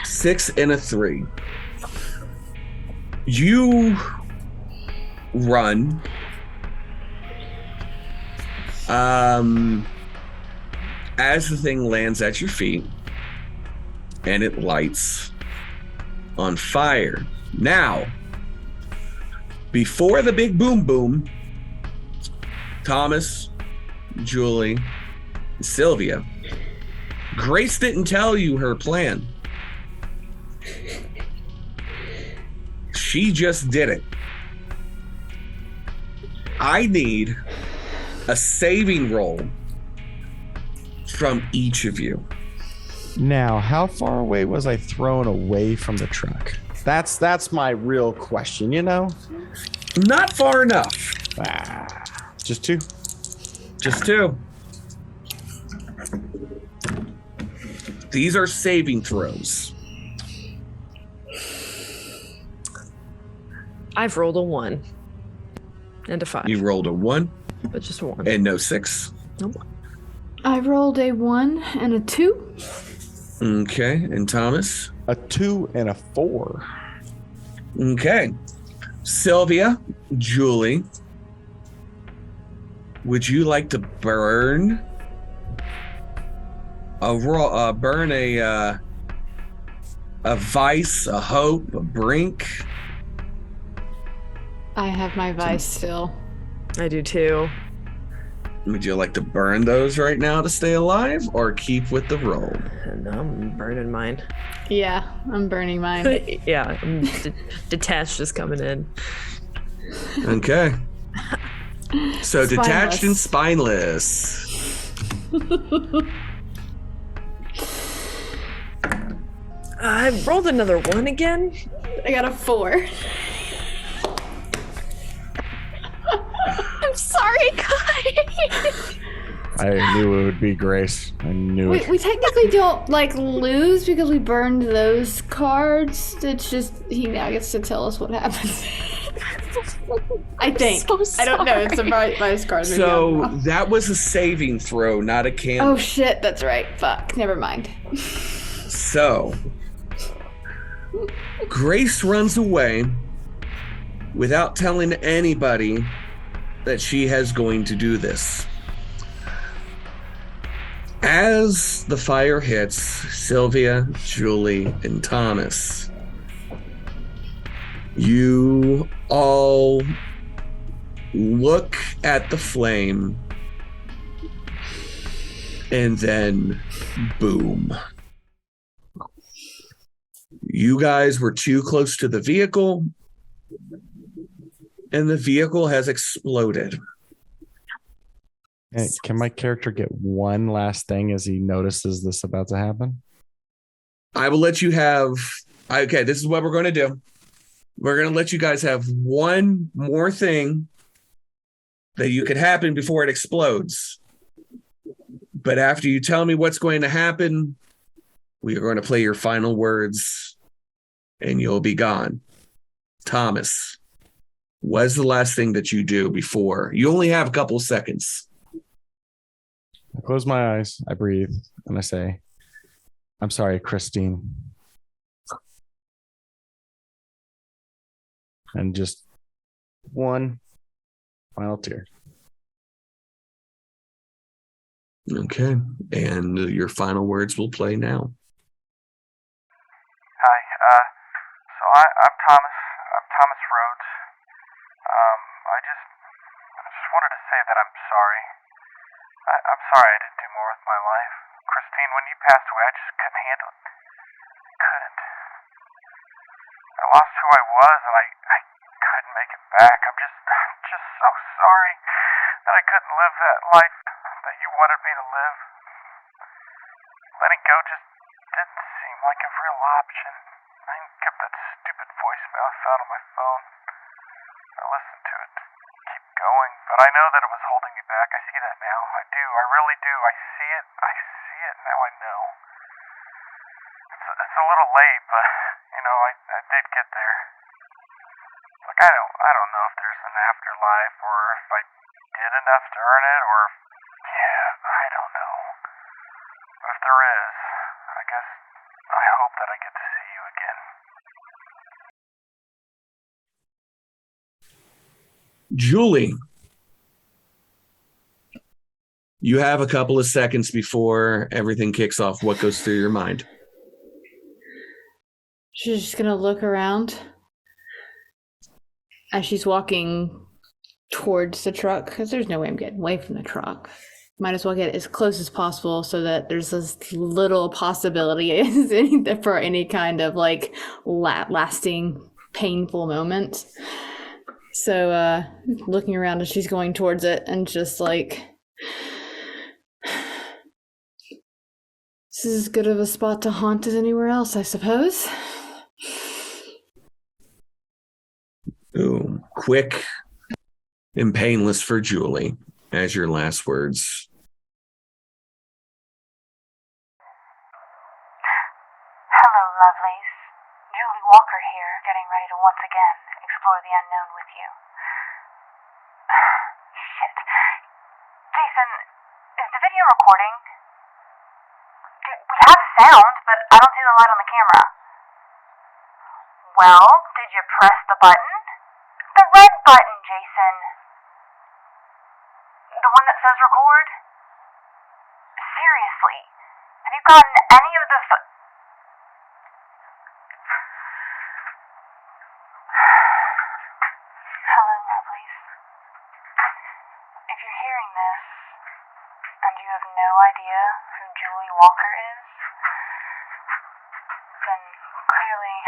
6 and a 3. You run. As the thing lands at your feet and it lights on fire. Now, before the big boom boom, Thomas, Julie, and Sylvia, Grace didn't tell you her plan. She just did it. I need a saving roll from each of you. Now, how far away was I thrown away from the truck? That's my real question, you know? Not far enough. Just 2? Just 2. These are saving throws. I've rolled a 1 and a 5. You rolled a 1 but just a 1. and no 6. Nope. I rolled a 1 and a 2. Okay, and Thomas? A 2 and a 4. Okay. Sylvia, Julie, would you like to burn a vice, a hope, a brink? I have my vice still. I do too. Would you like to burn those right now to stay alive, or keep with the roll? And I'm burning mine. Yeah, I'm burning mine. Yeah, I'm detached is coming in. Okay. So detached and spineless. I rolled another 1 again. I got a 4. I'm sorry, guys. I knew it would be Grace. I knew it. We technically don't lose because we burned those cards. It's just he now gets to tell us what happens. I think. So I don't know. It's a vice card. Maybe I'm So wrong. that was a saving throw, not a candle. Oh shit, that's right. Fuck. Never mind. So Grace runs away without telling anybody that she has going to do this. As the fire hits Sylvia, Julie, and Thomas, you all look at the flame, and then boom. You guys were too close to the vehicle, and the vehicle has exploded. Hey, can my character get one last thing as he notices this about to happen? I will let you have... Okay, this is what we're going to do. We're going to let you guys have one more thing that you could happen before it explodes. But after you tell me what's going to happen, we are going to play your final words, and you'll be gone. Thomas, what is the last thing that you do before? You only have a couple of seconds. I close my eyes, I breathe, and I say, I'm sorry, Christine. And just one final tear. Okay, and your final words will play now. Hi, I'm Thomas. I'm Thomas Rhodes. I just wanted to say that I'm sorry. I'm sorry I didn't do more with my life. Christine, when you passed away, I just couldn't handle it. Couldn't. I lost who I was, and I couldn't make it back. I'm just so sorry that I couldn't live that life that you wanted me to live. Letting go just didn't seem like a real option. I kept that stupid voicemail I found on my phone. I listened to it. Keep going, but I know that it was holding me back. I see that now. I do. I really do. I see it. Now I know. It's a little late, but I did get there. Like I don't know if there's an afterlife or if I did enough to earn it or I don't know. But if there is, I guess I hope that I get to see you again. Julie, you have a couple of seconds before everything kicks off. What goes through your mind? She's just gonna look around as she's walking towards the truck, because there's no way I'm getting away from the truck. Might as well get as close as possible so that there's as little possibility as for any kind of like lasting painful moment. So looking around as she's going towards it and just like, this is as good of a spot to haunt as anywhere else, I suppose. Boom. Quick and painless for Julie as your last words. Hello, lovelies. Julie Walker here, getting ready to once again explore the unknown with you. Shit. Jason, is the video recording? We have sound, but I don't see the light on the camera. Well, did you press the button? The red button, Jason. The one that says record? Seriously, have you gotten any of the Hello, lovelies. If you're hearing this, and you have no idea who Julie Walker is, then clearly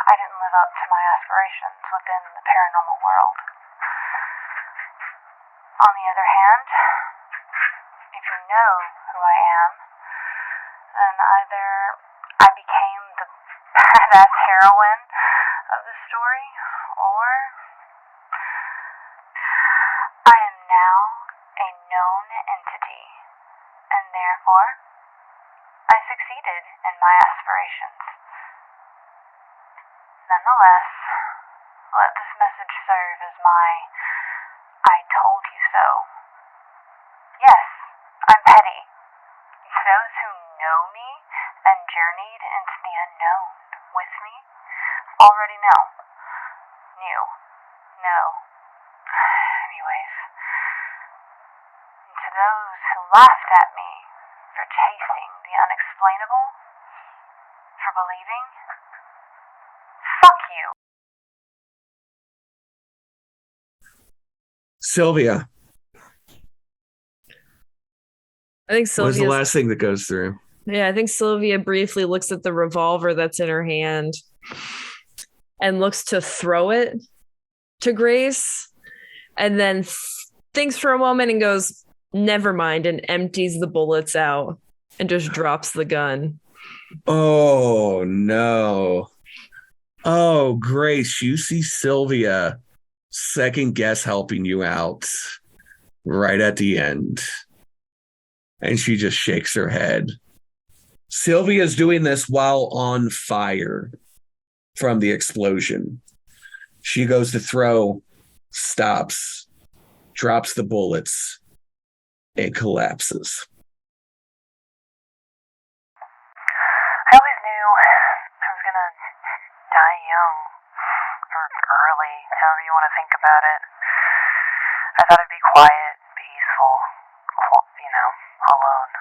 I didn't live up to my aspirations within the paranormal world. On the other hand, if you know who I am, then either I became the badass heroine of the story, or I am now a known entity, and therefore I succeeded in my aspirations. Nonetheless, let this message serve as my I told you so. Yes, I'm petty. Those who know me and journeyed into the unknown with me already knew. Anyways, to those who laughed at me for chasing the unexplainable, for believing. Fuck you. Sylvia, I think what was the Sylvia's last thing that goes through? Yeah, I think Sylvia briefly looks at the revolver that's in her hand and looks to throw it to Grace, and then thinks for a moment and goes, never mind, and empties the bullets out and just drops the gun. Oh, no. Oh, Grace, you see Sylvia second guess helping you out right at the end. And she just shakes her head. Sylvia's doing this while on fire from the explosion. She goes to throw, stops, drops the bullets, and collapses. I always knew I was gonna die young, or early, however you want to think about it. I thought it'd be quiet, peaceful, alone.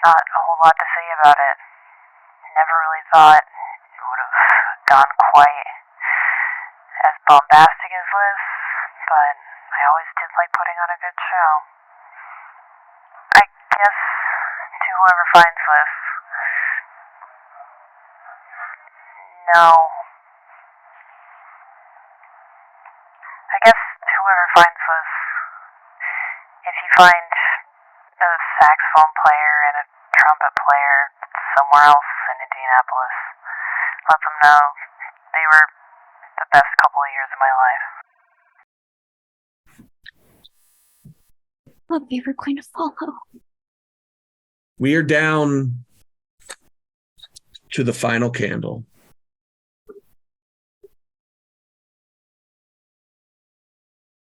Not a whole lot to say about it. Never really thought it would have gone quite as bombastic as this, but I always did like putting on a good show. I guess to whoever finds this, no. I guess whoever finds this, if you find a saxophone player and a trumpet player somewhere else in Indianapolis, let them know they were the best couple of years of my life. Well, they were going to follow. We are down to the final candle.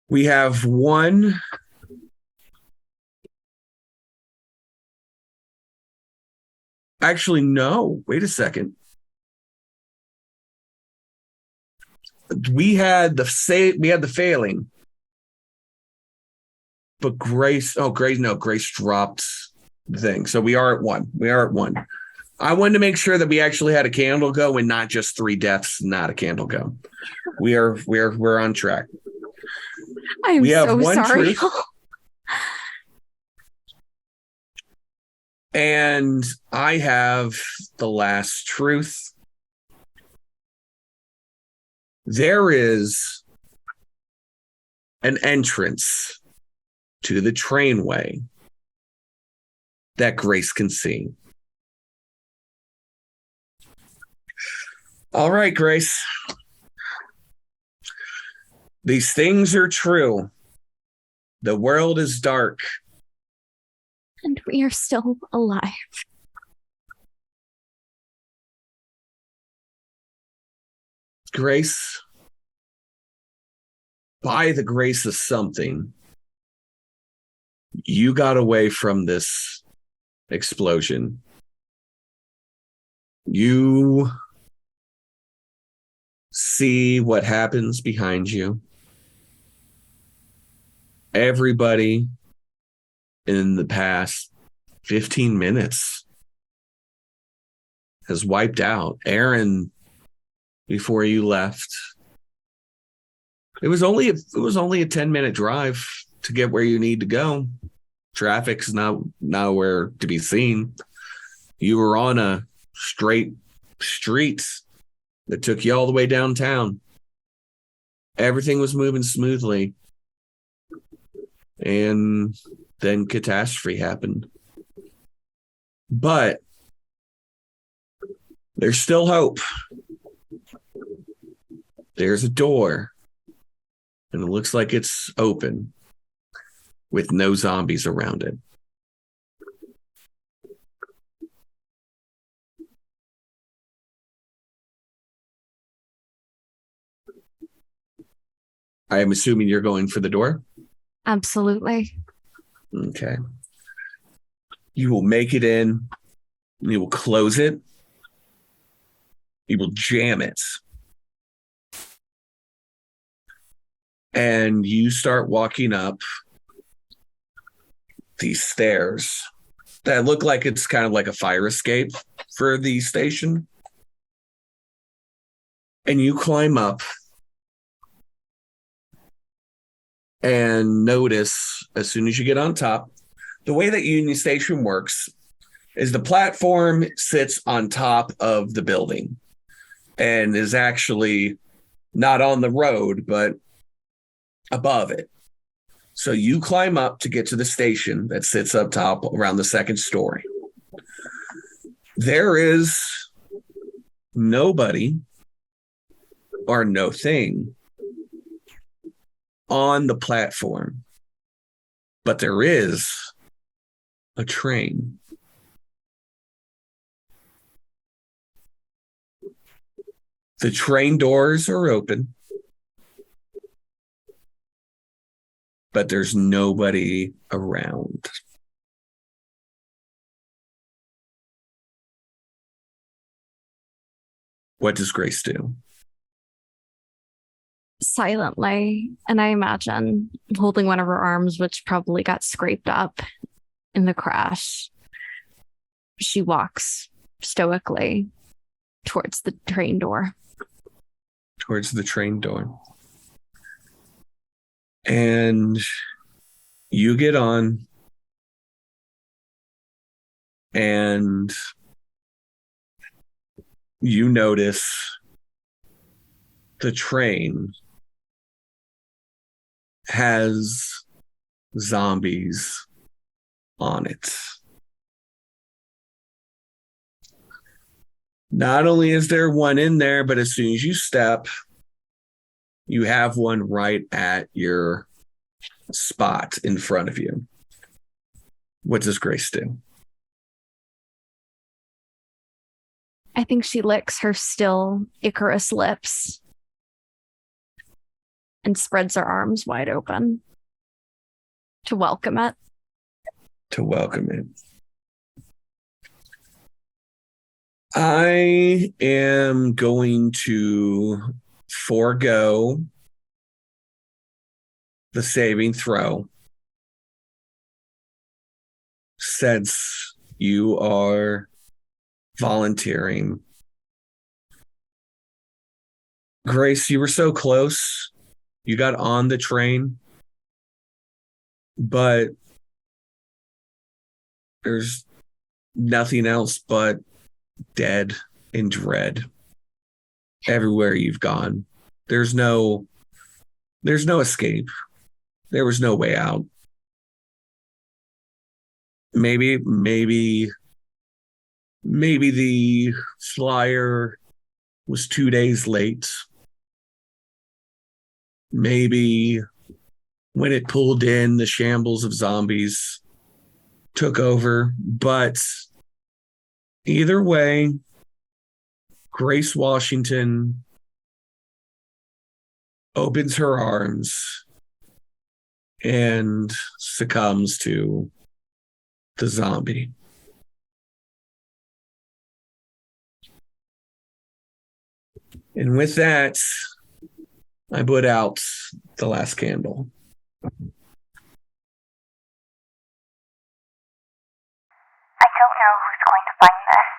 We have one. Actually, no. Wait a second. We had the failing, but Grace dropped the thing. So we are at one. I wanted to make sure that we actually had a candle go and not just 3 deaths, not a candle go. We're on track. I'm We have so one sorry. truth. And I have the last truth. There is an entrance to the trainway that Grace can see. All right, Grace. These things are true. The world is dark. And we are still alive. Grace, by the grace of something, you got away from this explosion. You see what happens behind you. Everybody in the past 15 minutes has wiped out. Aaron, before you left, it was only a 10-minute drive to get where you need to go. Traffic's nowhere to be seen. You were on a straight street that took you all the way downtown. Everything was moving smoothly. And then catastrophe happened. But there's still hope. There's a door, and it looks like it's open with no zombies around it. I am assuming you're going for the door? Absolutely. Okay. You will make it in. You will close it. You will jam it. And you start walking up these stairs that look like it's kind of like a fire escape for the station. And you climb up and notice as soon as you get on top, the way that Union Station works is the platform sits on top of the building and is actually not on the road, but above it. So you climb up to get to the station that sits up top around the second story. There is nobody or no thing on the platform, but there is a train. The train doors are open, but there's nobody around. What does Grace do? Silently, and I imagine holding one of her arms, which probably got scraped up in the crash, she walks stoically towards the train door. Towards the train door. And you get on, and you notice the train has zombies on it. Not only is there one in there, but as soon as you step, you have one right at your spot in front of you. What does Grace do? I think she licks her still Icarus lips and spreads her arms wide open to welcome it. To welcome it. I am going to forego the saving throw since you are volunteering. Grace, you were so close. You got on the train, but there's nothing else but dead and dread everywhere you've gone. There's no escape. There was no way out. Maybe the flyer was 2 days late. Maybe when it pulled in, the shambles of zombies took over. But either way, Grace Washington opens her arms and succumbs to the zombie. And with that, I put out the last candle. I don't know who's going to find this,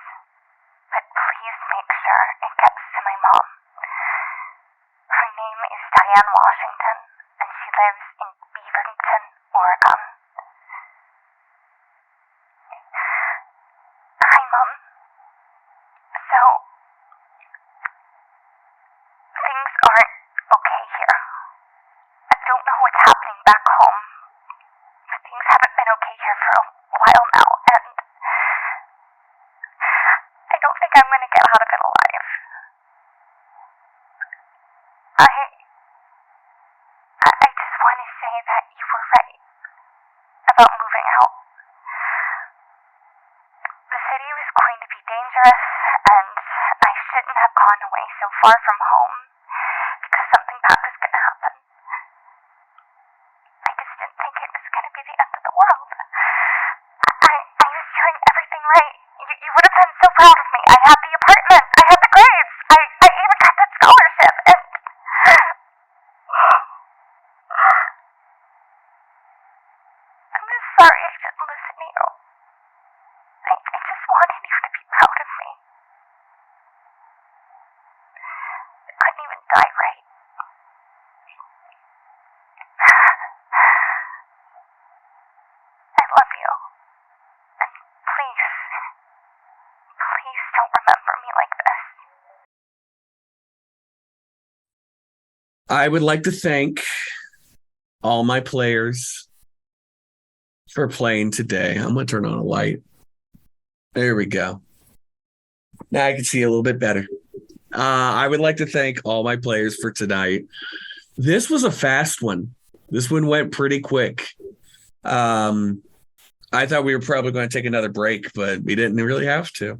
but please make sure it gets to my mom. Her name is Diane Washington, and she lives in Beaverton, Oregon. Hi, Mom. So, things aren't okay here. I don't know what's happening back home. Things haven't been okay here for a while now, and I don't think I'm going to get out of it alive. I just want to say that you were right about moving out. The city was going to be dangerous, and I shouldn't have gone away so far from home because something bad was going to happen. I just didn't think it was going to be the end of the world. I was doing everything right. You would have been so proud of me. I had the apartment. I had the grades. I even got that scholarship. And I'm just sorry I didn't listen to you. die right. I love you. And please don't remember me like this. I would like to thank all my players for playing today. I'm going to turn on a light. There we go. Now I can see a little bit better. I would like to thank all my players for tonight. This was a fast one. This one went pretty quick. I thought we were probably going to take another break, but we didn't really have to.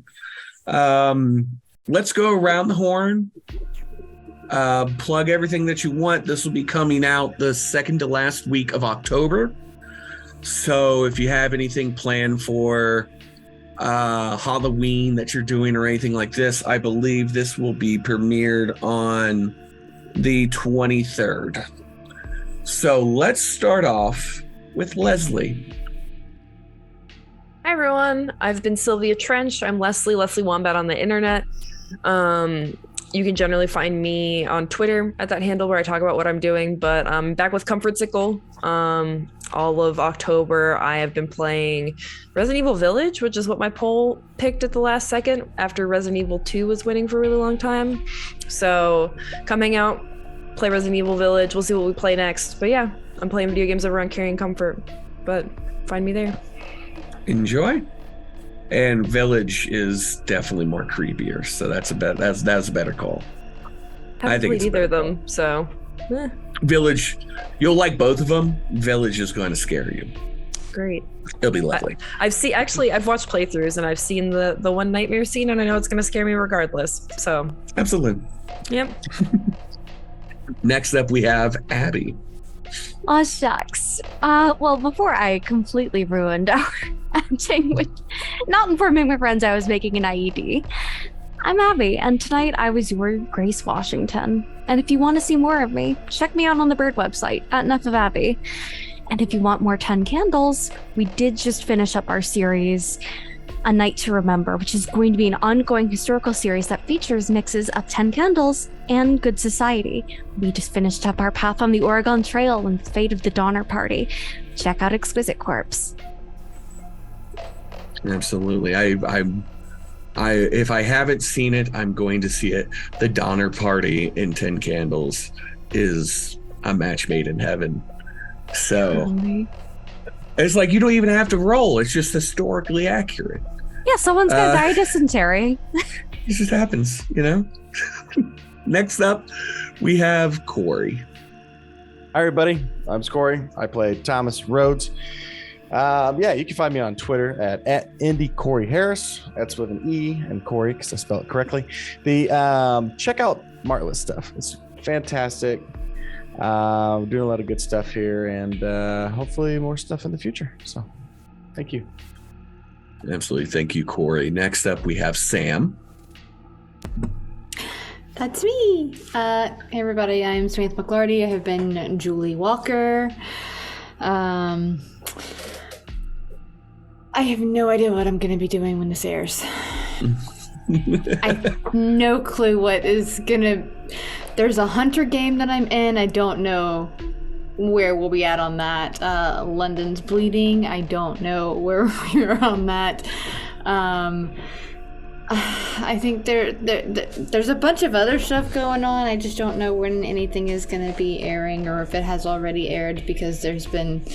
Let's go around the horn. Plug everything that you want. This will be coming out the second to last week of October. So if you have anything planned for Halloween that you're doing or anything like this, I believe this will be premiered on the 23rd. So let's start off with Leslee. Hi everyone, I've been Sylvia Trench. I'm Leslee Wombat on the internet. You can generally find me on Twitter at that handle where I talk about what I'm doing, but I'm back with Comfort Sickle. All of October, I have been playing Resident Evil Village, which is what my poll picked at the last second after Resident Evil 2 was winning for a really long time. So come hang out, play Resident Evil Village. We'll see what we play next. But yeah, I'm playing video games over on Carrying Comfort, but find me there. Enjoy. And Village is definitely more creepier, so that's a better call. I think either of them, so Village, you'll like both of them. Village is going to scare you. Great. It'll be lovely. I've watched playthroughs and I've seen the one nightmare scene, and I know it's going to scare me regardless. So absolutely. Yep. Next up, we have Abby. Oh, shucks. Well, before I completely ruined our acting with not informing my friends I was making an IED, I'm Abby, and tonight I was your Grace Washington. And if you want to see more of me, check me out on the Bird website, at Enough of Abby. And if you want more 10 Candles, we did just finish up our series, A Night to Remember, which is going to be an ongoing historical series that features mixes of 10 Candles and Good Society. We just finished up our Path on the Oregon Trail and Fate of the Donner Party. Check out Exquisite Corpse. Absolutely. I if I haven't seen it, I'm going to see it. The Donner Party in 10 Candles is a match made in heaven. So it's like you don't even have to roll. It's just historically accurate. Yeah, someone's gonna die of dysentery. It just happens, you know? Next up, we have Corey. Hi, everybody. I'm Corey. I play Thomas Rhodes. Yeah, you can find me on Twitter at Indy Corey Harris. That's with an E and Corey because I spelled it correctly. Check out Martless stuff. It's fantastic. We're doing a lot of good stuff here, and hopefully more stuff in the future. So, thank you. Absolutely, thank you, Corey. Next up, we have Sam. That's me. Hey everybody, I'm Samantha McLarty. I have been Julie Walker. I have no idea what I'm going to be doing when this airs. I have no clue what is going to... There's a Hunter game that I'm in. I don't know where we'll be at on that. London's Bleeding. I don't know where we're on that. I think there's a bunch of other stuff going on. I just don't know when anything is going to be airing or if it has already aired, because there's been,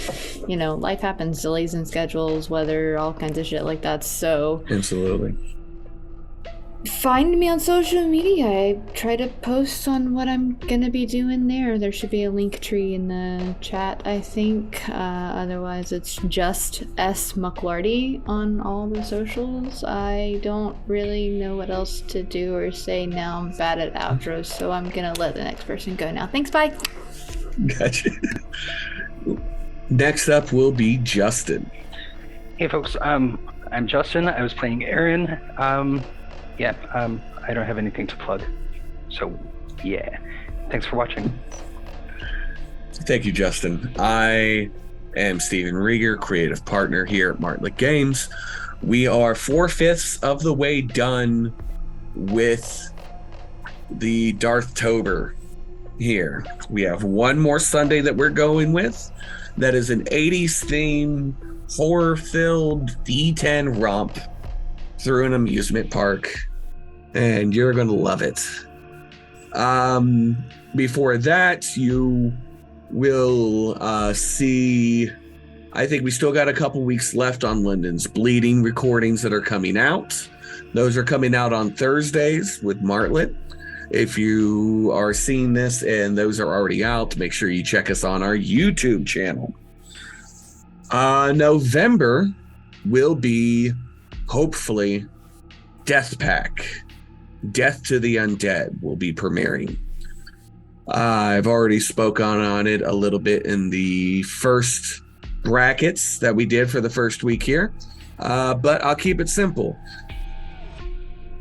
life happens, delays in schedules, weather, all kinds of shit like that. So absolutely. Find me on social media. I try to post on what I'm gonna be doing there. There should be a link tree in the chat, I think. Otherwise, it's just S McLarty on all the socials. I don't really know what else to do or say now. I'm bad at outros, so I'm gonna let the next person go now. Thanks, bye. Gotcha. Next up will be Justin. Hey, folks. I'm Justin. I was playing Aaron. I don't have anything to plug. So, yeah. Thanks for watching. Thank you, Justin. I am Stephen Rieger, creative partner here at Martlet Games. We are 4/5 of the way done with the DarthTober here. We have one more Sunday that we're going with. That is an 80s theme, horror-filled D10 romp through an amusement park. And you're going to love it. Before that, you will see... I think we still got a couple weeks left on Lyndon's Bleeding recordings that are coming out. Those are coming out on Thursdays with Martlet. If you are seeing this and those are already out, make sure you check us on our YouTube channel. November will be, hopefully, Death Pack. Death to the Undead will be premiering. I've already spoken on it a little bit in the first brackets that we did for the first week here, but I'll keep it simple.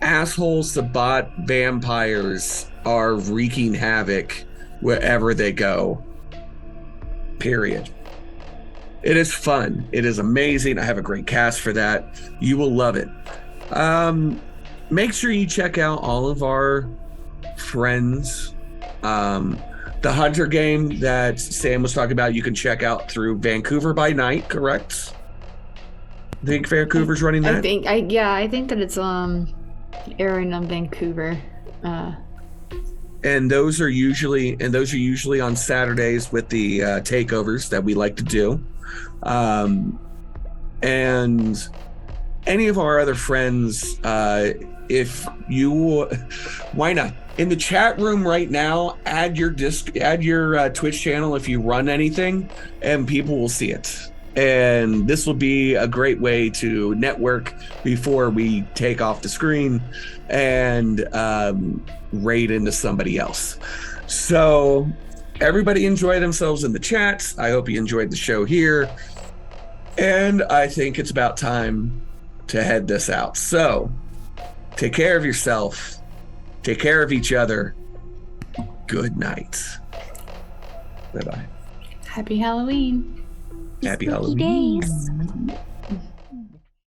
Asshole Sabbat vampires are wreaking havoc wherever they go. Period. It is fun. It is amazing. I have a great cast for that. You will love it. Make sure you check out all of our friends. The Hunter game that Sam was talking about, you can check out through Vancouver by Night, correct? I think Vancouver's running that? I think that it's airing on Vancouver. And those are usually on Saturdays with the takeovers that we like to do. And any of our other friends, if you, why not? In the chat room right now, add your Twitch channel if you run anything, and people will see it. And this will be a great way to network before we take off the screen and raid into somebody else. So everybody enjoy themselves in the chat. I hope you enjoyed the show here. And I think it's about time to head this out. So take care of yourself. Take care of each other. Good night. Bye-bye. Happy Halloween. Happy Spooky Halloween. days.